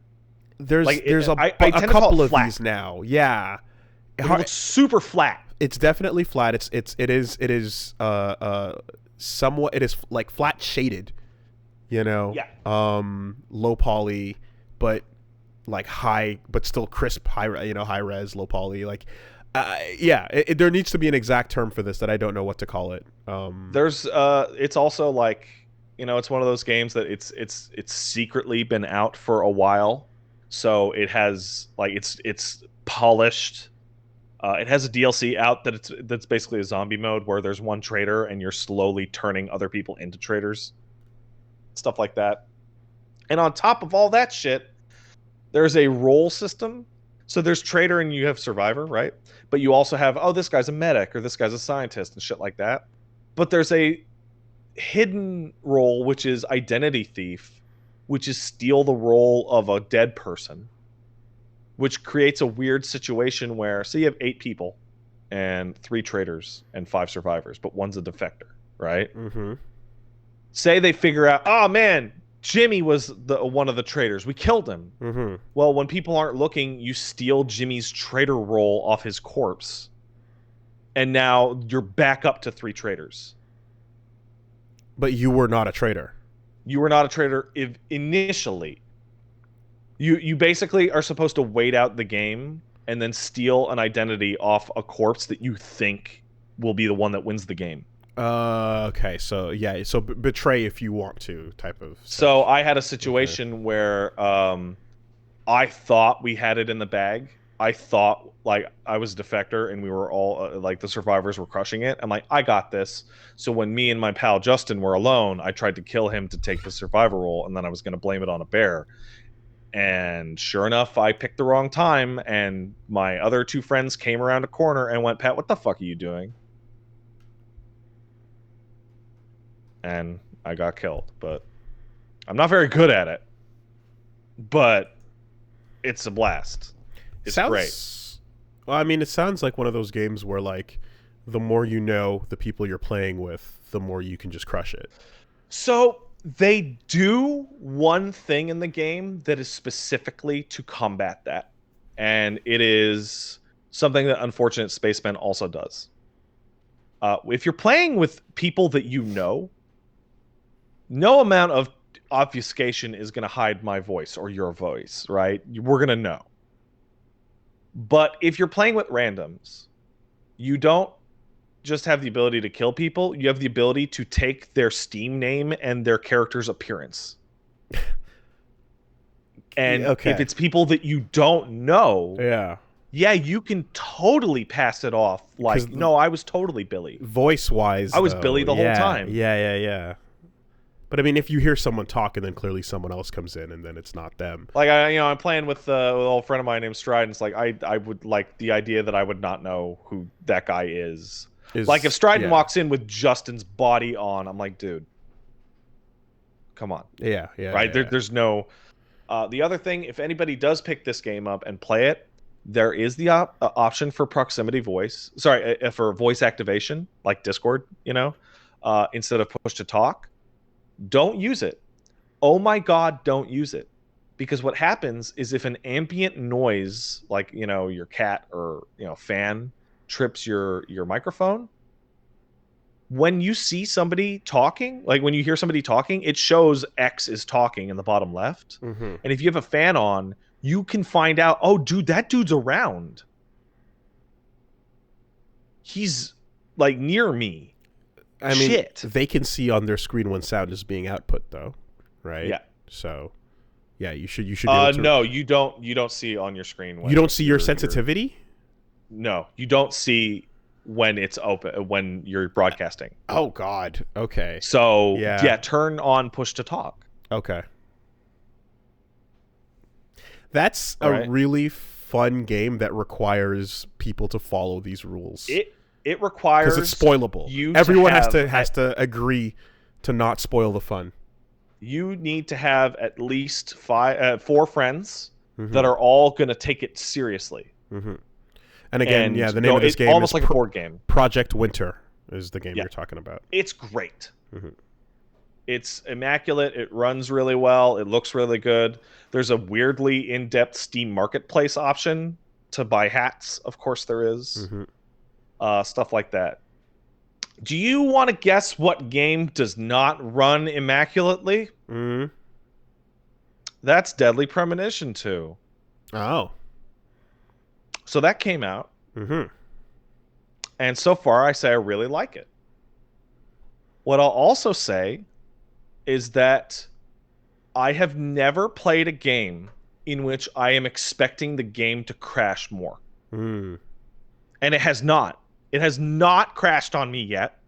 There's a couple of these now. Yeah. It looks super flat. It's definitely flat. It is somewhat, it is like flat shaded, Yeah. Low poly, but like high, but still crisp, high res, low poly. Like, there needs to be an exact term for this that I don't know what to call it. It's also like, it's one of those games that it's secretly been out for a while, so it has like it's polished. It has a DLC out that's basically a zombie mode where there's one trader and you're slowly turning other people into traders. Stuff like that. And on top of all that shit, there's a role system. So there's trader and you have survivor, right? But you also have, this guy's a medic or this guy's a scientist and shit like that. But there's a hidden role, which is identity thief, which is steal the role of a dead person, which creates a weird situation where, say you have 8 people and 3 traders and 5 survivors, but one's a defector, right? Mm-hmm. Say they figure out, oh man, Jimmy was one of the traitors. We killed him. Mm-hmm. Well, when people aren't looking, you steal Jimmy's traitor role off his corpse. And now you're back up to 3 traitors. But you were not a traitor. You were not a traitor initially. You basically are supposed to wait out the game and then steal an identity off a corpse that you think will be the one that wins the game. Okay, so yeah, so betray if you want to type of sense. So I had a situation where I thought we had it in the bag. I thought like I was a defector and we were all like the survivors were crushing it. I'm like, I got this. So when me and my pal Justin were alone, I tried to kill him to take the survivor role, and then I was going to blame it on a bear. And sure enough, I picked the wrong time, and my other 2 friends came around a corner and went, Pat, what the fuck are you doing? And I got killed. But I'm not very good at it. But it's a blast. It's great. Well, I mean, it sounds like one of those games where, like, the more you know the people you're playing with, the more you can just crush it. So they do one thing in the game that is specifically to combat that. And it is something that Unfortunate Spaceman also does. If you're playing with people that you know, no amount of obfuscation is going to hide my voice or your voice, right? We're going to know. But if you're playing with randoms, you don't just have the ability to kill people. You have the ability to take their Steam name and their character's appearance. And if it's people that you don't know, yeah, you can totally pass it off. Like, no, I was totally Billy. Voice-wise, I was Billy the whole time. Yeah. But I mean, if you hear someone talk and then clearly someone else comes in and then it's not them. Like, I'm playing with an old friend of mine named Stride, and it's like I would like the idea that I would not know who that guy is. Like if Stryden walks in with Justin's body on, I'm like, dude, come on. Yeah. Right? There's no. The other thing, if anybody does pick this game up and play it, there is the option for proximity voice. Sorry, for voice activation, like Discord. Instead of push to talk. Don't use it. Oh my God, don't use it. Because what happens is if an ambient noise, like, your cat or, fan trips your microphone, when you see somebody talking, like when you hear somebody talking, it shows X is talking in the bottom left. Mm-hmm. And if you have a fan on, you can find out, oh, dude, that dude's around. He's like near me. I mean, they can see on their screen when sound is being output, though, right? Yeah. So, yeah, you should. Be able to... No, you don't. You don't see on your screen. You don't see your sensitivity. No, you don't see when it's open when you're broadcasting. Oh God. Okay. So yeah, turn on push to talk. Okay. That's a really fun game that requires people to follow these rules. It requires because it's spoilable. Everyone has to agree to not spoil the fun. You need to have at least 4 friends that are all going to take it seriously. Mm-hmm. And again, the name of this game almost is like a board game. Project Winter is the game you're talking about. It's great. Mm-hmm. It's immaculate. It runs really well. It looks really good. There's a weirdly in-depth Steam Marketplace option to buy hats. Of course there is. Mm-hmm. Stuff like that. Do you want to guess what game does not run immaculately? Mm-hmm. That's Deadly Premonition 2. Oh. So that came out. Mm-hmm. And so far, I say I really like it. What I'll also say is that I have never played a game in which I am expecting the game to crash more. Mm. And it has not. It has not crashed on me yet.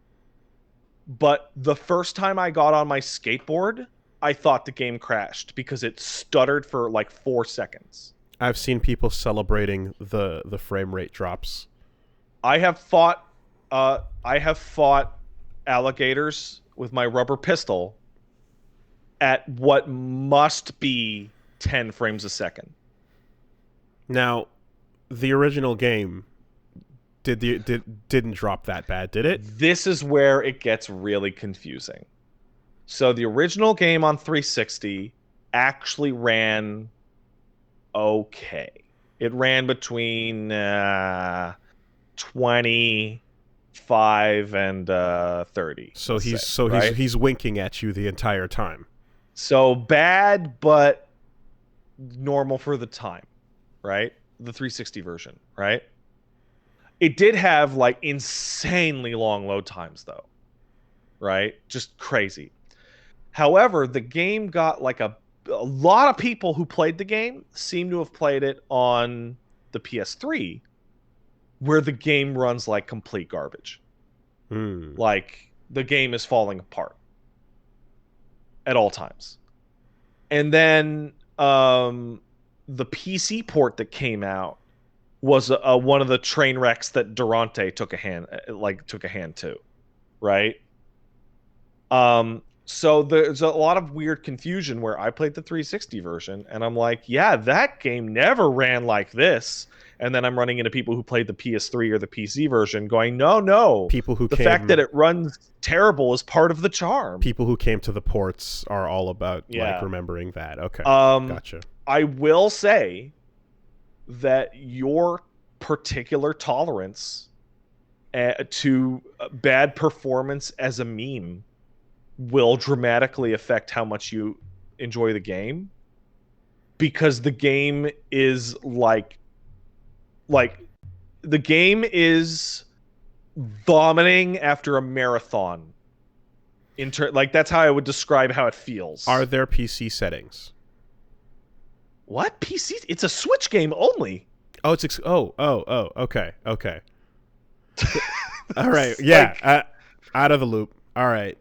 But the first time I got on my skateboard, I thought the game crashed because it stuttered for like 4 seconds. I've seen people celebrating the frame rate drops. I have fought alligators with my rubber pistol at what must be 10 frames a second. Now, the original game didn't drop that bad, did it? This is where it gets really confusing. So the original game on 360 actually ran okay. It ran between 25 and 30. So Let's say, he's right? he's winking at you the entire time. So bad, but normal for the time, right? The 360 version, right? It did have like insanely long load times though, right? Just crazy. However, the game got like a lot of people who played the game seem to have played it on the PS3, where the game runs like complete garbage. Hmm. Like the game is falling apart at all times. And then the PC port that came out was one of the train wrecks that Durante took a hand to, right? So there's a lot of weird confusion where I played the 360 version and I'm like, yeah, that game never ran like this. And then I'm running into people who played the PS3 or the PC version going, no. People who The fact that it runs terrible is part of the charm. People who came to the ports are all about like Yeah. remembering that. Okay. Gotcha. I will say that your particular tolerance to bad performance as a meme will dramatically affect how much you enjoy the game, because the game is like the game is vomiting after a marathon. Like that's how I would describe how it feels. Are there PC settings? What PC? It's a Switch game only. Oh, it's okay. All right. Yeah. Like, out of the loop. All right.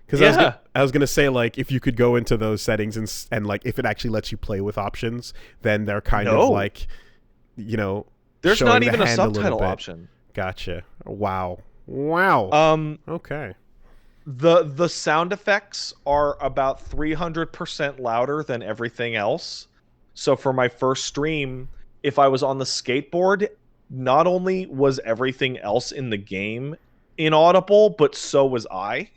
Because I was gonna say, like, if you could go into those settings and like if it actually lets you play with options, then they're kind of like, you know, there's not even a hand subtitle bit. option. Gotcha. Wow. Okay. The sound effects are about 300% louder than everything else. So for my first stream, if I was on the skateboard, not only was everything else in the game inaudible, but so was I.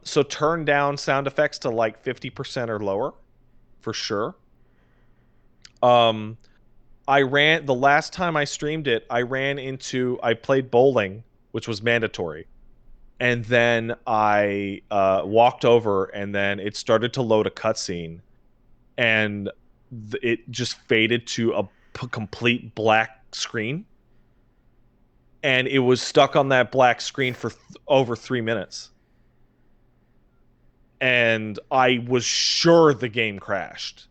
So turn down sound effects to like 50% or lower for sure. The last time I streamed it, I played bowling, which was mandatory. And then I walked over and then it started to load a cutscene and it just faded to a complete black screen. And it was stuck on that black screen for over 3 minutes. And I was sure the game crashed.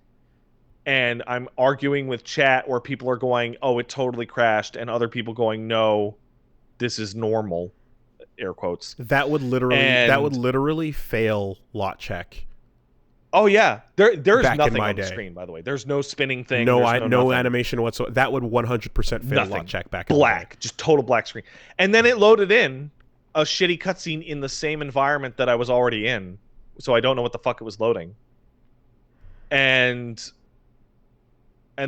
And I'm arguing with chat where people are going, "Oh, it totally crashed," and other people going, "No, this is normal." Air quotes. That would literally fail lot check. Oh yeah, there's Back nothing on the screen, by the way. There's no spinning thing. No nothing. animation whatsoever. That would 100% fail lot check back in the day. Just total black screen. And then it loaded in a shitty cutscene in the same environment that I was already in, so I don't know what the fuck it was loading. And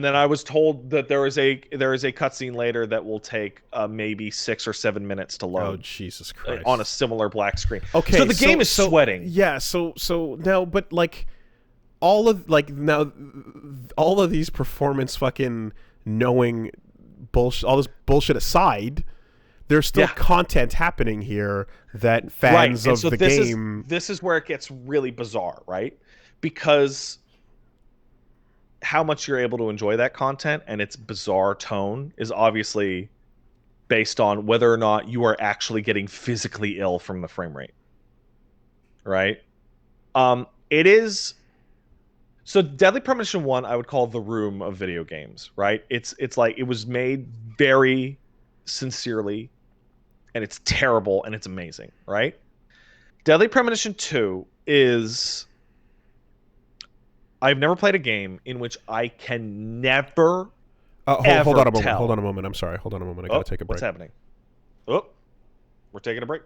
then I was told that there is a cutscene later that will take maybe 6 or 7 minutes to load. Oh Jesus Christ! On a similar black screen. Okay, so the game is sweating. Yeah. So now, but like all of these performance fucking knowing bullshit, all this bullshit aside, there's still content happening here that fans of the game. This is where it gets really bizarre, right? Because how much you're able to enjoy that content and its bizarre tone is obviously based on whether or not you are actually getting physically ill from the frame rate. Right? It is so Deadly Premonition 1 I would call the room of video games, right? It's like it was made very sincerely and it's terrible and it's amazing, right? Deadly Premonition 2 is I've never played a game in which I can never hold on a moment. I'm sorry. Hold on a moment. I gotta take a break. What's happening? Oh, we're taking a break.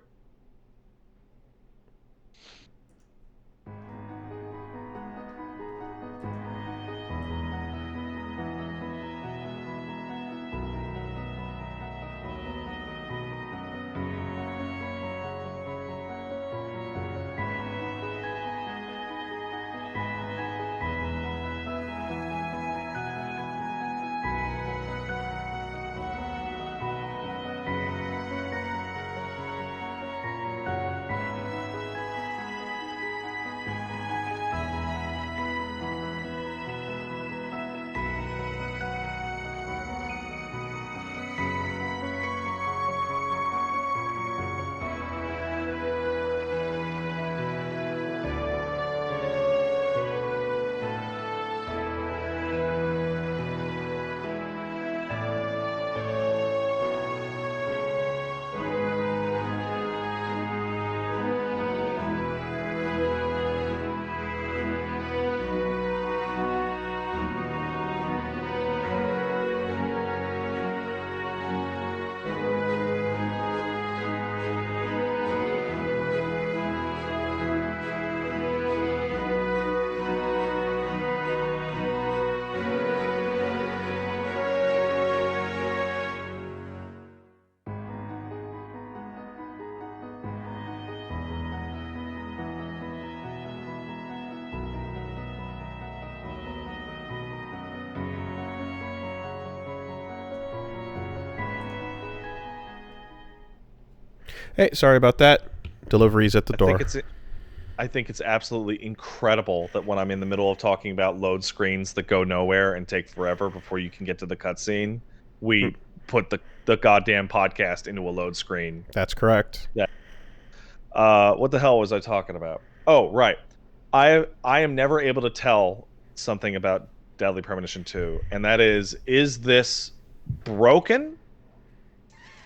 Hey, sorry about that. Delivery's at the door. I think it's absolutely incredible that when I'm in the middle of talking about load screens that go nowhere and take forever before you can get to the cutscene, Hmm. we put the goddamn podcast into a load screen. That's correct. Yeah. What the hell was I talking about? Oh, right. I am never able to tell something about Deadly Premonition 2, and that is this broken,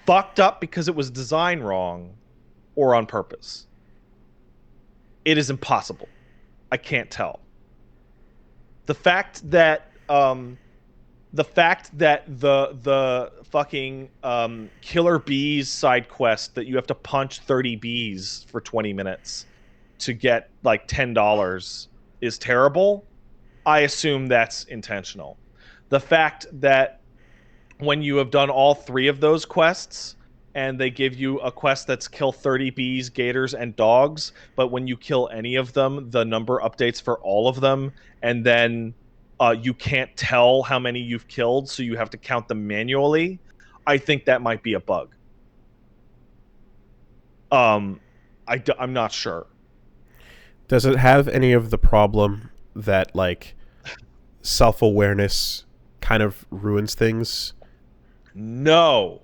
fucked up because it was designed wrong, or on purpose? It is impossible. I can't tell. The fact that the fucking killer bees side quest that you have to punch 30 bees for 20 minutes to get like $10 is terrible. I assume that's intentional. The fact that when you have done all 3 of those quests and they give you a quest that's kill 30 bees, gators, and dogs, but when you kill any of them, the number updates for all of them, and then you can't tell how many you've killed, so you have to count them manually. I think that might be a bug. I'm not sure. Does it have any of the problem that, like, self-awareness kind of ruins things? No.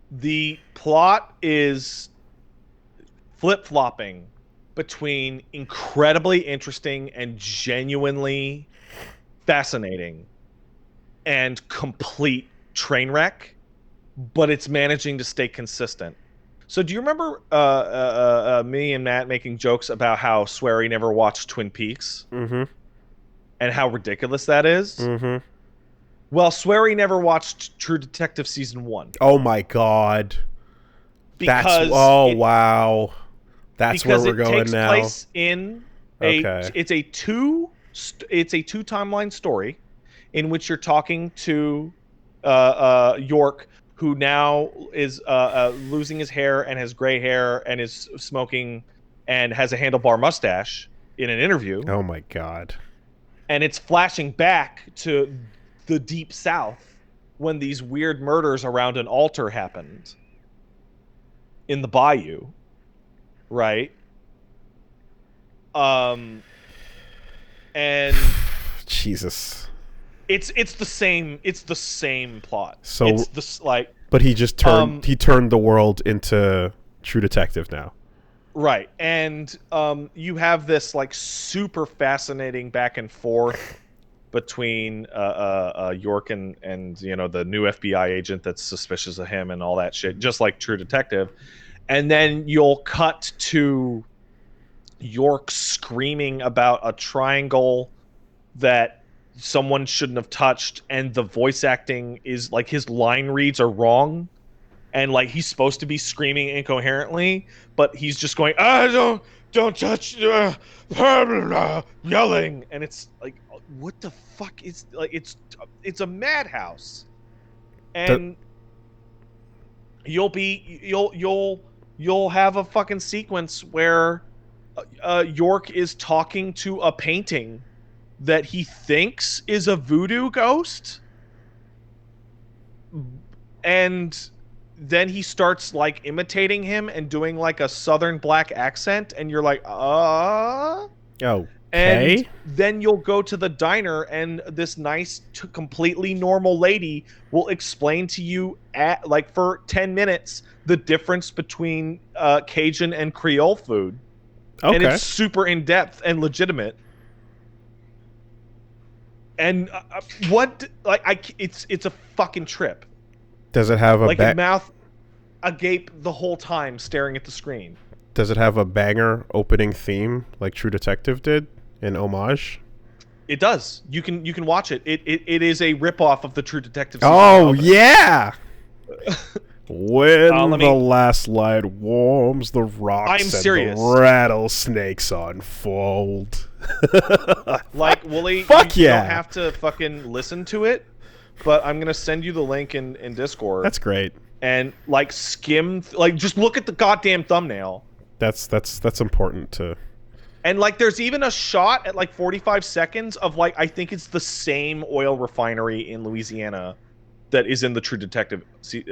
The plot is flip-flopping between incredibly interesting and genuinely fascinating and complete train wreck, but it's managing to stay consistent. So do you remember me and Matt making jokes about how Swery never watched Twin Peaks? Mm-hmm. And how ridiculous that is? Mm-hmm. Well, Swery never watched True Detective Season 1. Oh my god. Because wow. That's where we're going now. Because it takes place in Okay. It's a two timeline story in which you're talking to York, who now is losing his hair and has gray hair and is smoking and has a handlebar mustache in an interview. Oh my god. And it's flashing back to the Deep South when these weird murders around an altar happened in the bayou, right? And Jesus. it's the same plot. So it's the like, but he just turned the world into True Detective now. Right. And you have this like super fascinating back and forth between York and you know, the new FBI agent that's suspicious of him and all that shit, just like True Detective. And then you'll cut to York screaming about a triangle that someone shouldn't have touched, and the voice acting is like, his line reads are wrong, and like he's supposed to be screaming incoherently, but he's just going, don't touch, blah, blah, blah, yelling, and it's like, what the fuck is, like, it's a madhouse. And you'll have a fucking sequence where York is talking to a painting that he thinks is a voodoo ghost, and then he starts like imitating him and doing like a southern black accent, and you're like, Okay. And then you'll go to the diner, and this nice, completely normal lady will explain to you at like for 10 minutes the difference between Cajun and Creole food. Okay. And it's super in depth and legitimate. And it's a fucking trip. Does it have a like a mouth agape the whole time staring at the screen? Does it have a banger opening theme like True Detective did in homage? It does. You can watch it. It is a ripoff of the True Detective. Oh yeah. When the last light warms the rocks, I'm serious. The rattlesnakes unfold. Like, Wooly, Fuck you don't have to fucking listen to it, but I'm gonna send you the link in Discord. That's great. And like skim, like just look at the goddamn thumbnail. That's important to. And like, there's even a shot at like 45 seconds of like, I think it's the same oil refinery in Louisiana that is in the True Detective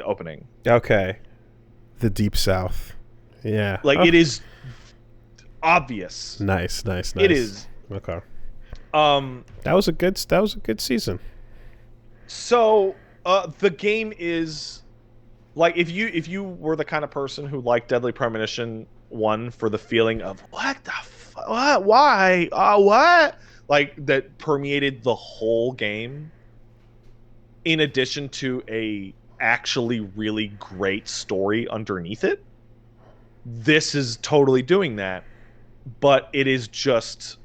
opening. Okay. The Deep South. Yeah. Like, Oh, it is obvious. nice. It is. Okay. Um, That was a good season. so the game is like, if you were the kind of person who liked Deadly Premonition 1 for the feeling of what the what, why, what, like, that permeated the whole game, in addition to a actually really great story underneath it, this is totally doing that, but it is just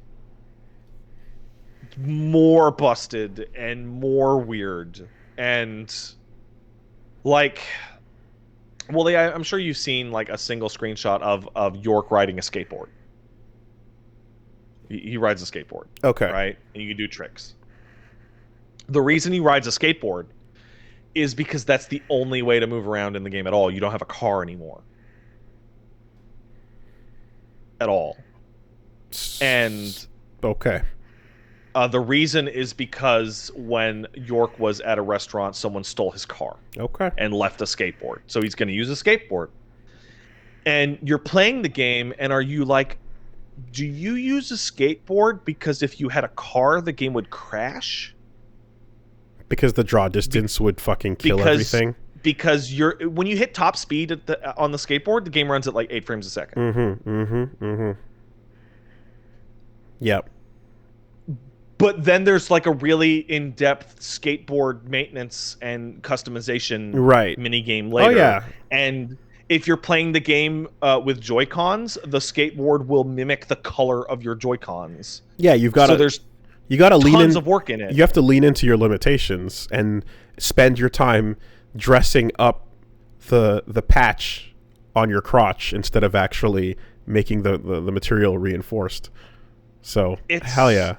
more busted and more weird and like, well, I'm sure you've seen like a single screenshot of York riding a skateboard. He rides a skateboard, Okay. right? And you can do tricks. The reason he rides a skateboard is because that's the only way to move around in the game at all. You don't have a car anymore. At all. And okay. The reason is because when York was at a restaurant, someone stole his car. Okay. And left a skateboard. So he's going to use a skateboard. And you're playing the game, and are you like, do you use a skateboard because if you had a car, the game would crash? Because the draw distance would fucking kill everything? Because when you hit top speed on the skateboard, the game runs at like 8 frames a second. Yep. But then there's like a really in-depth skateboard maintenance and customization mini game later. Oh, yeah. And if you're playing the game with Joy-Cons, the skateboard will mimic the color of your Joy-Cons. Yeah, you got to lean in. Tons of work in it. You have to lean into your limitations and spend your time dressing up the patch on your crotch instead of actually making the material reinforced. So, hell yeah.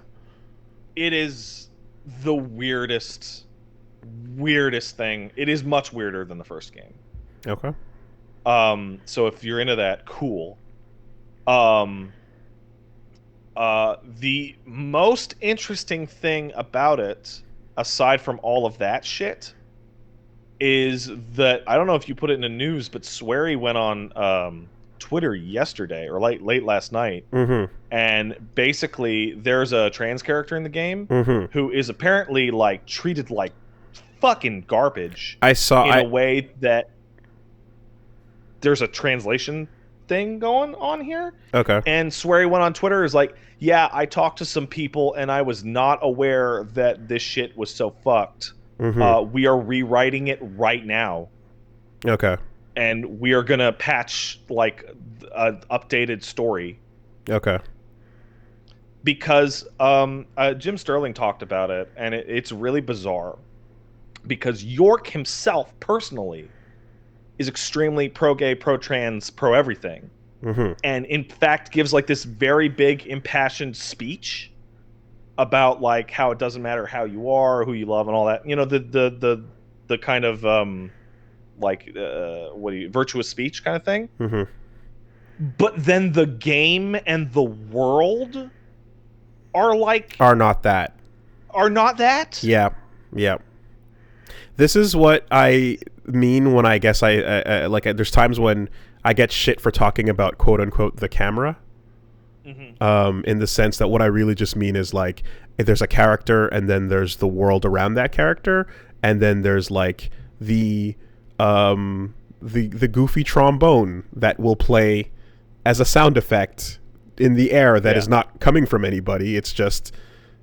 It is the weirdest thing. It is much weirder than the first game. Okay. So if you're into that, cool. The most interesting thing about it, aside from all of that shit, is that, I don't know if you put it in the news, but Swery went on Twitter yesterday or late last night, and basically there's a trans character in the game who is apparently like treated like fucking garbage. I saw in a way that there's a translation thing going on here. Okay. And Swery went on Twitter, is like, yeah, I talked to some people and I was not aware that this shit was so fucked. We are rewriting it right now. Okay. And we are gonna patch like an updated story. Okay. Because Jim Sterling talked about it, and it's really bizarre. Because York himself, personally, is extremely pro-gay, pro-trans, pro-everything. And in fact gives like this very big, impassioned speech about like how it doesn't matter how you are, who you love, and all that. You know, the kind of virtuous speech kind of thing. But then the game and the world are not that. Yeah. This is what I mean when I guess I like. There's times when I get shit for talking about quote unquote the camera. In the sense that what I really just mean is like, if there's a character and then there's the world around that character, and then there's like the goofy trombone that will play as a sound effect in the air that is not coming from anybody. It's just,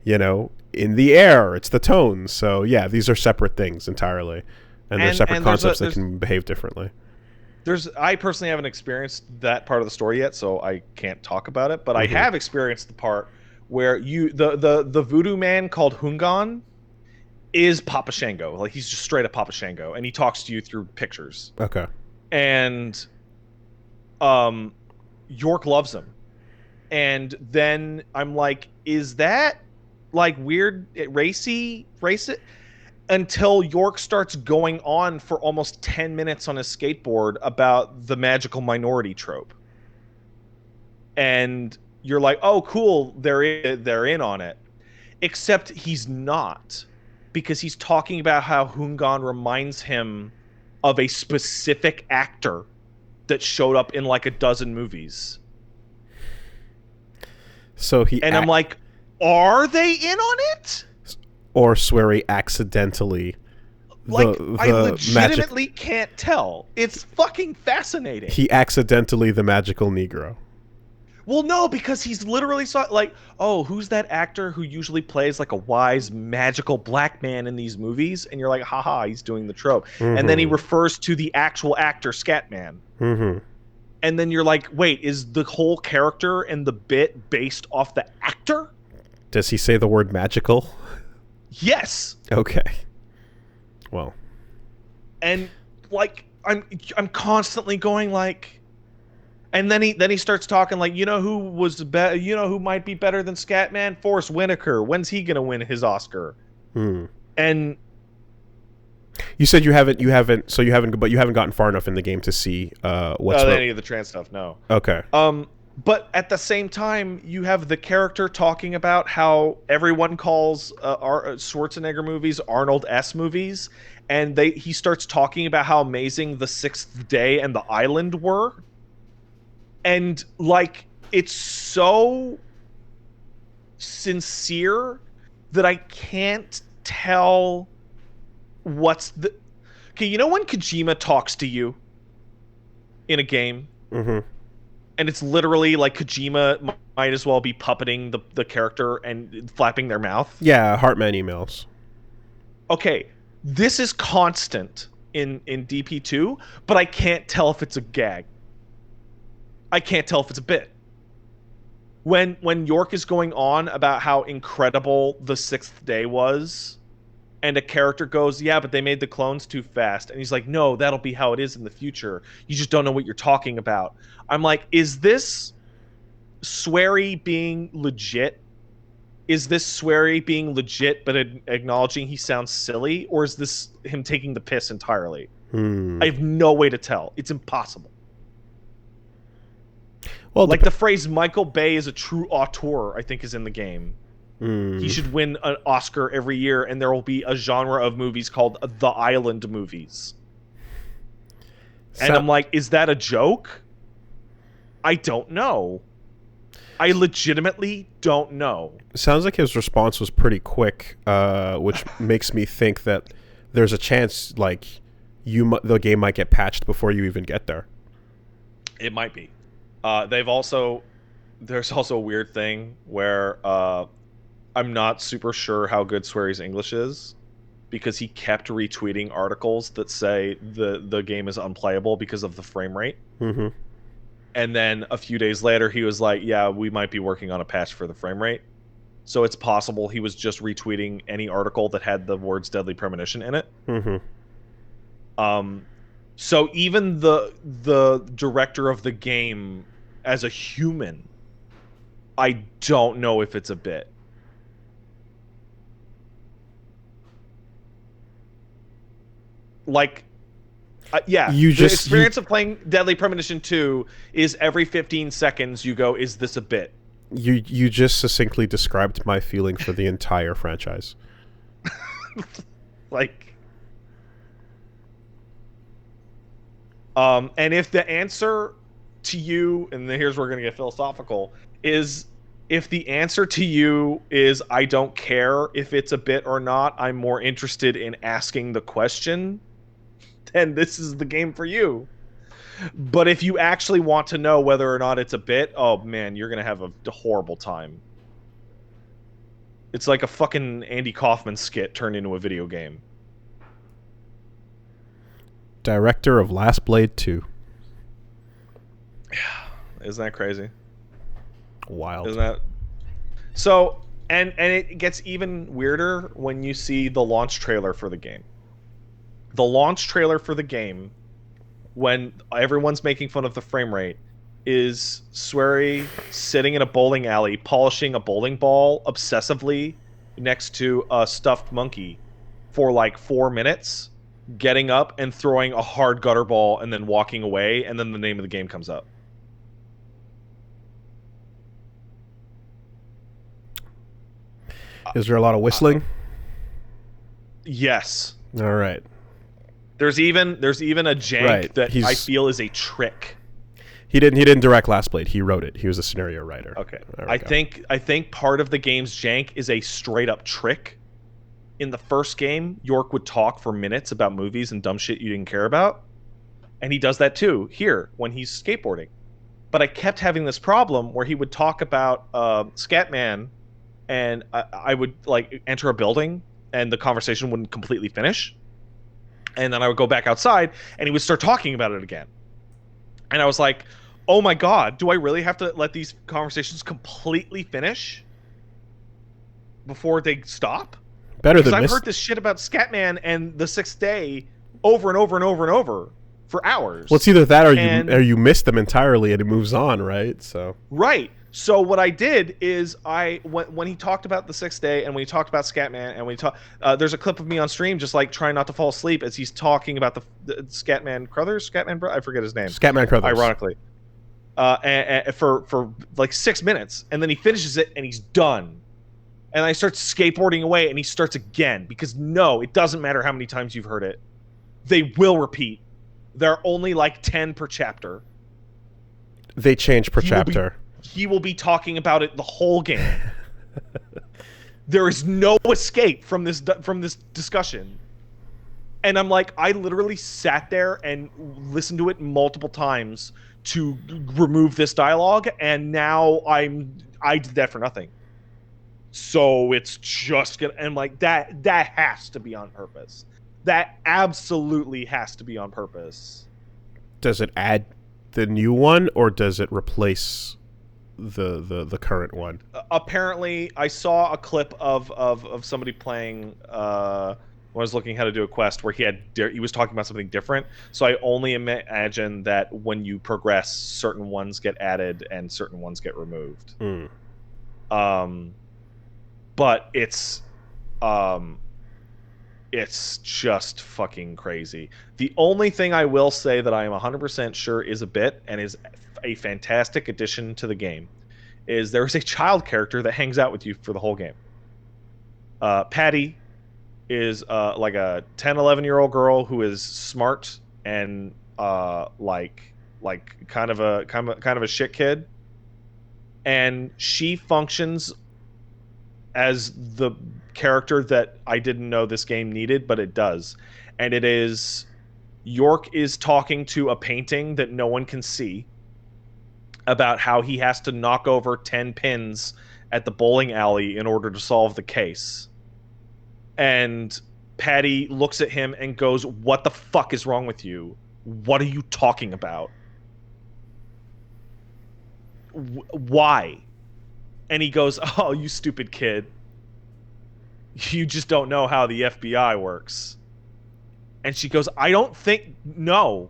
in the air. It's the tones. So yeah, these are separate things entirely, and they're separate concepts that can behave differently. I personally haven't experienced that part of the story yet, so I can't talk about it. But I have experienced the part where the voodoo man called Hungan is Papa Shango. Like, he's just straight up Papa Shango, and he talks to you through pictures. Okay. And York loves him. And then I'm like, is that like weird, racy? Until York starts going on for almost 10 minutes on his skateboard about the magical minority trope. And you're like, oh, cool, they're in on it. Except he's not. Because he's talking about how Hungan reminds him of a specific actor that showed up in like a dozen movies. So I'm like, are they in on it? Or Swery accidentally. I legitimately can't tell. It's fucking fascinating. He accidentally the magical Negro. Well, no, because he's literally like, oh, who's that actor who usually plays like a wise, magical black man in these movies? And you're like, haha, he's doing the trope. And then he refers to the actual actor, Scatman. And then you're like, wait, is the whole character and the bit based off the actor? Does he say the word magical? Yes. Okay. Well. And like, I'm constantly going like. And then he starts talking like, you know who might be better than Scatman? Forrest Whitaker. When's he gonna win his Oscar? And you said you haven't gotten far enough in the game to see what's any of the trans stuff. No. Okay. But at the same time, you have the character talking about how everyone calls Schwarzenegger movies Arnold S movies, and he starts talking about how amazing The Sixth Day and The Island were. And like, it's so sincere that I can't tell what's the. Okay, you know when Kojima talks to you in a game, and it's literally like Kojima might as well be puppeting the character and flapping their mouth. Yeah, Heartman emails. Okay, this is constant in DP2, but I can't tell if it's a gag. I can't tell if it's a bit. When York is going on about how incredible The Sixth Day was, and a character goes, yeah, but they made the clones too fast. And he's like, no, that'll be how it is in the future. You just don't know what you're talking about. I'm like, is this Swery being legit? Is this Swery being legit but acknowledging he sounds silly? Or is this him taking the piss entirely? I have no way to tell. It's impossible. Well, like the phrase Michael Bay is a true auteur, I think, is in the game. He should win an Oscar every year, and there will be a genre of movies called the Island movies. And I'm like, is that a joke? I don't know. I legitimately don't know. Sounds like his response was pretty quick, which makes me think that there's a chance, like, the game might get patched before you even get there. It might be. There's also a weird thing where I'm not super sure how good Swery's English is, because he kept retweeting articles that say the game is unplayable because of the frame rate. And then a few days later, he was like, yeah, we might be working on a patch for the frame rate. So it's possible he was just retweeting any article that had the words Deadly Premonition in it. So even the director of the game, as a human, I don't know if it's a bit. Like, yeah, the experience of playing Deadly Premonition 2 is every 15 seconds you go, is this a bit? You just succinctly described my feeling for the entire franchise. Like, and if the answer to you, and here's where we're going to get philosophical, is if the answer to you is I don't care if it's a bit or not, I'm more interested in asking the question, then this is the game for you. But if you actually want to know whether or not it's a bit, oh man, you're going to have a horrible time. It's like a fucking Andy Kaufman skit turned into a video game. Director of Last Blade 2. Isn't that crazy? Wild. Isn't that? So, and it gets even weirder when you see the launch trailer for the game. The launch trailer for the game, when everyone's making fun of the frame rate, is Swery sitting in a bowling alley polishing a bowling ball obsessively next to a stuffed monkey for like 4 minutes, getting up and throwing a hard gutter ball and then walking away, and then the name of the game comes up. Is there a lot of whistling? Yes. All right. There's even a jank that I feel is a trick. He didn't direct Last Blade. He wrote it. He was a scenario writer. Okay. I think part of the game's jank is a straight up trick. In the first game, York would talk for minutes about movies and dumb shit you didn't care about. And he does that too here when he's skateboarding. But I kept having this problem where he would talk about Scatman, and I would like enter a building and the conversation wouldn't completely finish. And then I would go back outside and he would start talking about it again. And I was like, oh my God, do I really have to let these conversations completely finish before they stop? Better because than I've heard this shit about Scatman and the Sixth Day over and over and over and over for hours. Well, it's either that or you miss them entirely and it moves on, right? So right. So what I did is when he talked about the Sixth Day and when he talked about Scatman and when he talked, there's a clip of me on stream just like trying not to fall asleep as he's talking about the Scatman Crothers, I forget his name. Scatman Crothers. Ironically, and for like 6 minutes, and then he finishes it and he's done. And I start skateboarding away and he starts again because no, it doesn't matter how many times you've heard it. They will repeat. There are only like 10 per chapter. They change per chapter. He will be talking about it the whole game. There is no escape from this discussion. And I'm like, I literally sat there and listened to it multiple times to remove this dialogue, and now I did that for nothing. So it's just gonna, and like that has to be on purpose. That absolutely has to be on purpose. Does it add the new one or does it replace the current one? Apparently, I saw a clip of somebody playing when I was looking how to do a quest where he was talking about something different. So I only imagine that when you progress, certain ones get added and certain ones get removed. But it's just fucking crazy. The only thing I will say that I am 100% sure is a bit and is a fantastic addition to the game is there is a child character that hangs out with you for the whole game. Patty is like a 10, 11-year-old girl who is smart and like kind of a shit kid, and she functions as the character that I didn't know this game needed, but it does. And it is York is talking to a painting that no one can see about how he has to knock over 10 pins at the bowling alley in order to solve the case. And Patty looks at him and goes, "What the fuck is wrong with you? What are you talking about? Why?" And he goes, "Oh, you stupid kid. You just don't know how the FBI works." And she goes, "I don't think... No.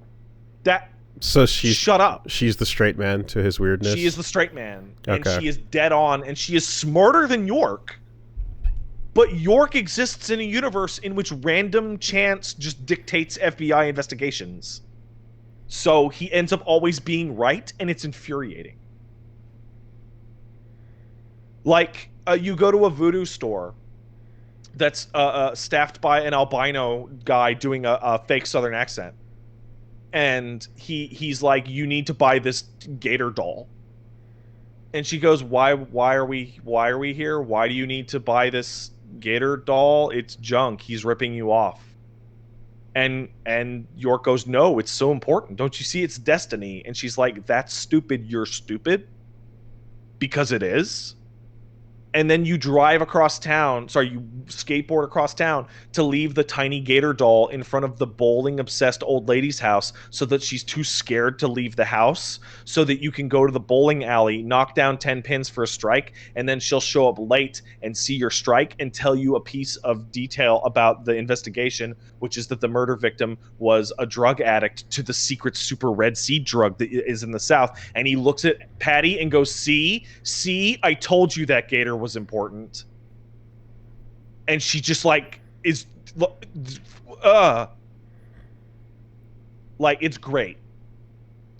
That... So she's... Shut up." She's the straight man to his weirdness? She is the straight man. And Okay. she is dead on. And she is smarter than York. But York exists in a universe in which random chance just dictates FBI investigations. So he ends up always being right, and it's infuriating. Like, you go to a voodoo store that's staffed by an albino guy doing a fake Southern accent. And he's like, "You need to buy this gator doll." And she goes, why are we here? Why do you need to buy this gator doll? It's junk. He's ripping you off. And York goes, "No, it's so important. Don't you see it's destiny?" And she's like, "That's stupid. You're stupid." Because it is. And then you drive across town, you skateboard across town to leave the tiny gator doll in front of the bowling-obsessed old lady's house so that she's too scared to leave the house, so that you can go to the bowling alley, knock down 10 pins for a strike, and then she'll show up late and see your strike and tell you a piece of detail about the investigation, which is that the murder victim was a drug addict to the secret super red seed drug that is in the South. And he looks at Patty and goes, see, I told you that gator was important." And she just like is like, it's great.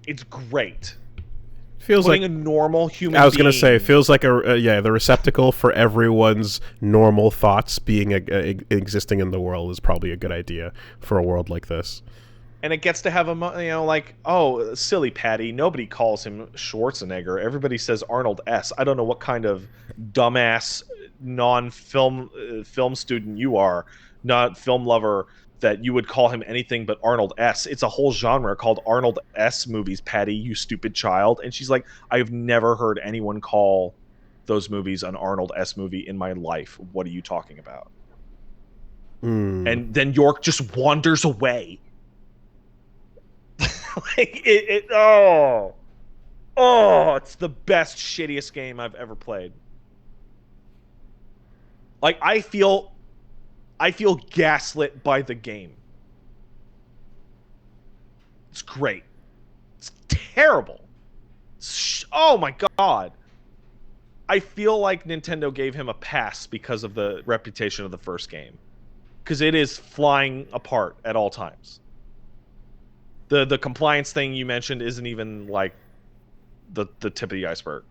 It's great. Feels putting like a normal human I was going to say, being- it feels like the receptacle for everyone's normal thoughts being existing in the world is probably a good idea for a world like this. and it gets to have like, oh, silly Patty. Nobody calls him Schwarzenegger. Everybody says Arnold S. I don't know what kind of dumbass non-film film student you are, not film lover, that you would call him anything but Arnold S. It's a whole genre called Arnold S movies, Patty, you stupid child. And she's like, I've never heard anyone call those movies an Arnold S movie in my life. What are you talking about? And then York just wanders away. Like oh, it's the best, shittiest game I've ever played. Like I feel gaslit by the game. It's great. It's terrible. Oh my god. I feel like Nintendo gave him a pass because of the reputation of the first game. Because it is flying apart at all times. The compliance thing you mentioned isn't even like the tip of the iceberg.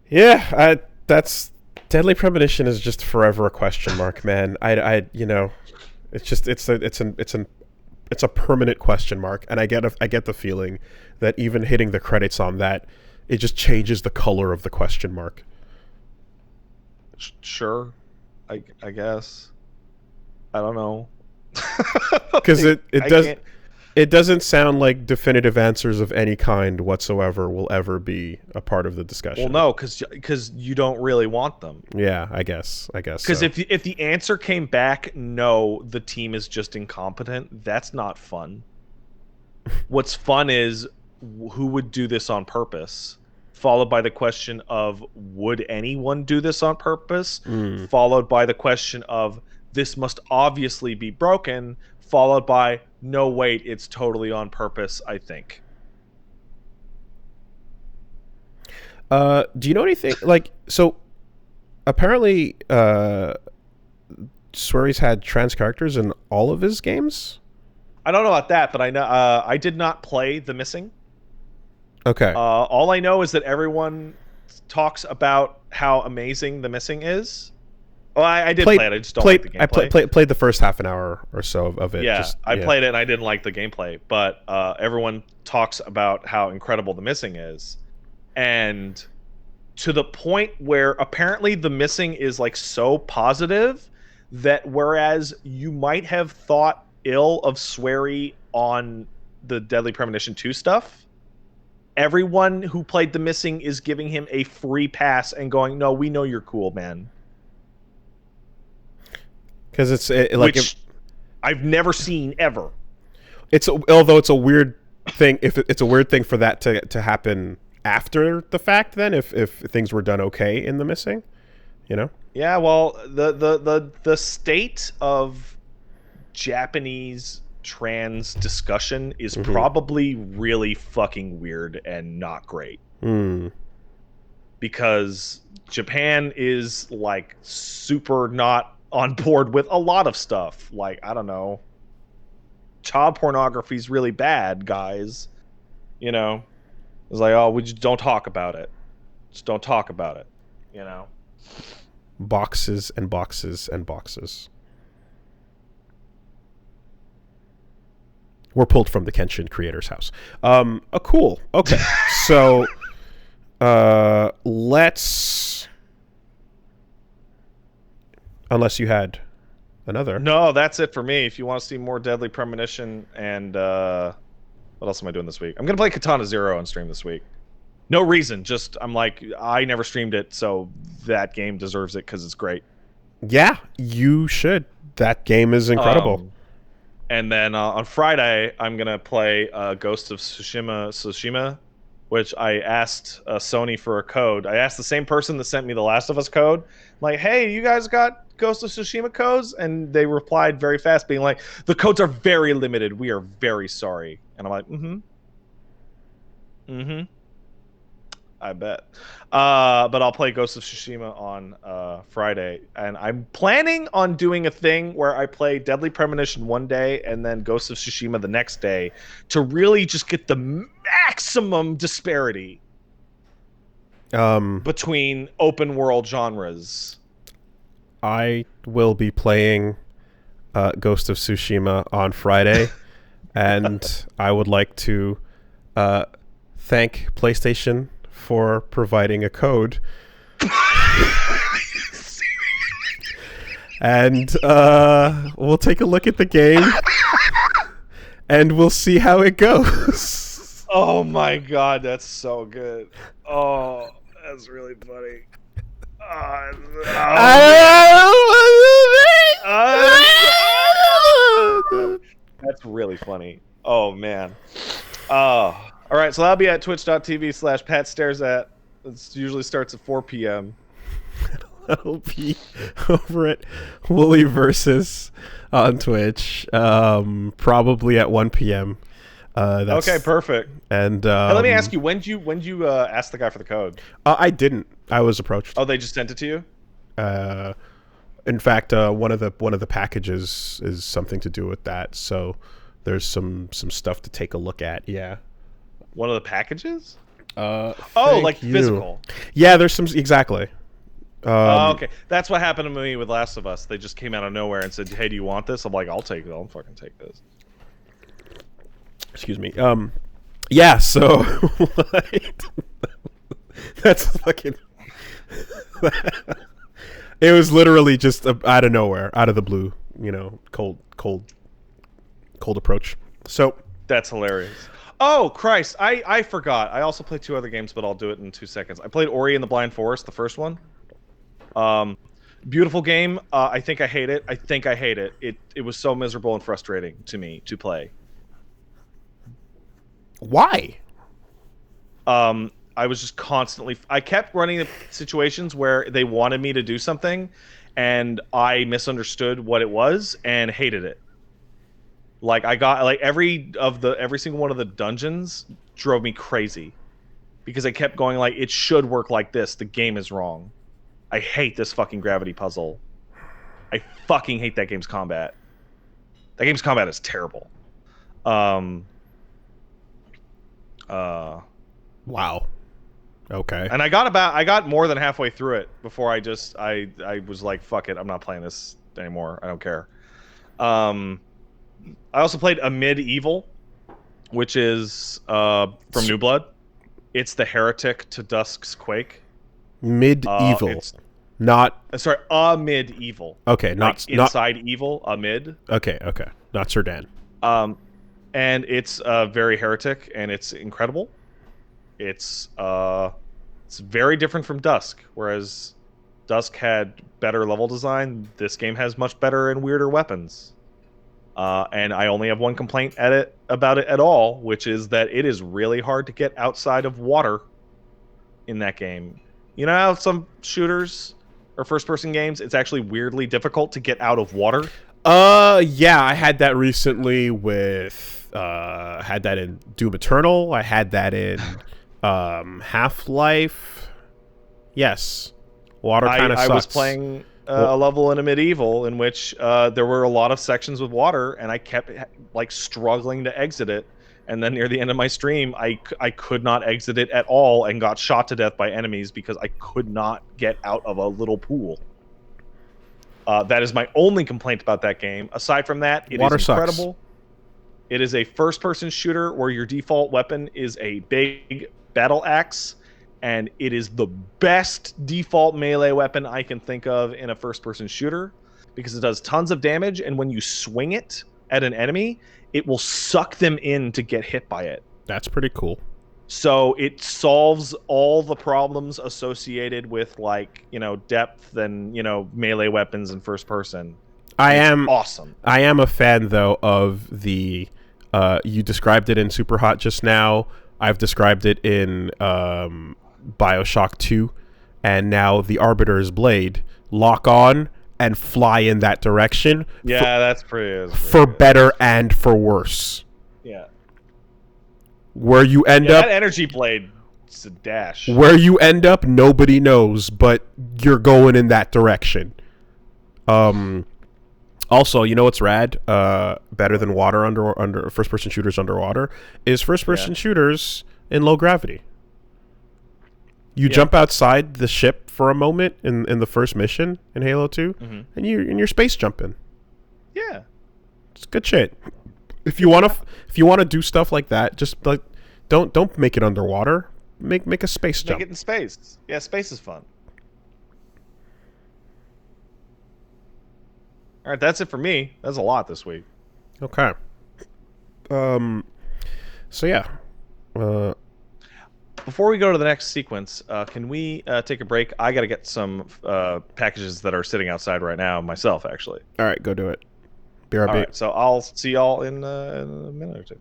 Yeah, that's Deadly Premonition is just forever a question mark, man. It's just it's a permanent question mark, and I get the feeling that even hitting the credits on that, it just changes the color of the question mark. Sure, I guess. I don't know. Because it doesn't sound like definitive answers of any kind whatsoever will ever be a part of the discussion. Well, no, because you don't really want them. Yeah, I guess. Because so. if the answer came back, no, the team is just incompetent, that's not fun. What's fun is who would do this on purpose, followed by the question of would anyone do this on purpose, followed by the question of this must obviously be broken, followed by no, wait, it's totally on purpose, I think. Do you know anything like so? Apparently, Swery's had trans characters in all of his games. I don't know about that, but I know I did not play The Missing. Okay. All I know is that everyone talks about how amazing The Missing is. Well, I did play it. I just don't like the gameplay. I played the first half an hour or so of it. Yeah, I played it and I didn't like the gameplay, but everyone talks about how incredible The Missing is, and to the point where apparently The Missing is like so positive that whereas you might have thought ill of Swery on the Deadly Premonition 2 stuff, everyone who played The Missing is giving him a free pass and going, no, we know you're cool, man. Because which I've never seen ever. Although it's a weird thing. If it's a weird thing for that to happen after the fact, then if things were done okay in The Missing, Yeah, well, the state of Japanese trans discussion is probably really fucking weird and not great. Because Japan is like super not on board with a lot of stuff. Like, I don't know, child pornography is really bad, guys. It's like, oh, we just don't talk about it. Just don't talk about it. Boxes and boxes and boxes. We're pulled from the Kenshin creator's house. Cool. Okay. So let's, unless you had another. No, that's it for me. If you want to see more Deadly Premonition and what else am I doing this week? I'm going to play Katana Zero on stream this week. No reason, just I'm like, I never streamed it, so that game deserves it because it's great. Yeah, you should. That game is incredible. And then on Friday, I'm going to play Ghost of Tsushima, which I asked Sony for a code. I asked the same person that sent me the Last of Us code. I'm like, hey, you guys got Ghost of Tsushima codes? And they replied very fast, being like, the codes are very limited. We are very sorry. And I'm like, I bet. But I'll play Ghost of Tsushima on Friday. And I'm planning on doing a thing where I play Deadly Premonition one day and then Ghost of Tsushima the next day to really just get the maximum disparity. between open world genres. I will be playing Ghost of Tsushima on Friday, and I would like to thank PlayStation for providing a code. And we'll take a look at the game, and we'll see how it goes. Oh my god, that's so good. Oh, that's really funny. That's really funny. Oh man. All right, so that'll be at twitch.tv/PatStaresAt. It usually starts at 4 p.m. That'll be over at Wooly Versus on Twitch, probably at 1 p.m. Okay, perfect. And hey, let me ask you, when did you ask the guy for the code? I didn't. I was approached. Oh, they just sent it to you? In fact, one of the packages is something to do with that. So there's some stuff to take a look at. Yeah. One of the packages? Like physical. Yeah, there's some exactly. Okay, that's what happened to me with Last of Us. They just came out of nowhere and said, "Hey, do you want this?" I'm like, "I'll take it. I'll fucking take this." Excuse me. Yeah. So that's fucking. It was literally just out of nowhere, out of the blue. You know, cold approach. So that's hilarious. Oh Christ! I forgot. I also played 2 other games, but I'll do it in 2 seconds. I played Ori and the Blind Forest, the first one. Beautiful game. I think I hate it. It was so miserable and frustrating to me to play. Why? I was just constantly. I kept running into situations where they wanted me to do something, and I misunderstood what it was and hated it. Like I got every single one of the dungeons drove me crazy because I kept going like it should work like this. The game is wrong. I hate this fucking gravity puzzle. I fucking hate that game's combat. That game's combat is terrible. Wow. Okay. And I got more than halfway through it before I was like, fuck it, I'm not playing this anymore. I don't care. I also played Amid Evil, which is from New Blood. It's the heretic to Dusk's Quake. Medieval, not. Sorry, Amid Evil. Okay, not like inside evil. Amid. Okay, not Serdan. And it's very heretic, and it's incredible. It's very different from Dusk, whereas Dusk had better level design. This game has much better and weirder weapons. And I only have one complaint about it at all, which is that it is really hard to get outside of water in that game. You know how some shooters or first-person games, it's actually weirdly difficult to get out of water? Yeah, I had that recently with, had that in Doom Eternal. I had that in Half-Life. Yes. Water kind of sucks. I was playing a level in a Medieval in which there were a lot of sections with water, and I kept like struggling to exit it. And then near the end of my stream, I could not exit it at all and got shot to death by enemies because I could not get out of a little pool. That is my only complaint about that game. Aside from that, it is incredible. Sucks. It is a first-person shooter where your default weapon is a big battle axe, and it is the best default melee weapon I can think of in a first-person shooter because it does tons of damage, and when you swing it at an enemy, it will suck them in to get hit by it. That's pretty cool. So it solves all the problems associated with, like, you know, depth and, you know, melee weapons in first person. Awesome. I am a fan, though, of the you described it in Superhot just now. I've described it in BioShock 2, and now the Arbiter's Blade. Lock on and fly in that direction. Yeah, that's pretty for good. Better and for worse. Yeah. Where you end up, that energy blade, it's a dash. Where you end up, nobody knows, but you're going in that direction. Also, you know what's rad? Better than water under first-person shooters underwater is first-person shooters in low gravity. You jump outside the ship for a moment in the first mission in Halo 2, and you're space jumping. Yeah, it's good shit. If you want to do stuff like that, just like don't make it underwater. Make a space jump. Make it in space. Yeah, space is fun. All right, that's it for me. That's a lot this week. Okay. So yeah. Before we go to the next sequence, can we take a break? I got to get some packages that are sitting outside right now myself, actually. All right, go do it. BRB. All right, so I'll see y'all in a minute or two.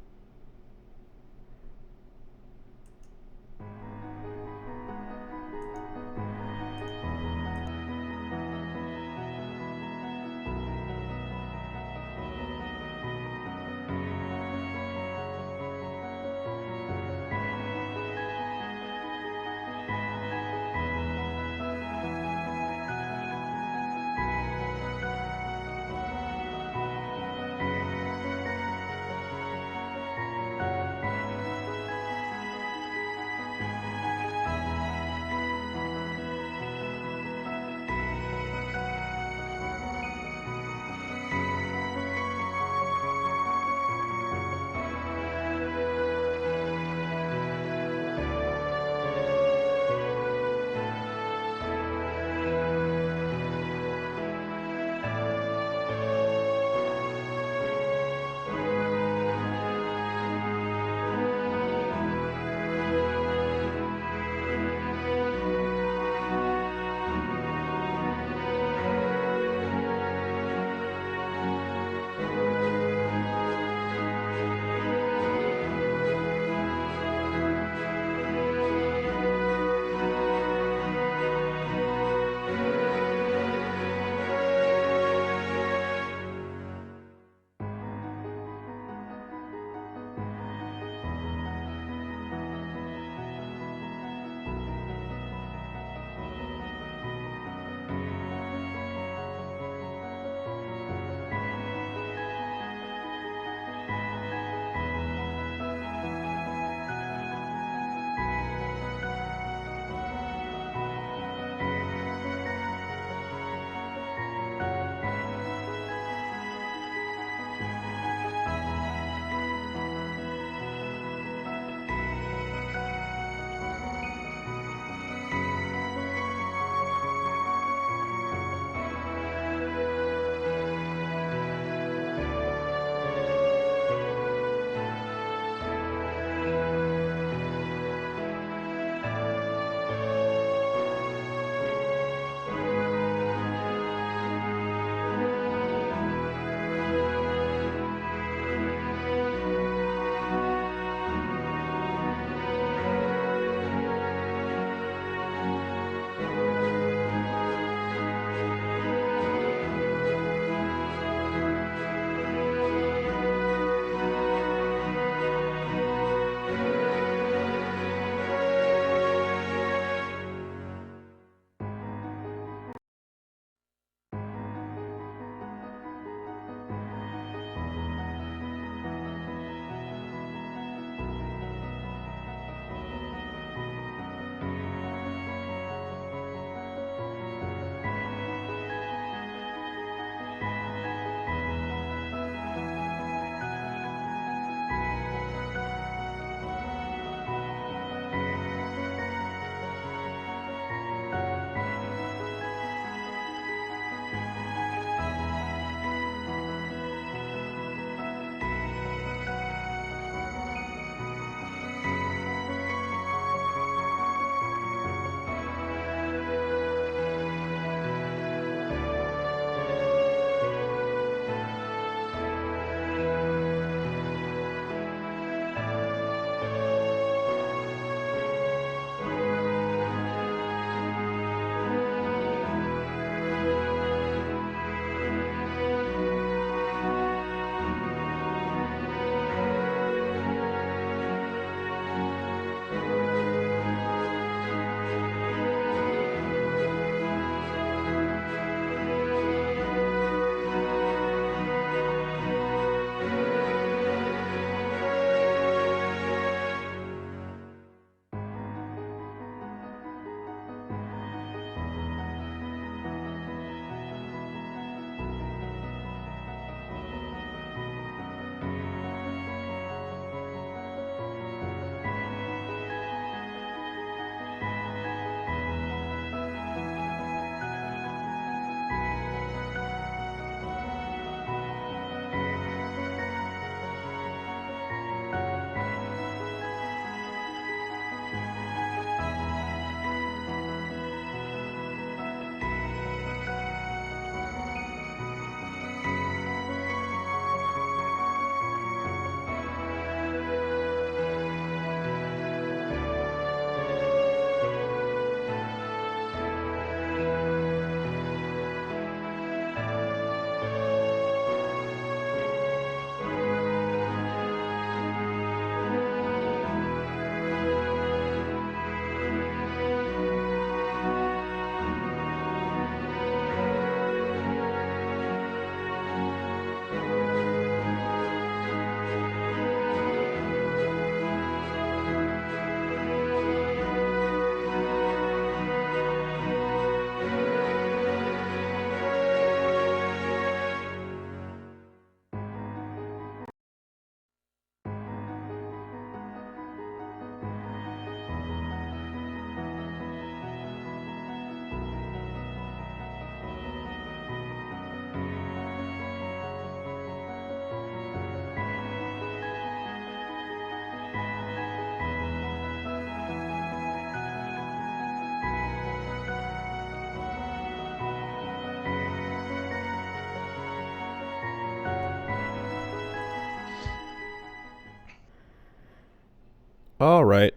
All right.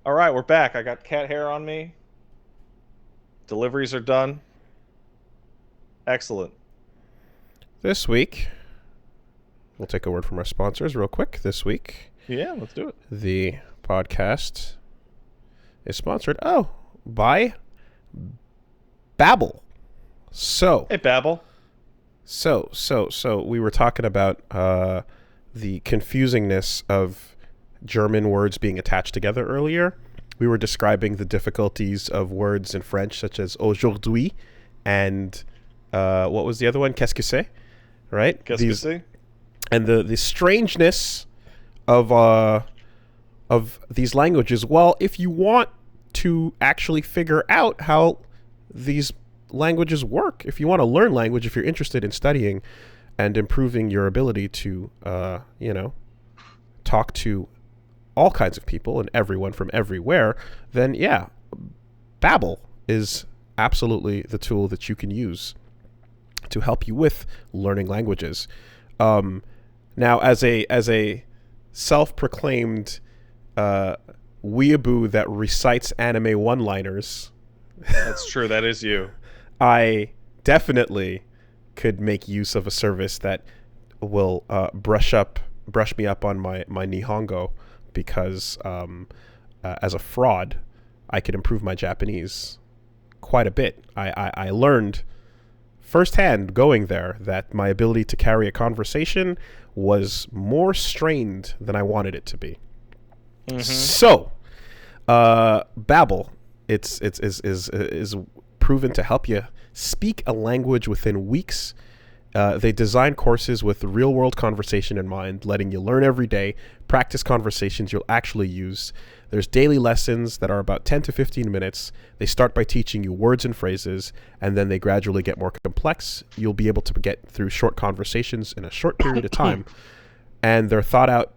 All right, we're back. I got cat hair on me. Deliveries are done. Excellent. This week, we'll take a word from our sponsors real quick. This week, Yeah, let's do it. the podcast is sponsored, by Babbel. So, Hey, Babel. So we were talking about the confusingness of German words being attached together earlier. We were describing the difficulties of words in French, such as aujourd'hui and what was the other one? Qu'est-ce que c'est? Right? Qu'est-ce que c'est? And the strangeness of these languages. Well, if you want to actually figure out how these languages work, if you want to learn language, if you're interested in studying and improving your ability to talk to all kinds of people and everyone from everywhere, then yeah, Babbel is absolutely the tool that you can use to help you with learning languages. Now, as a self-proclaimed weeaboo that recites anime one-liners, That's true. That is you. I definitely could make use of a service that will brush me up on my Nihongo, because as a fraud, I could improve my Japanese quite a bit. I learned firsthand going there that my ability to carry a conversation was more strained than I wanted it to be. Mm-hmm. So, Babbel, is proven to help you speak a language within weeks. They design courses with real-world conversation in mind, letting you learn every day, practice conversations you'll actually use. There's daily lessons that are about 10 to 15 minutes. They start by teaching you words and phrases, and then they gradually get more complex. You'll be able to get through short conversations in a short period of time. And they're thought out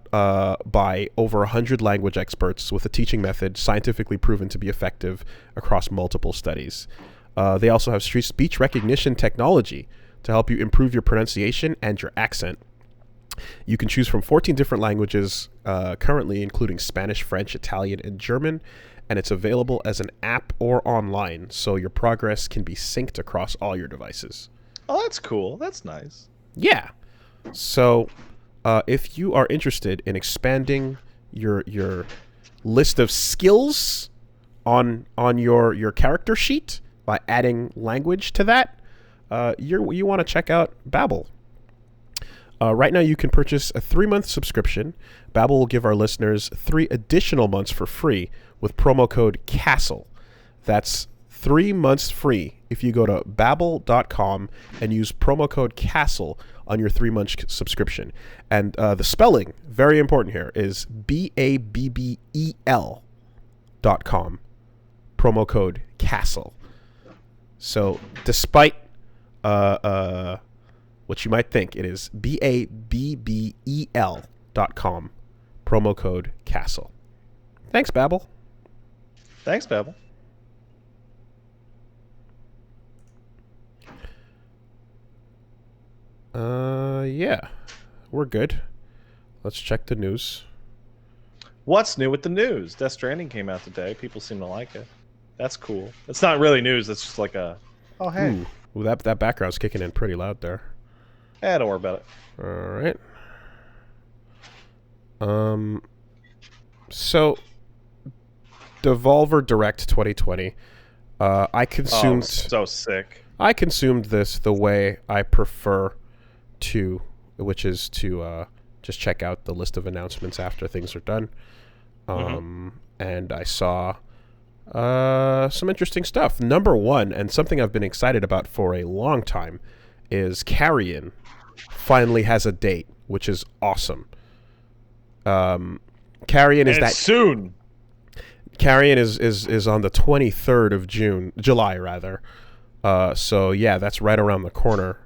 by over 100 language experts with a teaching method scientifically proven to be effective across multiple studies. They also have speech recognition technology to help you improve your pronunciation and your accent. You can choose from 14 different languages currently, including Spanish, French, Italian, and German, and it's available as an app or online, so your progress can be synced across all your devices. Oh, that's cool. That's nice. Yeah. So, if you are interested in expanding your list of skills on your character sheet by adding language to that, you want to check out Babbel. Right now, you can purchase a 3-month subscription. Babbel will give our listeners 3 additional months for free with promo code CASTLE. That's 3 months free if you go to Babbel.com and use promo code CASTLE on your 3-month subscription. And the spelling, very important here, is BABBEL.com. Promo code CASTLE. So, despite what you might think, it is BABBEL.com. Promo code CASTLE. Thanks, Babbel. Thanks, Babel. Yeah, we're good. Let's check the news. What's new with the news? Death Stranding came out today. People seem to like it. That's cool. It's not really news. It's just like a, oh, hey. Ooh, that background's kicking in pretty loud there. Don't worry about it. All right. So, Devolver Direct 2020. I consumed. Oh, so sick. I consumed this the way I prefer to, which is to just check out the list of announcements after things are done. And I saw some interesting stuff. Number one, and something I've been excited about for a long time, is Carrion finally has a date, which is awesome. Carrion is and that soon. Carrion is on the 23rd of July rather. So yeah, that's right around the corner,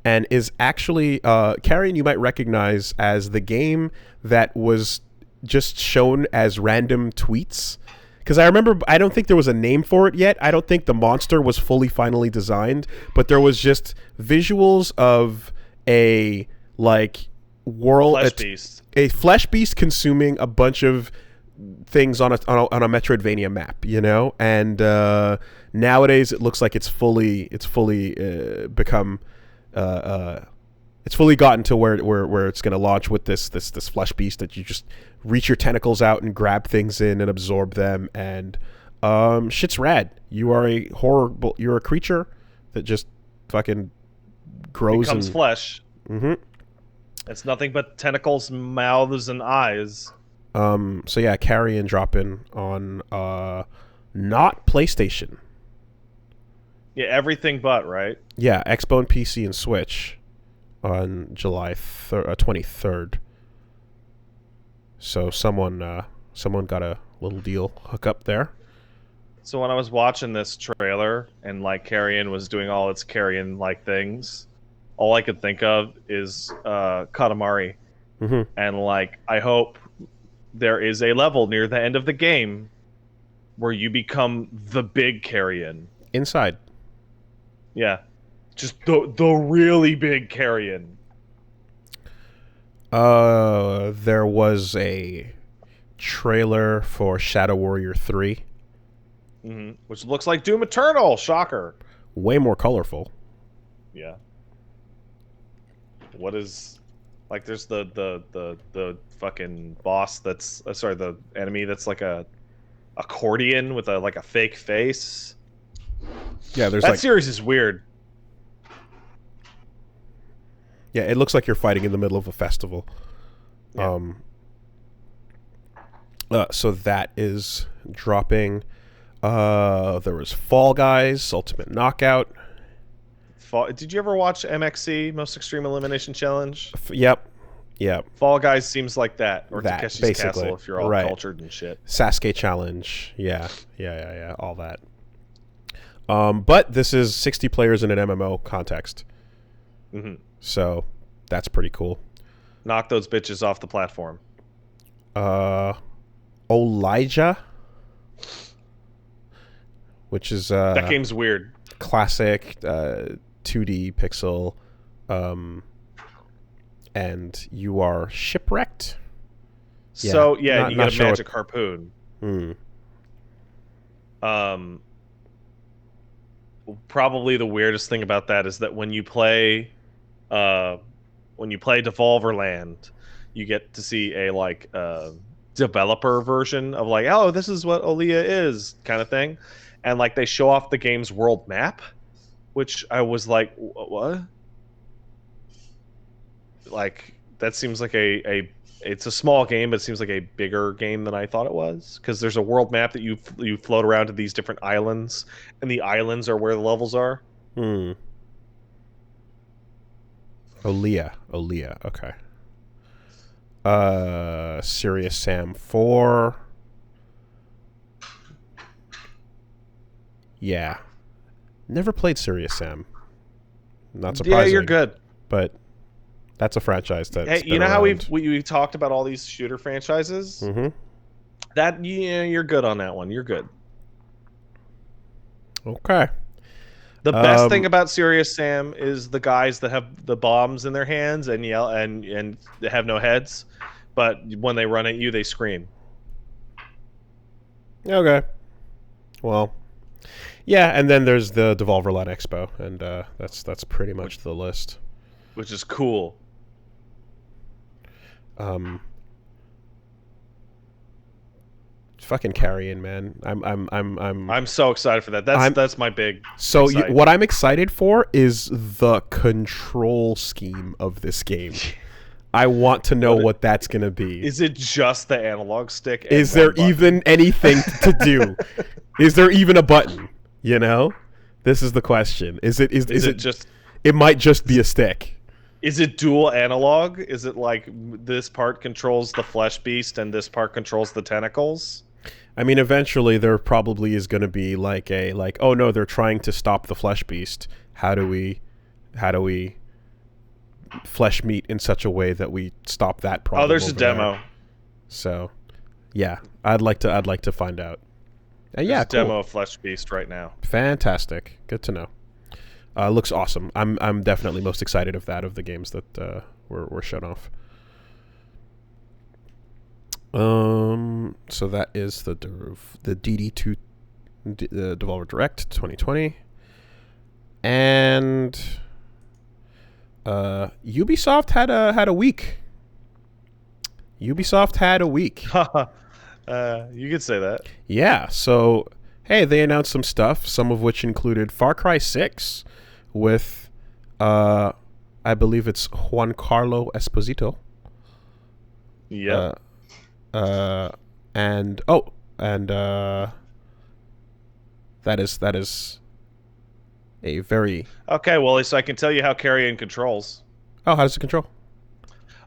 and is actually Carrion you might recognize as the game that was just shown as random tweets. Because I remember, I don't think there was a name for it yet. I don't think the monster was finally designed, but there was just visuals of a, like, world, Flesh beast. a flesh beast consuming a bunch of things on a Metroidvania map, you know. And nowadays it looks like it's fully become it's fully gotten to where it's going to launch with this flesh beast that you just reach your tentacles out and grab things in and absorb them, and shit's rad. You're a creature that just fucking grows Becomes and flesh. Mm-hmm. It's nothing but tentacles, mouths, and eyes. So yeah, carry-in drop-in on not PlayStation. Yeah, everything but, right? Yeah, Xbox, PC, and Switch on July 23rd. So someone got a little deal hook up there. So when I was watching this trailer and like Carrion was doing all its Carrion like things, all I could think of is Katamari. Mm-hmm. And like I hope there is a level near the end of the game where you become the big Carrion. Inside. Yeah. Just the really big Carrion. There was a trailer for Shadow Warrior 3. Mm-hmm. Which looks like Doom Eternal. Shocker. Way more colorful. Yeah. What is like? There's the fucking boss. That's sorry, the enemy that's like a accordion with a fake face. Yeah, there's that series is weird. Yeah, it looks like you're fighting in the middle of a festival. Yeah. So that is dropping. There was Fall Guys Ultimate Knockout. Did you ever watch MXC, Most Extreme Elimination Challenge? Yep. Fall Guys seems like that, or that, Takeshi's basically. Castle if you're all right. cultured and shit. Sasuke Challenge. Yeah, all that. But this is 60 players in an MMO context. Mm-hmm. So that's pretty cool. Knock those bitches off the platform. Elijah, which is that game's weird. Classic 2D pixel, and you are shipwrecked. So yeah, and you get a magic harpoon. Probably the weirdest thing about that is that when you play Devolver Land, you get to see a developer version of like, oh, this is what Olia is kind of thing, and like they show off the game's world map, which I was like, what? Like that seems like it's a small game, but it seems like a bigger game than I thought it was, because there's a world map that you float around to these different islands, and the islands are where the levels are. Olia, okay. Serious Sam 4. Yeah. Never played Serious Sam. Not surprising. Yeah, you're good. But that's a franchise that's hey, you know how we've talked about all these shooter franchises? Mm-hmm. That you're good on that one. You're good. Okay. The best thing about Serious Sam is the guys that have the bombs in their hands and yell and they have no heads, but when they run at you, they scream. Okay. Well, yeah, and then there's the Devolver Land Expo, and that's pretty much the list. Which is cool. Fucking Carrion, man. I'm so excited for that. That's my big. So what I'm excited for is the control scheme of this game. I want to know what that's gonna be. Is it just the analog stick? Is there even anything to do? Is there even a button? You know, this is the question. Is it just? It might just be a stick. Is it dual analog? Is it like this part controls the flesh beast and this part controls the tentacles? I mean, eventually there probably is going to be like oh no, they're trying to stop the flesh beast. How do we flesh meat in such a way that we stop that problem? Oh, there's a demo. There. So, yeah, I'd like to find out. And yeah, cool. Demo of Flesh Beast right now. Fantastic. Good to know. Looks awesome. I'm definitely most excited of the games that were shown off. So that is the DD2, the Devolver Direct 2020, and Ubisoft had a week. Ubisoft had a week. You could say that. Yeah. So hey, they announced some stuff, some of which included Far Cry 6 with, I believe it's Juan Carlo Esposito. Yeah. And that is a very... Okay, well, so I can tell you how carrion controls. Oh, how does it control?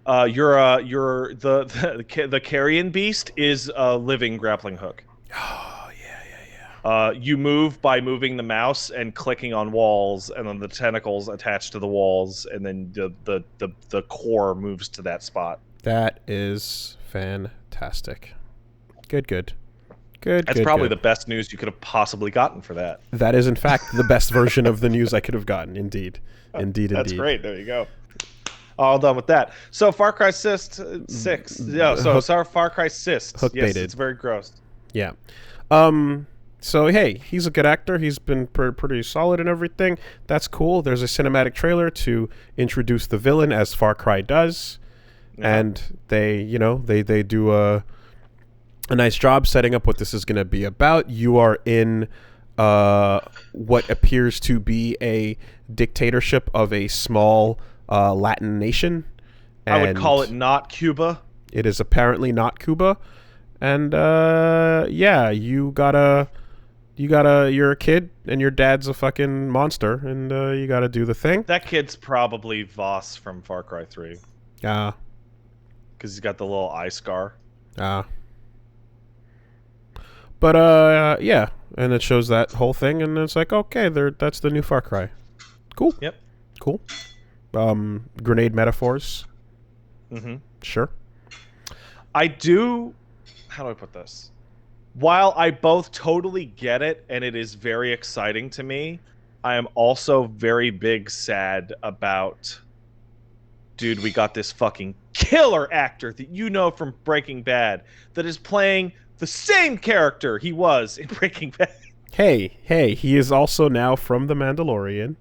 You're the carrion beast is a living grappling hook. Oh, yeah. You move by moving the mouse and clicking on walls, and then the tentacles attach to the walls, and then the core moves to that spot. That is fantastic. Good. That's probably the best news you could have possibly gotten for that. That is, in fact, the best version of the news I could have gotten. Indeed. That's great. There you go. All done with that. So Far Cry 6. Yeah. So Far Cry 6. Hook yes, baited. it's very gross. Yeah. So hey, he's a good actor. He's been pretty solid and everything. That's cool. There's a cinematic trailer to introduce the villain, as Far Cry does, and they do a nice job setting up what this is going to be about. You are in what appears to be a dictatorship of a small Latin nation. I would call it not Cuba. It is apparently not Cuba. And yeah, you're a kid and your dad's a fucking monster, and you gotta do the thing. That kid's probably Voss from Far Cry 3. Because he's got the little eye scar. But yeah, and it shows that whole thing, and it's like, okay, that's the new Far Cry. Cool. Yep. Cool. Grenade metaphors. Mm-hmm. Sure. I do... How do I put this? While I both totally get it, and it is very exciting to me, I am also very big sad about... Dude, we got this fucking killer actor that you know from Breaking Bad that is playing the same character he was in Breaking Bad. Hey, he is also now from The Mandalorian.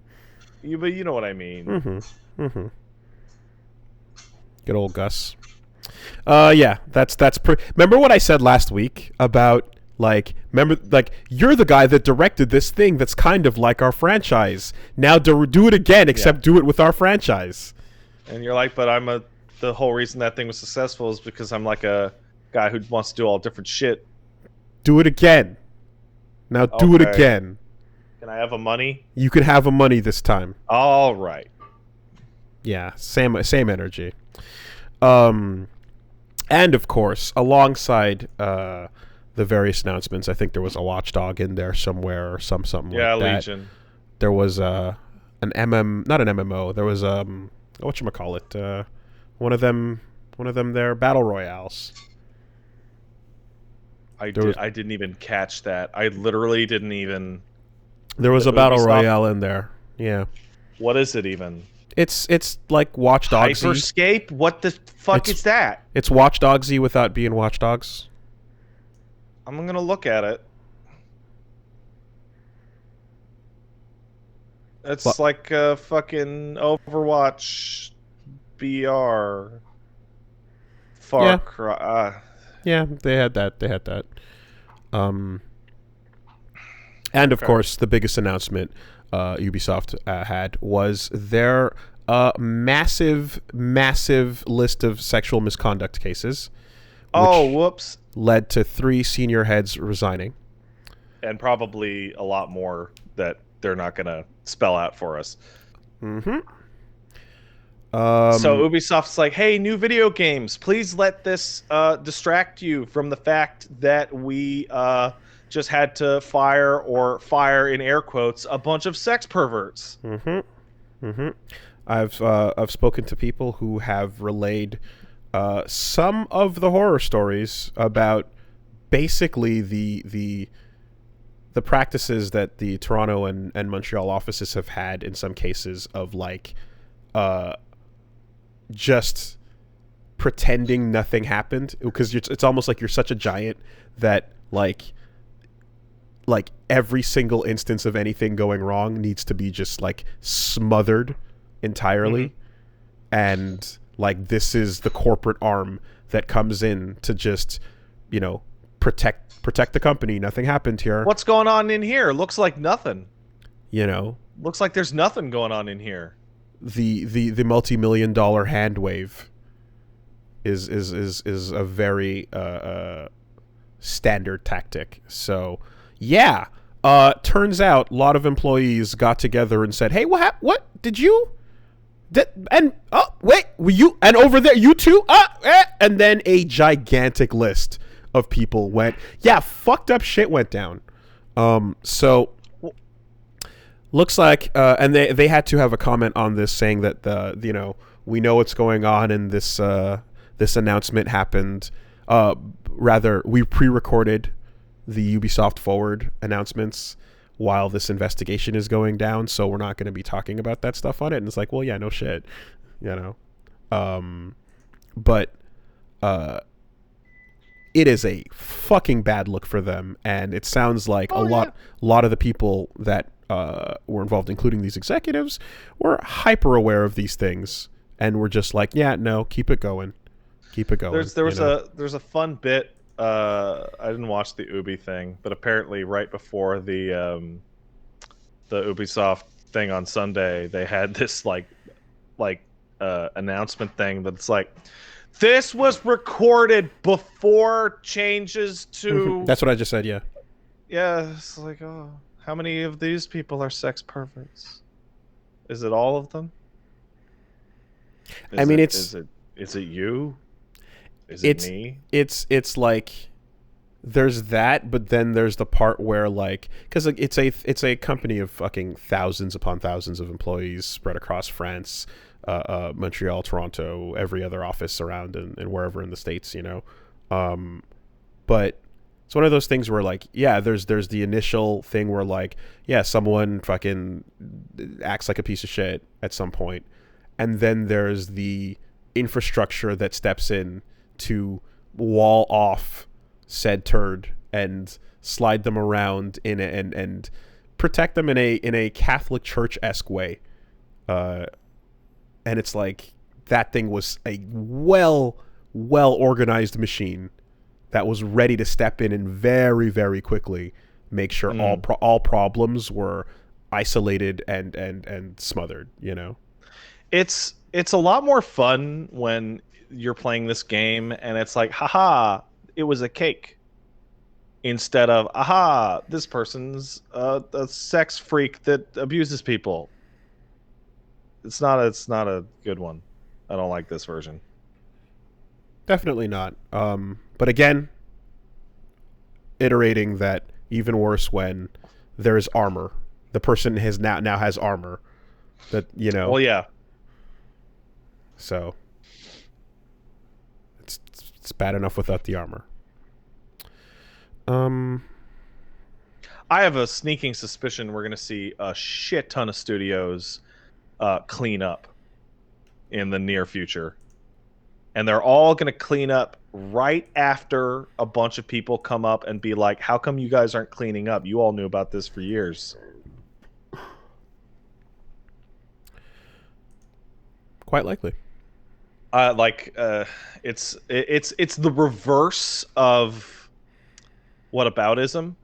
But you know what I mean. Good old Gus. Yeah, that's remember what I said last week about, you're the guy that directed this thing that's kind of like our franchise. Now do it again, except do it with our franchise. And you're like, but the whole reason that thing was successful is because I'm like a guy who wants to do all different shit. Do it again. Now do it again. Can I have a money? You can have a money this time. All right. Yeah, same energy. And of course, alongside the various announcements, I think there was a Watchdog in there somewhere or something like that. Yeah, Legion. There was not an MMO. There was whatchamacallit, one of them there, battle royales. I didn't even catch that. I literally didn't even. There was a battle royale in there. Yeah. What is it even? It's like Watch Dogs-y. Hyperscape? What the fuck is that? It's Watch Dogs-y without being Watch Dogs. I'm gonna look at it. It's like a fucking Overwatch BR. Far Cry. Yeah, they had that. And of course, the biggest announcement Ubisoft had was their massive list of sexual misconduct cases. Whoops. Led to 3 senior heads resigning. And probably a lot more that they're not going to spell out for us. Mm-hmm. So Ubisoft's like, hey, new video games, please let this distract you from the fact that we just had to fire in air quotes a bunch of sex perverts. I've spoken to people who have relayed some of the horror stories about basically the practices that the Toronto and Montreal offices have had in some cases of just pretending nothing happened, because it's almost like you're such a giant that like every single instance of anything going wrong needs to be just like smothered entirely. Mm-hmm. And like this is the corporate arm that comes in to just, you know, protect the company. Nothing happened here. What's going on in here? Looks like nothing. You know, Looks like there's nothing going on in here. the multi-million-dollar hand wave is a very standard tactic. So yeah, turns out a lot of employees got together and said, "Hey, what did you? And oh wait, were you? And over there, you too? And then a gigantic list of people went. Yeah, fucked up shit went down. So looks like, and they had to have a comment on this saying that you know, we know what's going on, and this announcement happened. Rather, we pre-recorded the Ubisoft Forward announcements while this investigation is going down, so we're not going to be talking about that stuff on it. And it's like, well, yeah, no shit, you know. But it is a fucking bad look for them, and it sounds like a lot of the people that were involved, including these executives, were hyper aware of these things, and were just like, yeah, no, keep it going. There's a fun bit. I didn't watch the Ubi thing, but apparently right before the Ubisoft thing on Sunday, they had this like announcement thing that's like, this was recorded before changes to. That's what I just said. Yeah. Yeah, it's like, oh, how many of these people are sex perverts? Is it all of them? Is it you? Is it me? It's like there's that, but then there's the part where like, because it's a company of fucking thousands upon thousands of employees spread across France, Montreal, Toronto, every other office around and wherever in the States, you know. But it's one of those things where like, yeah, there's the initial thing where like, yeah, someone fucking acts like a piece of shit at some point, and then there's the infrastructure that steps in to wall off said turd and slide them around and protect them in a Catholic Church-esque way. And it's like that thing was a well organized machine that was ready to step in and very, very quickly make sure all problems were isolated and smothered, you know. It's a lot more fun when you're playing this game and it's like, haha, it was a cake, instead of, aha, this person's a sex freak that abuses people. It's not a good one. I don't like this version. Definitely not. But again, iterating that even worse when there's armor. The person has now has armor that, you know. Well, yeah. So it's bad enough without the armor. I have a sneaking suspicion we're going to see a shit ton of studios clean up in the near future. And they're all going to clean up right after a bunch of people come up and be like, how come you guys aren't cleaning up? You all knew about this for years. Quite likely. It's the reverse of whataboutism,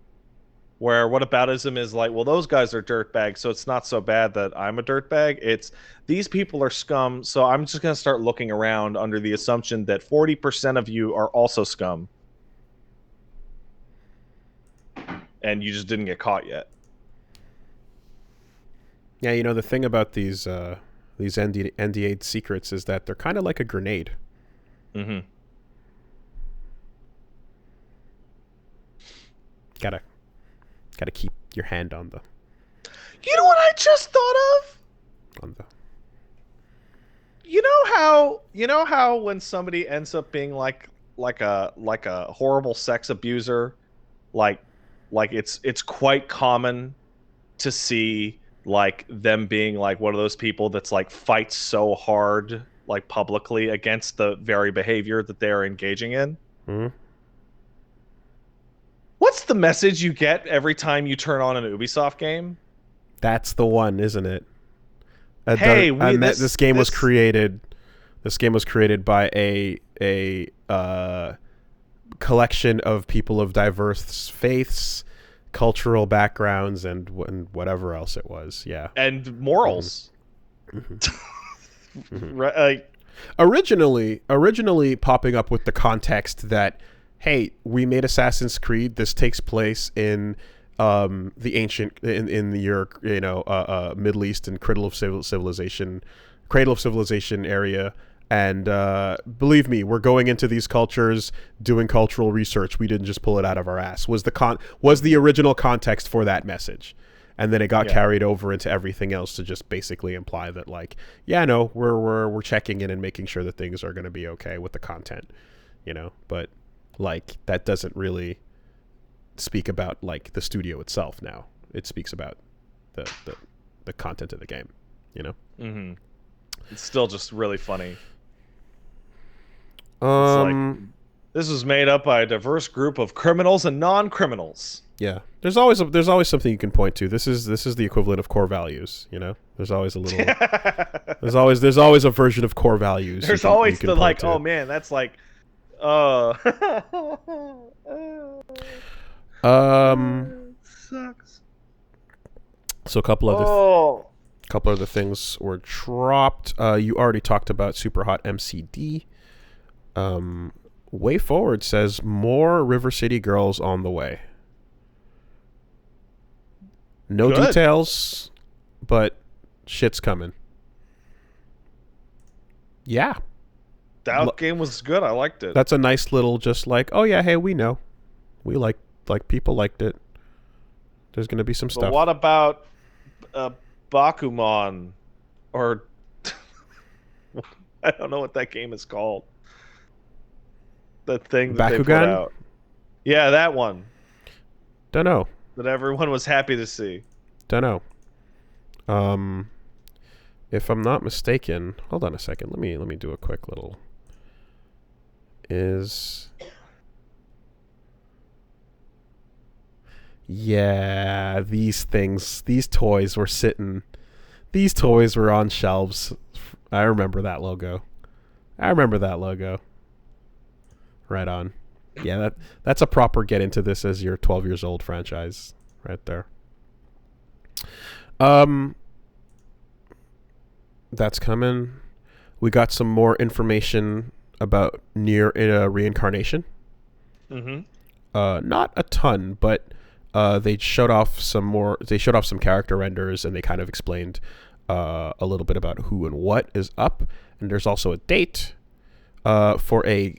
where whataboutism is like, well, those guys are dirtbags, so it's not so bad that I'm a dirtbag. It's these people are scum, so I'm just going to start looking around under the assumption that 40% of you are also scum. And you just didn't get caught yet. Yeah, you know, the thing about these NDA secrets is that they're kind of like a grenade. Mm-hmm. Gotta keep your hand on the. You know what I just thought of? On the. You know how when somebody ends up being like a horrible sex abuser, like it's quite common to see like them being like one of those people that's like fights so hard like publicly against the very behavior that they are engaging in. Mhm. What's the message you get every time you turn on an Ubisoft game? That's the one, isn't it? Hey, this game was created. This game was created by a collection of people of diverse faiths, cultural backgrounds, and whatever else it was. Yeah, and morals. Originally popping up with the context that, hey, we made Assassin's Creed. This takes place in the ancient in the Middle East and cradle of civilization area. And believe me, we're going into these cultures doing cultural research. We didn't just pull it out of our ass. Was the original context for that message, and then it got carried over into everything else to just basically imply that, like, yeah, no, we're checking in and making sure that things are going to be okay with the content, But like that doesn't really speak about like the studio itself. Now it speaks about the content of the game. Mm-hmm. It's still just really funny. It's like, this was made up by a diverse group of criminals and non-criminals. Yeah, there's always something you can point to. This is the equivalent of core values. There's always a little. there's always a version of core values. There's always the like, oh man, that's like, sucks. So a couple other things were dropped. You already talked about Superhot MCD. WayForward says more River City girls on the way. No details, but shit's coming. Yeah. That game was good. I liked it. That's a nice little just like, oh yeah, hey, we know. We like people liked it. There's going to be some stuff. But what about Bakuman? Or I don't know what that game is called. The thing that they put out. Yeah, that one. Don't know. That everyone was happy to see. Don't know. If I'm not mistaken, hold on a second. Let me do a quick little. Yeah, these toys were sitting. These toys were on shelves. I remember that logo. Right on. Yeah, that's a proper get into this as your 12 years old franchise right there. That's coming. We got some more information about NieR Reincarnation. Mm-hmm. Not a ton, but they showed off some character renders, and they kind of explained a little bit about who and what is up. And there's also a date for a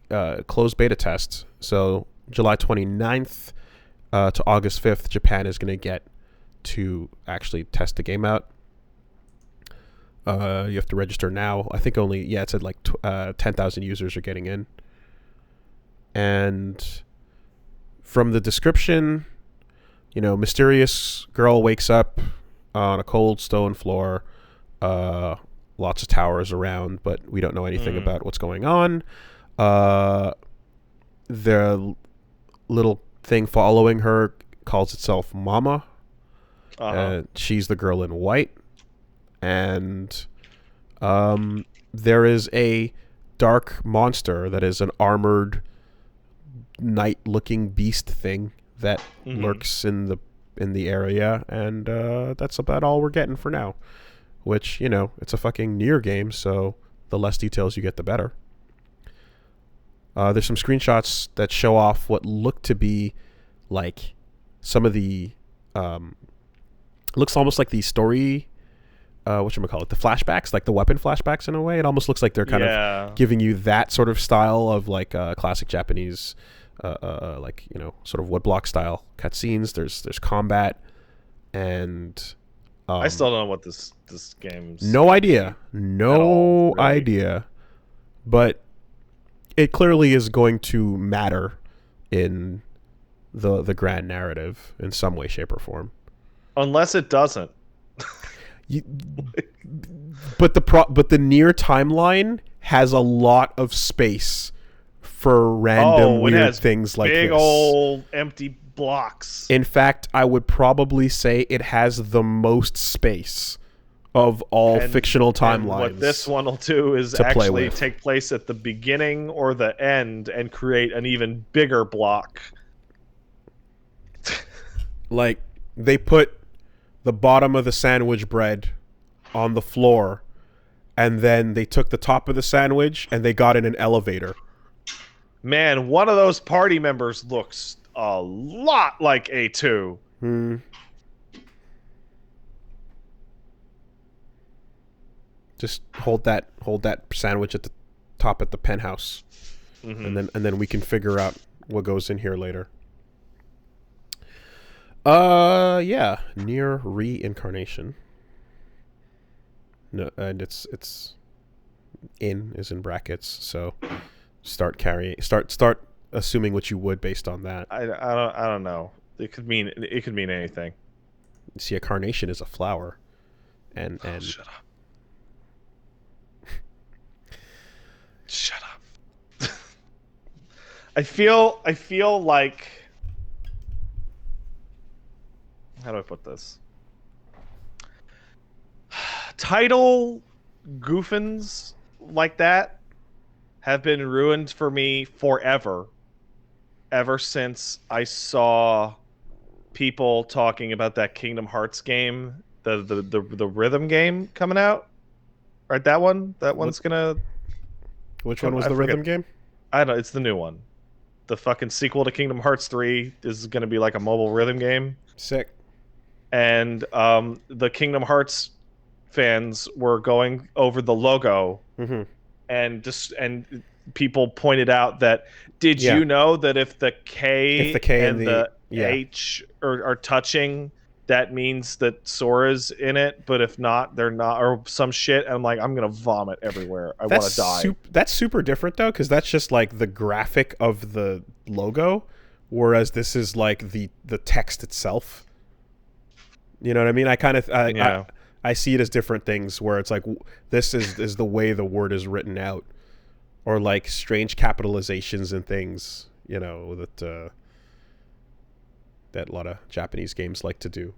closed beta test. So July 29th to August 5th, Japan is going to get to actually test the game out. You have to register now. I think it said like 10,000 users are getting in. And from the description, mysterious girl wakes up on a cold stone floor. Lots of towers around, but we don't know anything about what's going on. The little thing following her calls itself Mama. She's the girl in white. And there is a dark monster that is an armored knight-looking beast thing that lurks in the area, and that's about all we're getting for now. Which, it's a fucking NieR game, so the less details you get, the better. There's some screenshots that show off what look to be like some of the looks almost like the story whatchamacallit, the flashbacks, like the weapon flashbacks in a way. It almost looks like they're kind of giving you that sort of style of like classic Japanese like sort of woodblock style cutscenes. There's combat, and I still don't know what this game's. No idea. No idea. But it clearly is going to matter in the grand narrative in some way, shape, or form. Unless it doesn't. But the NieR timeline has a lot of space for random weird things like this. Big old empty blocks. In fact, I would probably say it has the most space of all fictional timelines. What this one will do is actually take place at the beginning or the end and create an even bigger block. Like, they put the bottom of the sandwich bread on the floor, and then they took the top of the sandwich and they got in an elevator. Man, one of those party members looks a lot like A2. Just hold that sandwich at the top at the penthouse, and then we can figure out what goes in here later. Yeah, NieR Reincarnation. No, and it's in is in brackets, so start assuming what you would based on that. I don't know. It could mean anything. See, a carnation is a flower, and shut up. Shut up. I feel like, how do I put this? Title goofins like that have been ruined for me forever. Ever since I saw people talking about that Kingdom Hearts game, the rhythm game coming out. Right, that one's gonna. Which one was the rhythm game? I don't know. It's the new one. The fucking sequel to Kingdom Hearts 3 is going to be like a mobile rhythm game. Sick. And the Kingdom Hearts fans were going over the logo, and people pointed out that, did you know that if the K and the H are touching, that means that Sora's in it, but if not, they're not, or some shit. And I'm like, I'm gonna vomit everywhere. I want to die. That's super different though, because that's just like the graphic of the logo, whereas this is like the text itself. You know what I mean? I kind of I see it as different things, where it's like this is the way the word is written out, or like strange capitalizations and things. You know that a lot of Japanese games like to do.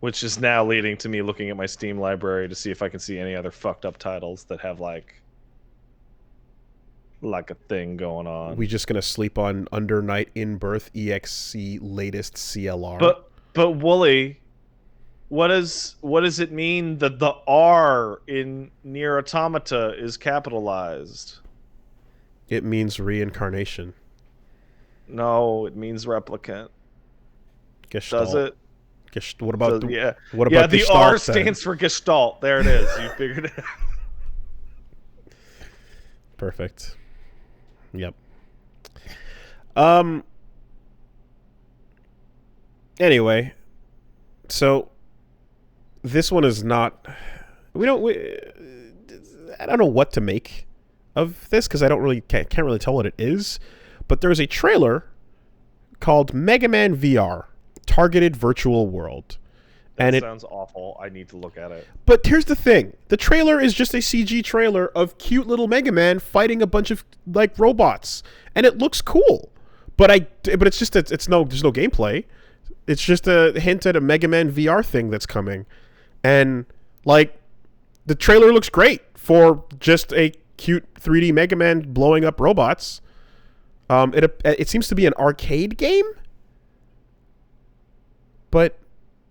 Which is now leading to me looking at my Steam library to see if I can see any other fucked up titles that have like a thing going on. We just gonna sleep on Under Night in Birth EXE latest CLR. But Wooly, what does it mean that the R in NieR Automata is capitalized? It means reincarnation. No, it means replicant. Gestalt. Does it? What about the Gestalt, R stands for Gestalt. There it is. You figured it out. Perfect. Yep. Anyway, so this one is not. I don't know what to make of this, because I can't really tell what it is. But there's a trailer called Mega Man VR, Targeted Virtual World. That sounds awful. I need to look at it. But here's the thing. The trailer is just a CG trailer of cute little Mega Man fighting a bunch of like robots. And it looks cool. But it's just there's no gameplay. It's just a hint at a Mega Man VR thing that's coming. And like the trailer looks great for just a cute 3D Mega Man blowing up robots. It seems to be an arcade game, but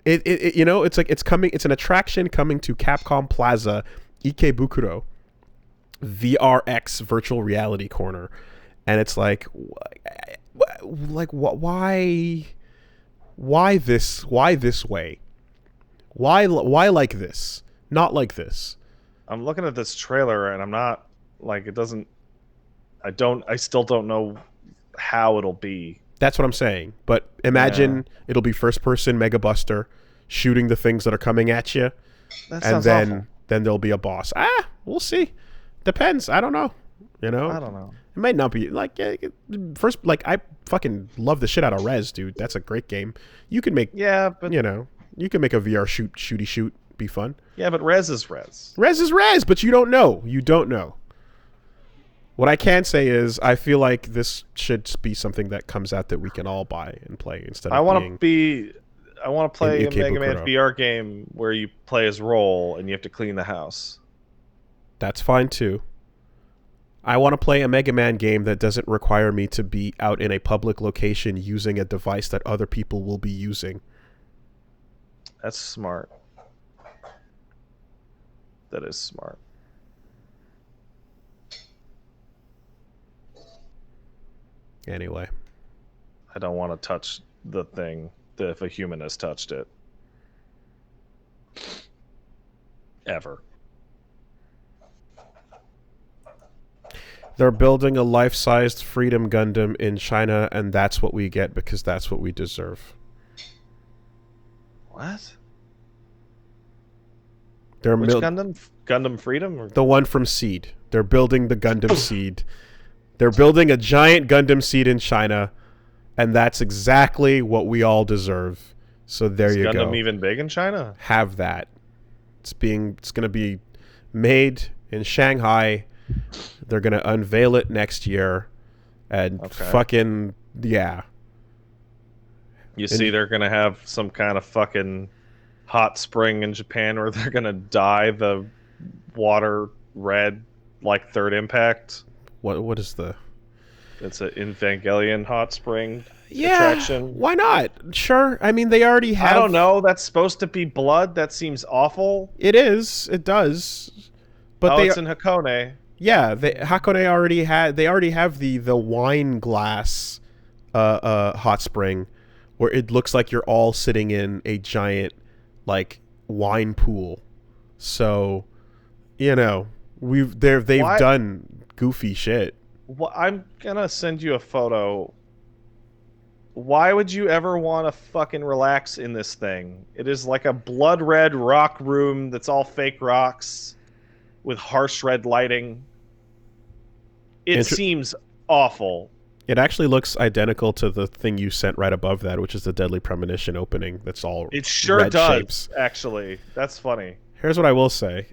it's an attraction coming to Capcom Plaza Ikebukuro VRX Virtual Reality Corner, and it's like why this way? Why like this? Not like this. I'm looking at this trailer and I'm not like, it doesn't. I still don't know how it'll be. That's what I'm saying. But imagine it'll be first person Mega Buster shooting the things that are coming at you. And then there'll be a boss. We'll see. Depends. I don't know. I don't know. It might not be like first. Like I fucking love the shit out of Rez, dude. That's a great game. You can make you can make a VR shooty shoot be fun. Yeah, but res is res. Res is res, but you don't know. You don't know. What I can say is I feel like this should be something that comes out that we can all buy and play instead of I want to play a Mega Man Bukuro. VR game where you play as Roll and you have to clean the house. That's fine too. I want to play a Mega Man game that doesn't require me to be out in a public location using a device that other people will be using. That's smart. That is smart. Anyway. I don't want to touch the thing if a human has touched it. Ever. They're building a life-sized Freedom Gundam in China, and that's what we get because that's what we deserve. What? They're Which Gundam? Gundam Freedom? Or? The one from Seed. They're building the Gundam Seed. They're building a giant Gundam Seed in China, and that's exactly what we all deserve. So there you go. Is Gundam even big in China? Have that. It's going to be made in Shanghai. They're going to unveil it next year, and fucking yeah. You see, they're going to have some kind of fucking hot spring in Japan where they're going to dye the water red like Third Impact. What is the... It's an Evangelion hot spring attraction. Why not? Sure. I mean, they already have... I don't know. That's supposed to be blood. That seems awful. It is. It does. But it's in Hakone. Yeah, Hakone already had... They already have the wine glass hot spring where it looks like you're all sitting in a giant, like, wine pool. So, you know, they've done goofy shit. Well, I'm gonna send you a photo. Why would you ever want to fucking relax in this thing? It is like a blood red rock room that's all fake rocks with harsh red lighting. It seems awful. It actually looks identical to the thing you sent right above that, which is the Deadly Premonition opening. That's all it sure red does, shapes. Actually. That's funny. Here's what I will say.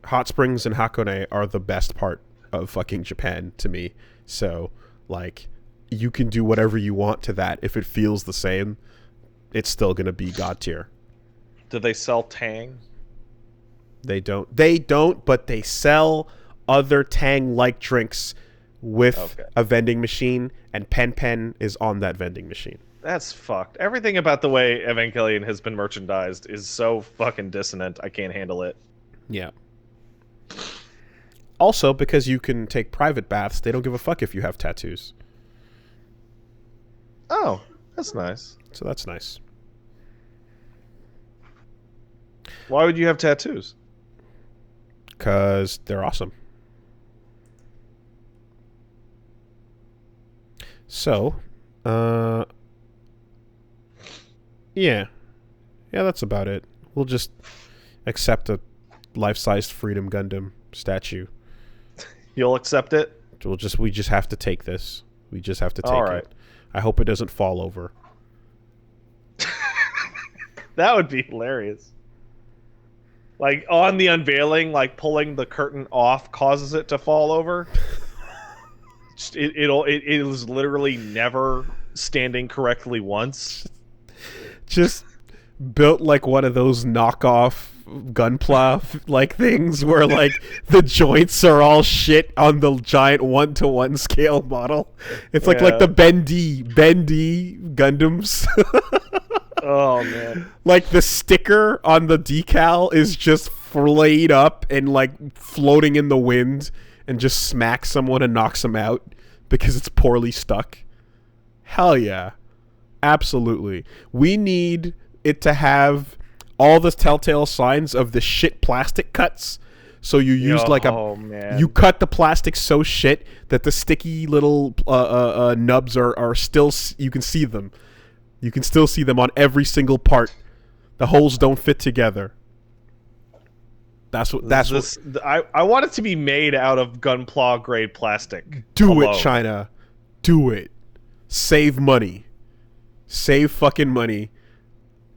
Hot springs in Hakone are the best part of fucking Japan to me. So, like, you can do whatever you want to that. If it feels the same, it's still going to be God tier. Do they sell Tang? They don't. They don't, but they sell other Tang-like drinks with a vending machine, and Pen Pen is on that vending machine. That's fucked. Everything about the way Evangelion has been merchandised is so fucking dissonant. I can't handle it. Yeah. Also, because you can take private baths, they don't give a fuck if you have tattoos. Oh, that's nice. So that's nice. Why would you have tattoos? Because they're awesome. So, yeah, that's about it. We'll just accept a life-sized Freedom Gundam statue. You'll accept it? We just have to take this. We just have to take it. I hope it doesn't fall over. That would be hilarious. Like, on the unveiling, like, pulling the curtain off causes it to fall over. It is literally never standing correctly once. Just built like one of those knockoff Gunpla like things where like the joints are all shit on the giant 1-to-1 scale model. It's like the bendy Gundams. Oh man. Like the sticker on the decal is just flayed up and like floating in the wind and just smacks someone and knocks them out because it's poorly stuck. Hell yeah. Absolutely. We need it to have all the telltale signs of the shit plastic cuts. So you use you cut the plastic so shit that the sticky little nubs are still, you can see them. You can still see them on every single part. The holes don't fit together. I want it to be made out of Gunpla grade plastic. Do it, China. Do it. Save money. Save fucking money.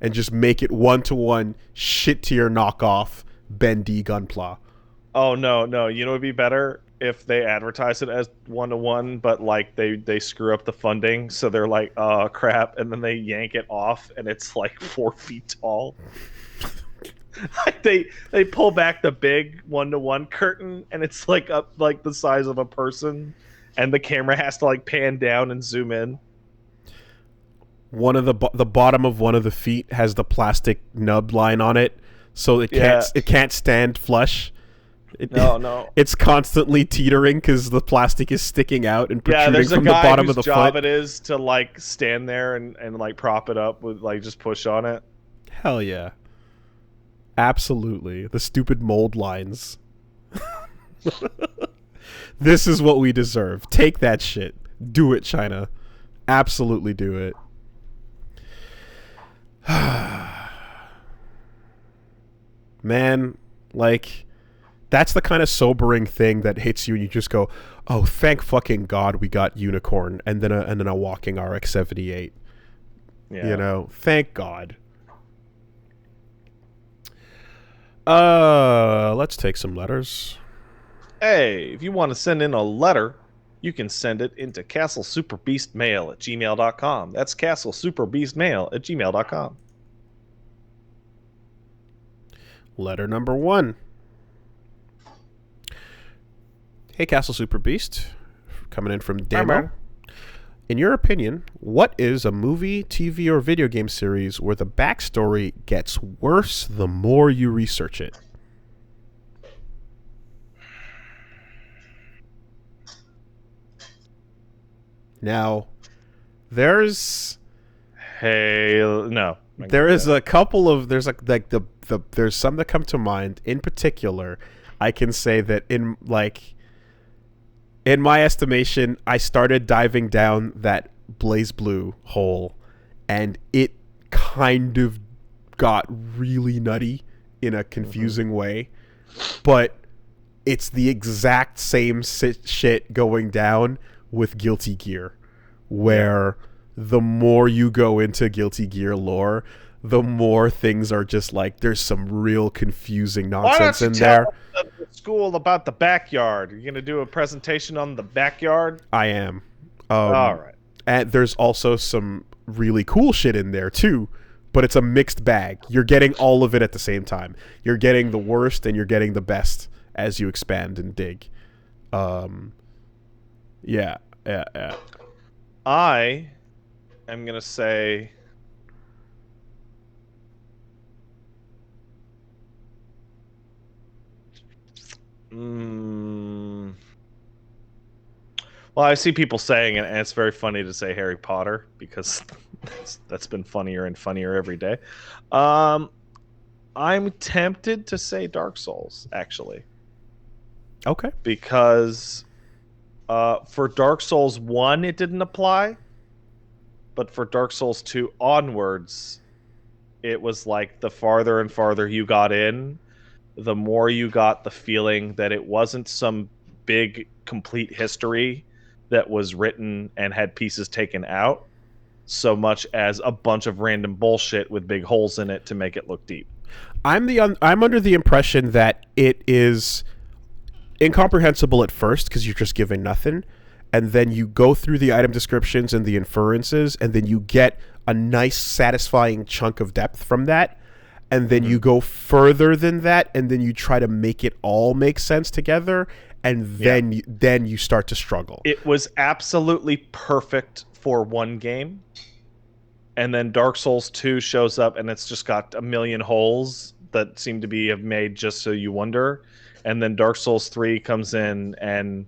and just make it 1-to-1 shit tier knockoff Ben D Gunpla. Oh no! You know, it'd be better if they advertise it as 1-to-1, but like they screw up the funding, so they're like, oh crap, and then they yank it off, and it's like 4 feet tall. Like they pull back the big 1-to-1 curtain, and it's like up like the size of a person, and the camera has to like pan down and zoom in. One of the bottom of one of the feet has the plastic nub line on it, so it can't stand flush. No. It's constantly teetering because the plastic is sticking out and protruding from the bottom of the foot. Yeah, there's a guy whose job it is to like stand there and like prop it up with like just push on it. Hell yeah. Absolutely. The stupid mold lines. This is what we deserve. Take that shit. Do it, China. Absolutely do it. Man, like, that's the kind of sobering thing that hits you and you just go, oh, thank fucking God we got Unicorn and then a walking RX-78. Yeah. You know, thank God. Let's take some letters. Hey, if you want to send in a letter, you can send it into castlesuperbeastmail@gmail.com. That's castlesuperbeastmail@gmail.com. Letter number 1. Hey, Castle Super Beast. Coming in from Demo. In your opinion, what is a movie, TV, or video game series where the backstory gets worse the more you research it? Now, there's a couple of there's some that come to mind. In particular, I can say that in my estimation, I started diving down that BlazBlue hole, and it kind of got really nutty in a confusing way. But it's the exact same shit going down with Guilty Gear, where the more you go into Guilty Gear lore, the more things are just like, there's some real confusing nonsense in there. The school about the backyard. You're going to do a presentation on the backyard? I am. All right. And there's also some really cool shit in there too, but it's a mixed bag. You're getting all of it at the same time. You're getting the worst and you're getting the best as you expand and dig. Yeah. I am going to say... Well, I see people saying it, and it's very funny to say Harry Potter, because that's been funnier and funnier every day. I'm tempted to say Dark Souls, actually. Okay. Because for Dark Souls 1, it didn't apply. But for Dark Souls 2 onwards, it was like the farther and farther you got in, the more you got the feeling that it wasn't some big, complete history that was written and had pieces taken out, so much as a bunch of random bullshit with big holes in it to make it look deep. I'm under the impression that it is incomprehensible at first because you're just given nothing, and then you go through the item descriptions and the inferences, and then you get a nice, satisfying chunk of depth from that, and then you go further than that, and then you try to make it all make sense together, and then you start to struggle. It was absolutely perfect for one game, and then Dark Souls 2 shows up, and it's just got a million holes that seem to be made just so you wonder, and then Dark Souls 3 comes in and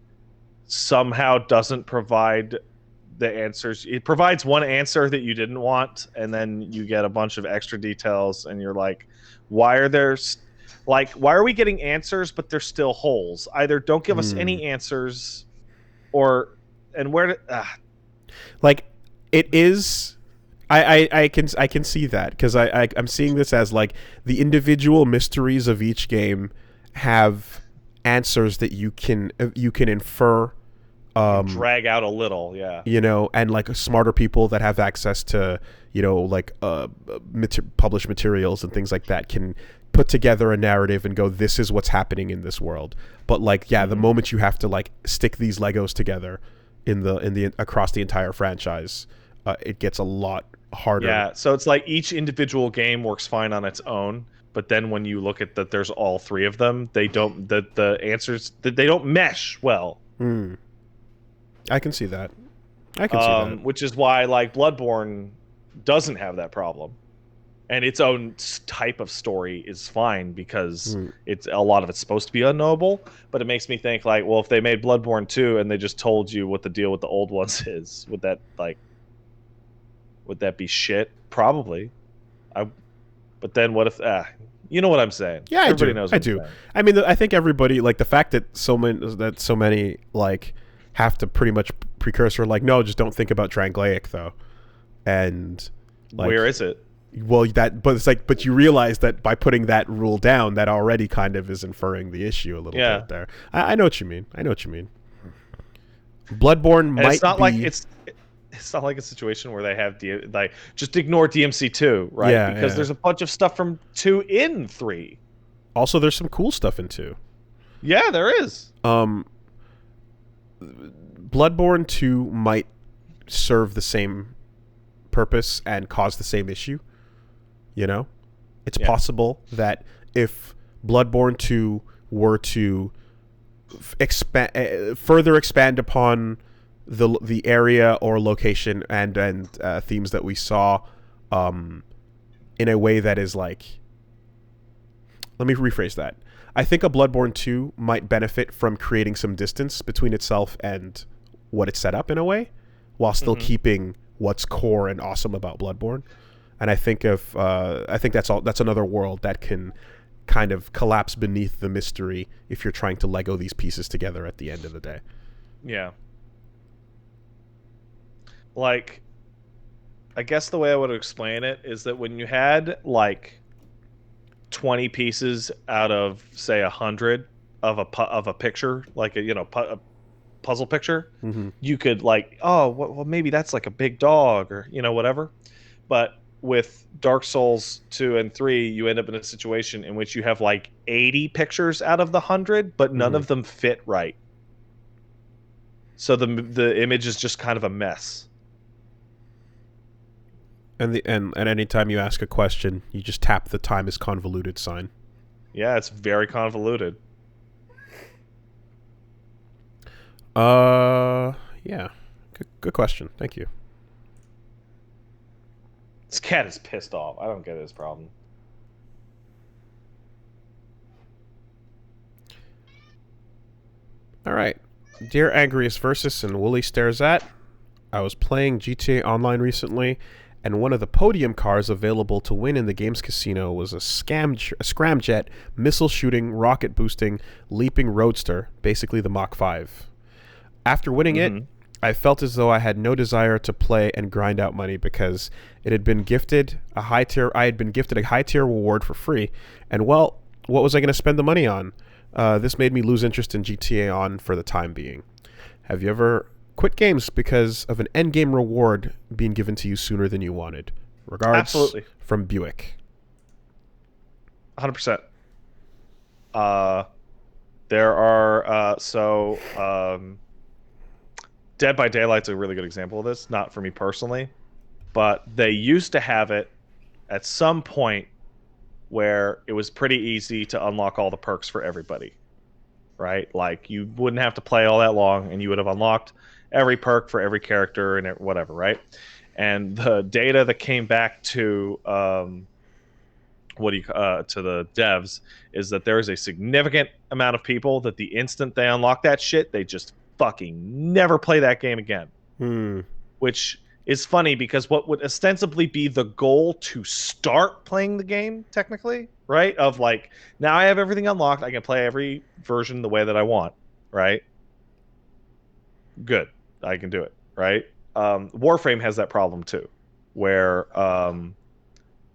somehow doesn't provide the answers. It provides one answer that you didn't want, and then you get a bunch of extra details, and you're like, why are we getting answers but there's still holes? Either don't give us any answers, like, it is... I can see that, because I'm seeing this as like the individual mysteries of each game have answers that you can infer You drag out a little, yeah. You know, and like smarter people that have access to, you know, like published materials and things like that can put together a narrative and go, this is what's happening in this world. But like, yeah, the moment you have to like stick these Legos together in the across the entire franchise, it gets a lot harder. Yeah, so it's like each individual game works fine on its own, but then when you look at that, there's all three of them. They don't the answers they don't mesh well. I can see that. I can see that. Which is why like Bloodborne doesn't have that problem, and its own type of story is fine because it's a lot of it's supposed to be unknowable. But it makes me think like, well, if they made Bloodborne 2 and they just told you what the deal with the old ones is, would that be shit? Probably. But then what if you know what I'm saying? Yeah, everybody I do. knows what I do. I mean, I think everybody, like the fact that so many like have to pretty much precursor like, no, just don't think about Drangleic though. And like, where is it? Well, but it's like, but you realize that by putting that rule down, that already kind of is inferring the issue a little bit there. I know what you mean. Bloodborne might it's not be... like it's not like a situation where they have like just ignore DMC2, right? Yeah, because there's a bunch of stuff from 2 in 3. Also, there's some cool stuff in 2. Yeah, there is. Bloodborne 2 might serve the same purpose and cause the same issue. You know? It's possible that if Bloodborne 2 were to further expand upon the area or location and themes that we saw in a way that is like... Let me rephrase that. I think a Bloodborne 2 might benefit from creating some distance between itself and what it's set up in a way, while still keeping what's core and awesome about Bloodborne. And I think that's another world that can kind of collapse beneath the mystery if you're trying to Lego these pieces together at the end of the day. Yeah. Like, I guess the way I would explain it is that when you had like 20 pieces out of say 100 of a picture, like a puzzle picture, you could like, oh well maybe that's like a big dog or whatever. But with Dark Souls 2 and 3, you end up in a situation in which you have like 80 pictures out of the 100, but none of them fit right. So the image is just kind of a mess. And anytime you ask a question, you just tap the time is convoluted sign. Yeah, it's very convoluted. Yeah. Good question. Thank you. This cat is pissed off. I don't get his problem. All right. Dear Angriest Versus and Wooly Stares At, I was playing GTA Online recently, and one of the podium cars available to win in the game's casino was a scramjet, missile-shooting, rocket-boosting, leaping roadster, basically the Mach 5. After winning it, I felt as though I had no desire to play and grind out money because it had been gifted a high-tier reward for free, and well, what was I going to spend the money on? This made me lose interest in GTA On for the time being. Have you ever quit games because of an endgame reward being given to you sooner than you wanted? Regards, absolutely, from Buick. 100%. There are Dead by Daylight's a really good example of this. Not for me personally, but they used to have it at some point where it was pretty easy to unlock all the perks for everybody, right? Like you wouldn't have to play all that long, and you would have unlocked every perk for every character and whatever, right? And the data that came back to to the devs is that there is a significant amount of people that the instant they unlock that shit, they just fucking never play that game again. Which is funny because what would ostensibly be the goal to start playing the game, technically, right? Of like, now I have everything unlocked, I can play every version the way that I want, right? Good, I can do it, right? Warframe has that problem too, where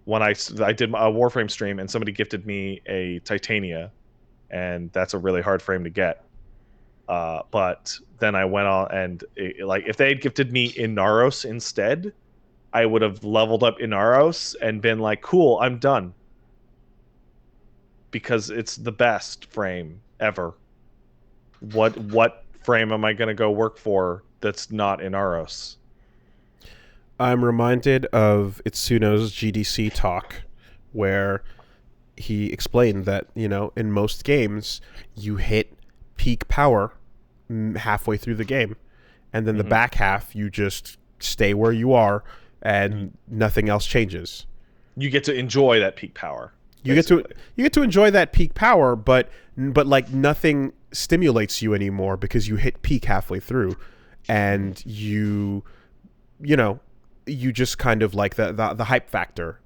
when I did a Warframe stream and somebody gifted me a Titania, and that's a really hard frame to get. But then I went on and like if they had gifted me Inaros instead, I would have leveled up Inaros and been like, cool, I'm done. Because it's the best frame ever. What frame am I going to go work for that's not Inaros? I'm reminded of Itsuno's GDC talk where he explained that, in most games, you hit peak power halfway through the game. And then the back half, you just stay where you are and nothing else changes. You get to enjoy that peak power. You get to enjoy that peak power, but like nothing stimulates you anymore because you hit peak halfway through, and you just kind of like the hype factor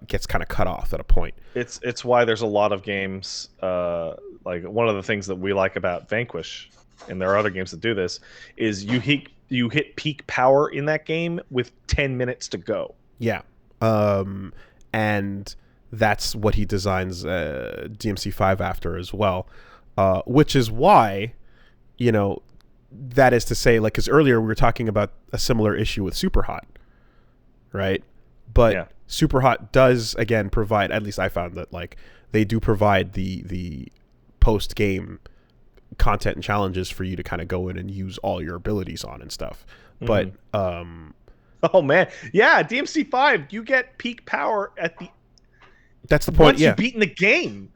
gets kind of cut off at a point. It's why there's a lot of games. Like one of the things that we like about Vanquish, and there are other games that do this, is you hit peak power in that game with 10 minutes to go. Yeah, and that's what he designs DMC5 after as well, which is why, that is to say, like, because earlier we were talking about a similar issue with Superhot, right? But Superhot does, again, provide, at least I found that, like, they do provide the post-game content and challenges for you to kind of go in and use all your abilities on and stuff. But, oh, man. Yeah, DMC5, you get peak power at the... That's the point. Once you've beaten the game.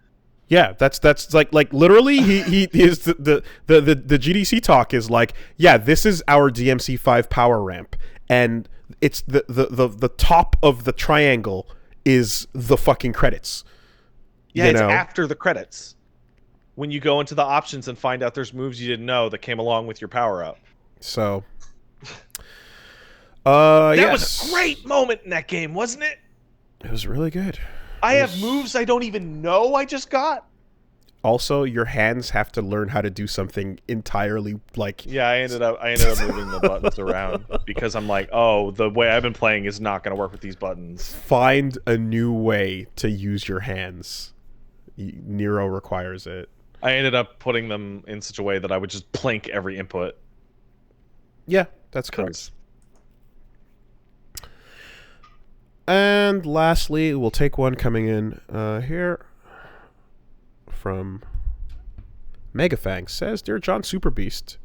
Yeah, that's like literally he is the GDC talk is like, yeah, this is our DMC5 power ramp, and it's the top of the triangle is the fucking credits. Yeah, it's after the credits. When you go into the options and find out there's moves you didn't know that came along with your power up. So that was a great moment in that game, wasn't it? It was really good. I have moves I don't even know I just got. Also, your hands have to learn how to do something entirely like... Yeah, I ended up moving the buttons around because I'm like, oh, the way I've been playing is not going to work with these buttons. Find a new way to use your hands. Nero requires it. I ended up putting them in such a way that I would just plink every input. Yeah, that's correct. And lastly, we'll take one coming in here from Megafang. Says, Dear John Superbeast,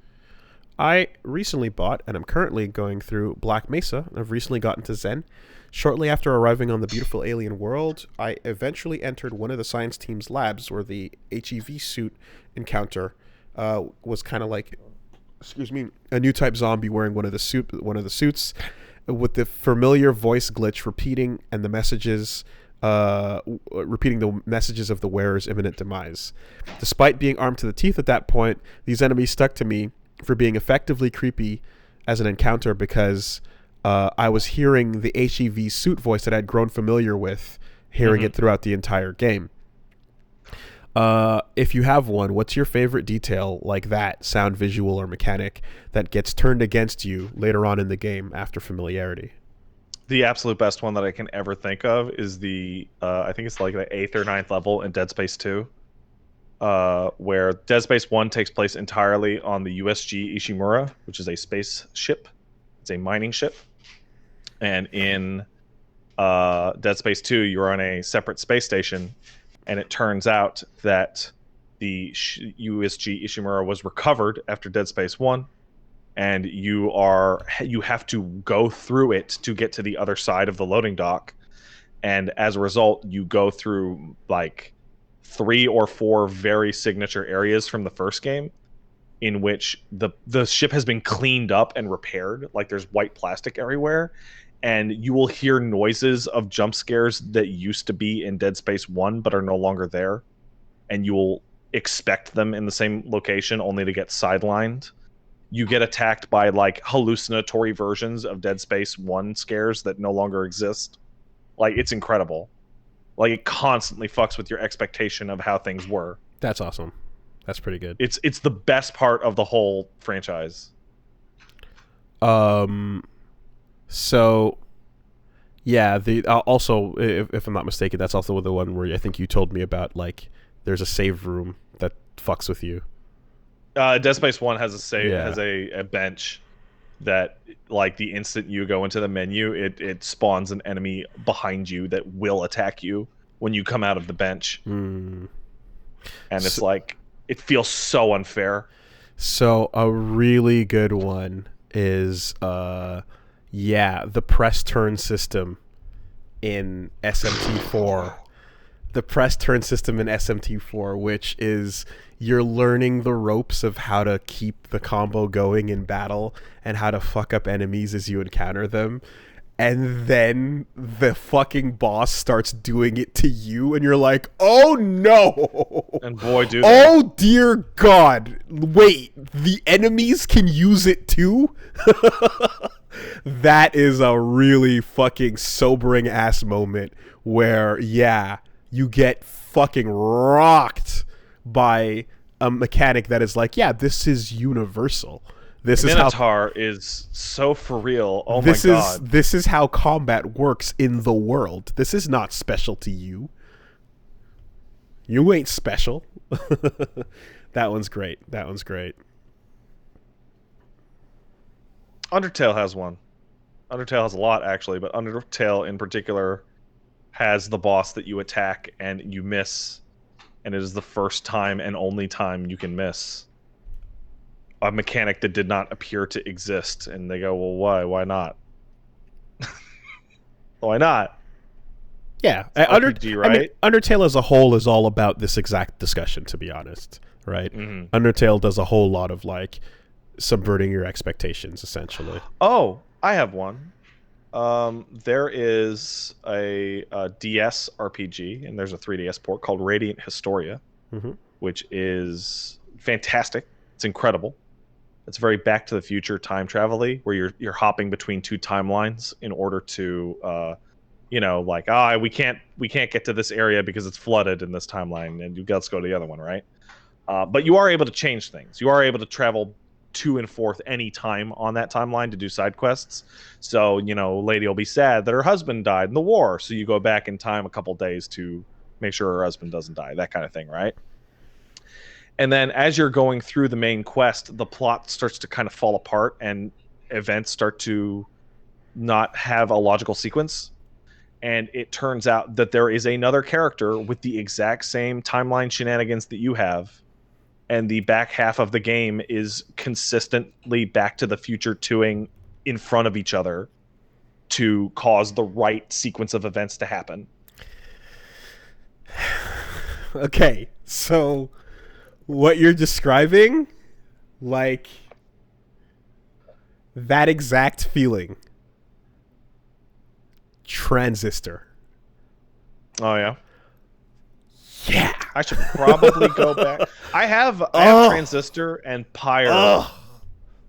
I recently bought and I'm currently going through Black Mesa. I've recently gotten to Zen. Shortly after arriving on the beautiful alien world, I eventually entered one of the science team's labs where the HEV suit encounter was kind of like, a new type zombie wearing one of the suits, with the familiar voice glitch repeating the messages of the wearer's imminent demise. Despite being armed to the teeth at that point, these enemies stuck to me for being effectively creepy as an encounter because I was hearing the HEV suit voice that I'd grown familiar with, hearing it throughout the entire game. If you have one, what's your favorite detail like that, sound, visual, or mechanic, that gets turned against you later on in the game after familiarity? The absolute best one that I can ever think of is the, I think it's like the 8th or 9th level in Dead Space 2, where Dead Space 1 takes place entirely on the USG Ishimura, which is a space ship. It's a mining ship. And in Dead Space 2, you're on a separate space station, and it turns out that the USG Ishimura was recovered after Dead Space 1, and you have to go through it to get to the other side of the loading dock. And as a result, you go through like 3 or 4 very signature areas from the first game in which the ship has been cleaned up and repaired. Like there's white plastic everywhere, and you will hear noises of jump scares that used to be in Dead Space 1 but are no longer there, and you will expect them in the same location only to get sidelined. You get attacked by like hallucinatory versions of Dead Space 1 scares that no longer exist. Like, it's incredible. Like, it constantly fucks with your expectation of how things were. That's awesome. That's pretty good. It's the best part of the whole franchise. So, yeah, also, if I'm not mistaken, that's also the one where I think you told me about, like, there's a save room that fucks with you. Dead Space 1 has Yeah. has a bench that, like, the instant you go into the menu, it spawns an enemy behind you that will attack you when you come out of the bench. Mm. And it's So, like, it feels so unfair. so a really good one is yeah, the press turn system in SMT4. The press turn system in SMT4, which is you're learning the ropes of how to keep the combo going in battle and how to fuck up enemies as you encounter them. And then the fucking boss starts doing it to you, and you're like, oh no! And boy, do they. Oh dear God! Wait, the enemies can use it too? That is a really fucking sobering ass moment where, yeah, you get fucking rocked by a mechanic that is like, yeah, this is universal. This is how Minotaur is so for real. Oh my god. this is how combat works in the world. This is not special to you. You ain't special. That one's great. That one's great. Undertale has one. Undertale has a lot, actually, but Undertale in particular has the boss that you attack and you miss, and it is the first time and only time you can miss. A mechanic that did not appear to exist, and they go, well, why? Why not? Why not? Yeah, RPG, right? I mean, Undertale as a whole is all about this exact discussion, to be honest, right? Mm-hmm. Undertale does a whole lot of, like, subverting your expectations, essentially. Oh, I have one. There is a DS RPG, and there's a 3DS port called Radiant Historia, Mm-hmm. which is fantastic. It's incredible. It's very Back to the Future time travel-y, where you're hopping between two timelines in order to, like, we can't get to this area because it's flooded in this timeline, and let's go to the other one, right? But you are able to change things. You are able to travel to and forth any time on that timeline to do side quests. So, lady will be sad that her husband died in the war, so you go back in time a couple days to make sure her husband doesn't die, that kind of thing, right? And then as you're going through the main quest, the plot starts to kind of fall apart and events start to not have a logical sequence. And it turns out that there is another character with the exact same timeline shenanigans that you have. And the back half of the game is consistently Back to the Future 2ing in front of each other to cause the right sequence of events to happen. Okay, so what you're describing, like, that exact feeling. Transistor. Oh, yeah? Yeah. I should probably go back. I have Transistor and Pyre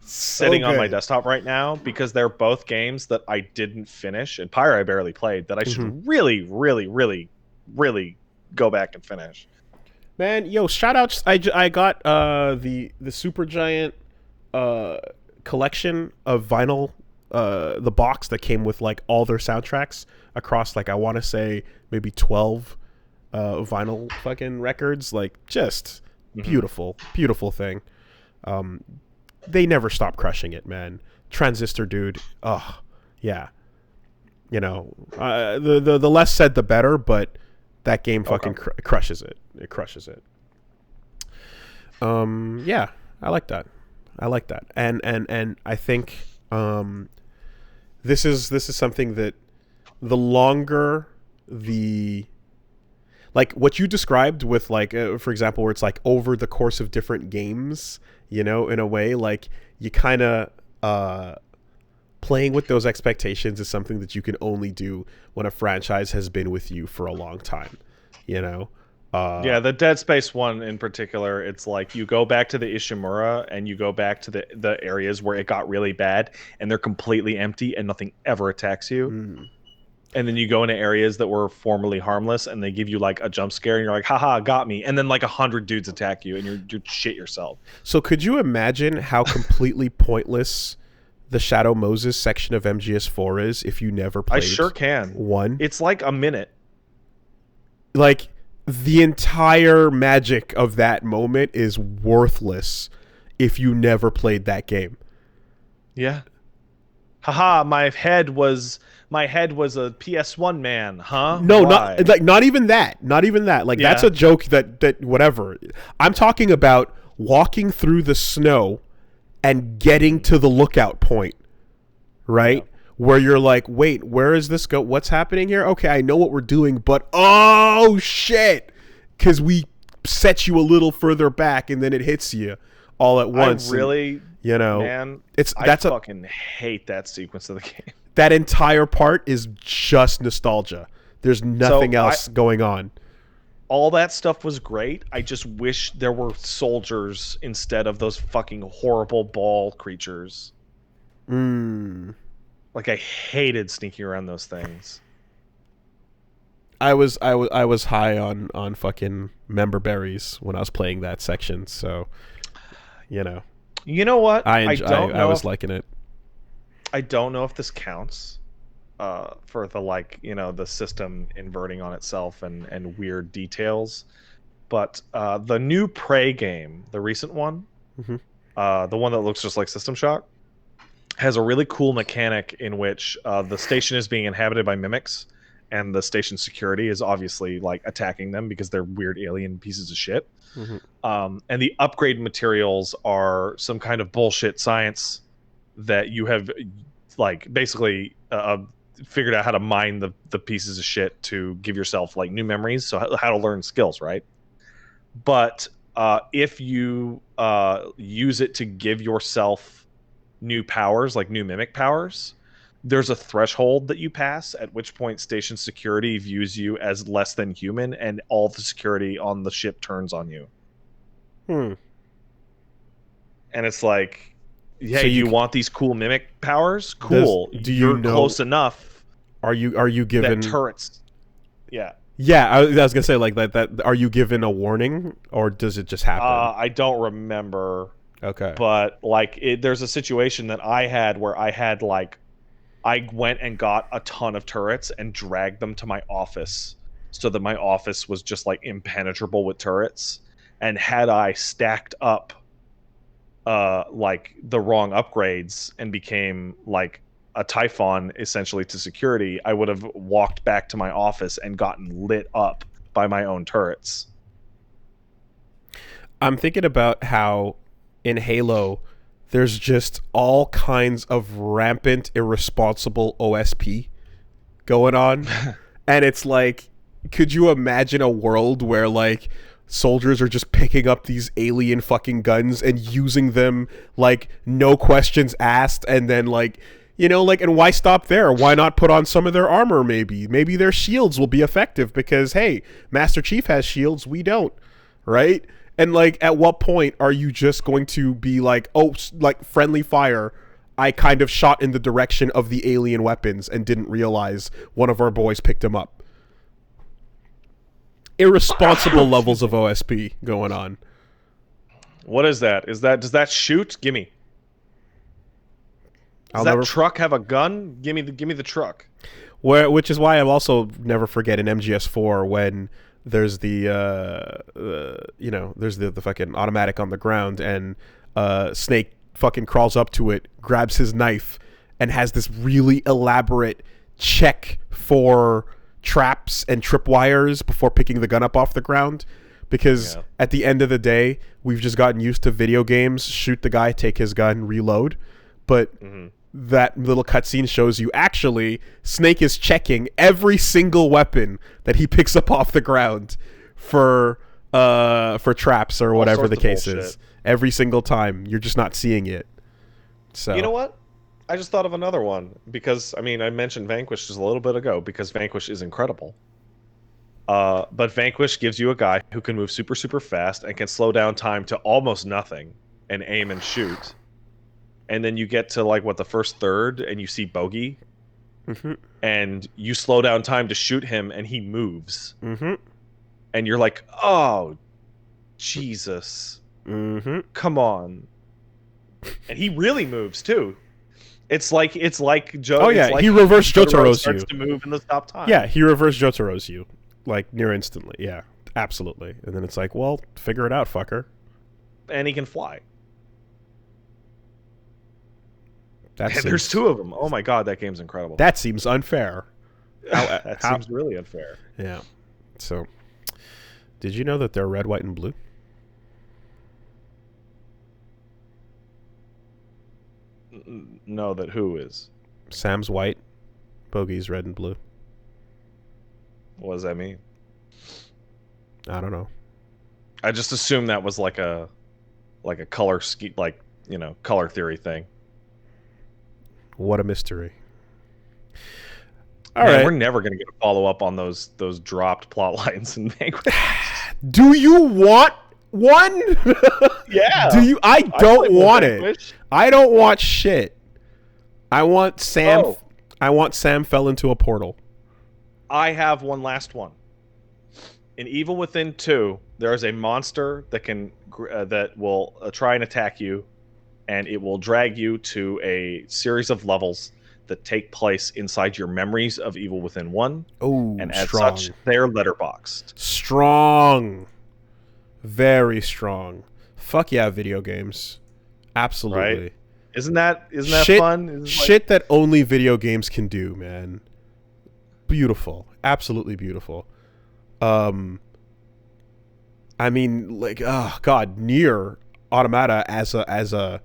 sitting on my desktop right now because they're both games that I didn't finish, and Pyre I barely played, that I should really, really, really, really go back and finish. Man, yo, shout outs. I got the Supergiant collection of vinyl, the box that came with, like, all their soundtracks across, like, I want to say maybe 12 vinyl fucking records. Like, just beautiful thing. They never stop crushing it, man. Transistor, dude. Oh, yeah. The less said the better, but that game fucking crushes it. It crushes it. Yeah, I like that. And I think this is something that the longer the, like, what you described with, like, for example, where it's like over the course of different games, in a way, like, you kind of playing with those expectations is something that you can only do when a franchise has been with you for a long time, Yeah, the Dead Space one in particular, it's like you go back to the Ishimura and you go back to the areas where it got really bad and they're completely empty and nothing ever attacks you. And then you go into areas that were formerly harmless and they give you, like, a jump scare and you're like, haha, got me. And then, like, 100 dudes attack you and you shit yourself. So could you imagine how completely pointless the Shadow Moses section of MGS4 is if you never played? I sure can. One. It's like a minute. Like, the entire magic of that moment is worthless if you never played that game. Yeah. Haha, my head was a PS1 man, huh? No, Why? not even that. Not even that. Like that's Yeah. a joke that whatever. I'm talking about walking through the snow and getting to the lookout point, right? Yeah. Where you're like, wait, where is this go? What's happening here? Okay, I know what we're doing, but oh shit, because we set you a little further back and then it hits you all at once. I really, you know, man, I fucking hate that sequence of the game. That entire part is just nostalgia. There's nothing else going on. All that stuff was great. I just wish there were soldiers instead of those fucking horrible ball creatures. Like I hated sneaking around those things. I was high on fucking member berries when I was playing that section, so you know. You know what? I was liking it. I don't know if this counts for the the system inverting on itself and weird details, but the new Prey game, the recent one, the one that looks just like System Shock, has a really cool mechanic in which the station is being inhabited by mimics, and the station security is obviously like attacking them because they're weird alien pieces of shit. And the upgrade materials are some kind of bullshit science that you have like basically figured out how to mine the pieces of shit to give yourself like new memories, so how to learn skills, right? But if you use it to give yourself new powers, like new mimic powers, there's a threshold that you pass, at which point station security views you as less than human and all the security on the ship turns on you. And it's like, yeah, so you want these cool mimic powers? Cool. You're close enough. Are you given that turrets? Yeah. Yeah, I was gonna say like that. Are you given a warning, or does it just happen? I don't remember. Okay. But like, there's a situation that I had where I went and got a ton of turrets and dragged them to my office, so that my office was just like impenetrable with turrets. And had I stacked up like the wrong upgrades and became like a Typhon essentially to security, I would have walked back to my office and gotten lit up by my own turrets. I'm thinking about how in Halo there's just all kinds of rampant irresponsible OSP going on. And it's like, could you imagine a world where like soldiers are just picking up these alien fucking guns and using them like no questions asked, and then like, you know, like, and why stop there? Why not put on some of their armor? Maybe their shields will be effective because hey, Master Chief has shields, we don't, right? And like, at what point are you just going to be like, oh, like friendly fire, I kind of shot in the direction of the alien weapons and didn't realize one of our boys picked him up? Irresponsible levels of OSP going on. What is that? Does that shoot? Gimme. Does that truck have a gun? Give me the truck. Which is why I'll also never forget in MGS4 when there's the there's the fucking automatic on the ground, and Snake fucking crawls up to it, grabs his knife, and has this really elaborate check for traps and tripwires before picking the gun up off the ground. Because at the end of the day, we've just gotten used to video games, shoot the guy, take his gun, reload. But that little cutscene shows you actually Snake is checking every single weapon that he picks up off the ground for traps or whatever the case is. Every single time. You're just not seeing it. So you know what? I just thought of another one because, I mean, I mentioned Vanquish just a little bit ago because Vanquish is incredible. But Vanquish gives you a guy who can move super, super fast and can slow down time to almost nothing and aim and shoot. And then you get to, like, the first third and you see Bogey. And you slow down time to shoot him and he moves. And you're like, oh, Jesus. Come on. And he really moves, too. It's like Joe. Oh yeah, he reverse Jotaro's you. Starts to move in the stop time. Yeah, he reverse Jotaro's you, like near instantly. Yeah, absolutely. And then it's like, well, figure it out, fucker. And he can fly. That And there's seems 2 of them. Oh my god, that game's incredible. that seems unfair. That seems really unfair. Yeah. So, did you know that they're red, white, and blue? No, that who is? Sam's white, Bogey's red and blue. What does that mean? I don't know. I just assumed that was like a color color theory thing. What a mystery. All Man, right. we're never gonna get a follow up on those dropped plot lines in Vanquish. Do you want one? Yeah. Do you? I don't want it. Vanquish. I don't want shit. I want Sam. Oh. I want Sam fell into a portal. I have one last one. In Evil Within 2, there is a monster that will try and attack you, and it will drag you to a series of levels that take place inside your memories of Evil Within 1. Oh, and as strong. such, they're letterboxed. Strong. Very strong. Fuck yeah, video games. Absolutely. Right? Isn't that shit, fun? Shit that only video games can do, man. Beautiful. Absolutely beautiful. I mean, like, oh god, NieR Automata as a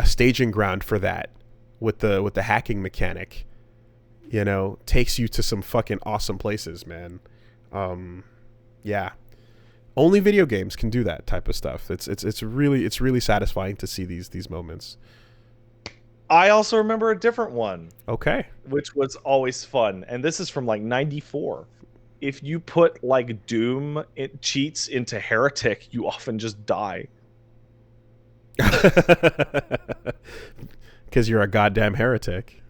staging ground for that, with the hacking mechanic, you know, takes you to some fucking awesome places, man. Yeah, only video games can do that type of stuff. It's really satisfying to see these moments. I also remember a different one. Okay. Which was always fun, and this is from like 94. If you put like Doom cheats into Heretic, you often just die. Because you're a goddamn heretic.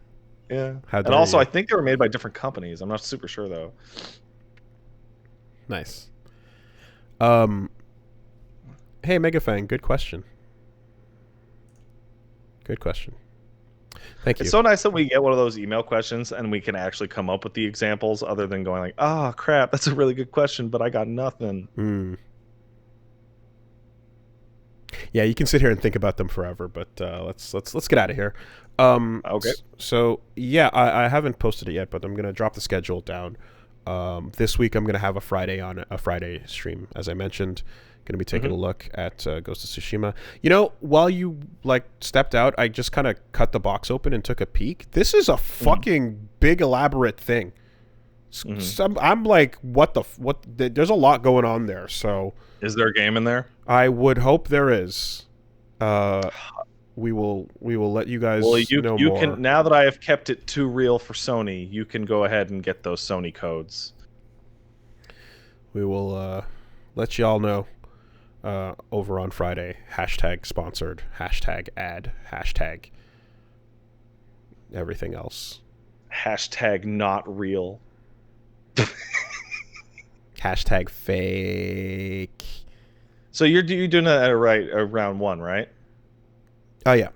Yeah. How And dare also, you. I think they were made by different companies. I'm not super sure though. Nice. Hey, Megafang, good question. Good question. Thank you. It's so nice that we get one of those email questions and we can actually come up with the examples other than going like, "Oh crap, that's a really good question, but I got nothing." Yeah, you can sit here and think about them forever, but let's get out of here. Okay. So yeah, I haven't posted it yet, but I'm gonna drop the schedule down. This week I'm gonna have a Friday stream, as I mentioned. Going to be taking a look at Ghost of Tsushima. You know, while you like stepped out, I just kind of cut the box open and took a peek. This is a fucking big elaborate thing. I'm like, what? There's a lot going on there. So, is there a game in there? I would hope there is. We will let you guys know you more. Can, now that I have kept it too real for Sony, you can go ahead and get those Sony codes. We will let you all know. Over on Friday, #sponsored, #ad, everything else. #not real. #fake. So you're doing it right around 1, right? Oh yeah.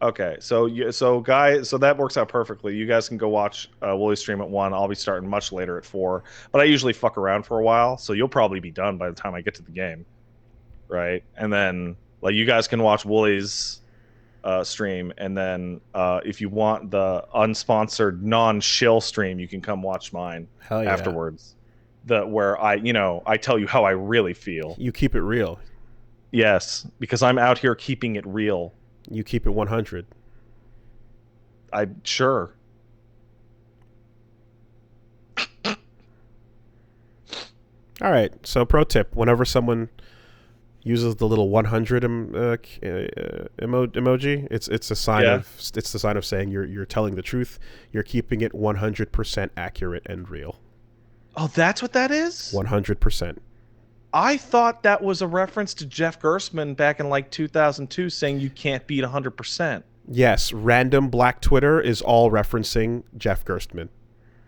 Okay, so that works out perfectly. You guys can go watch Wooly stream at 1. I'll be starting much later at 4, but I usually fuck around for a while, so you'll probably be done by the time I get to the game, right? And then like you guys can watch Wooly's stream, and then if you want the unsponsored non-shill stream, you can come watch mine afterwards. Where I tell you how I really feel. You keep it real. Yes, because I'm out here keeping it real. You keep it 100. I'm sure. All right. So, pro tip: whenever someone uses the little 100 emoji, it's a sign it's the sign of saying you're telling the truth. You're keeping it 100% accurate and real. Oh, that's what that is? 100%. I thought that was a reference to Jeff Gerstmann back in like 2002 saying you can't beat 100%. Yes, random Black Twitter is all referencing Jeff Gerstmann.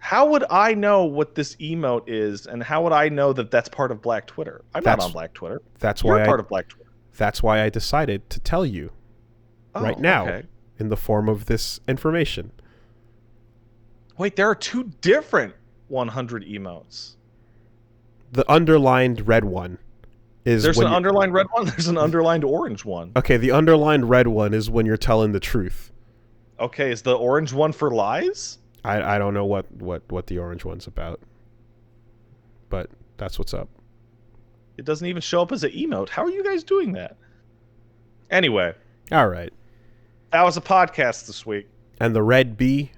How would I know what this emote is, and how would I know that that's part of Black Twitter? I'm not on Black Twitter. You're part of Black Twitter. That's why I decided to tell you right now in the form of this information. Wait, there are 2 different 100 emotes. The underlined red one is There's when an underlined red one. There's an underlined orange one. okay, the underlined red one is when you're telling the truth. Okay, is the orange one for lies? I don't know what the orange one's about, but that's what's up. It doesn't even show up as an emote. How are you guys doing that? Anyway. All right. That was a podcast this week. And the red B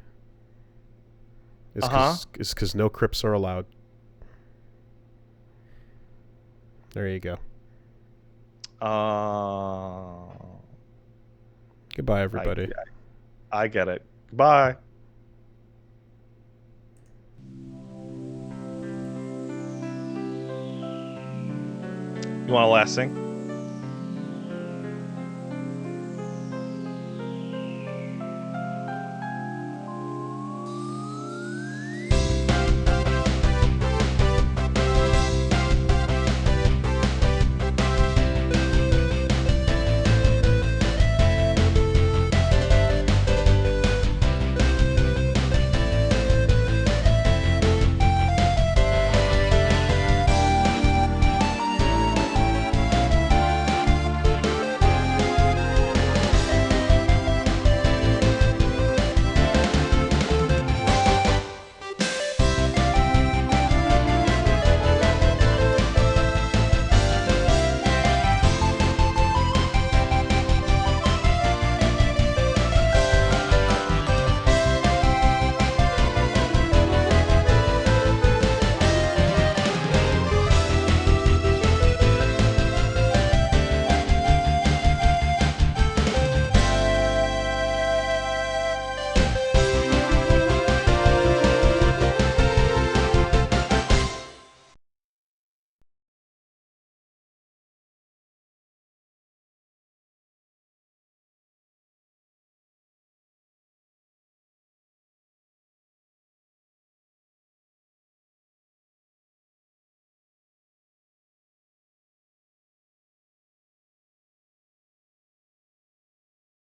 is because no crypts are allowed. There you go. Goodbye, everybody. I get it. Bye. You want a last thing?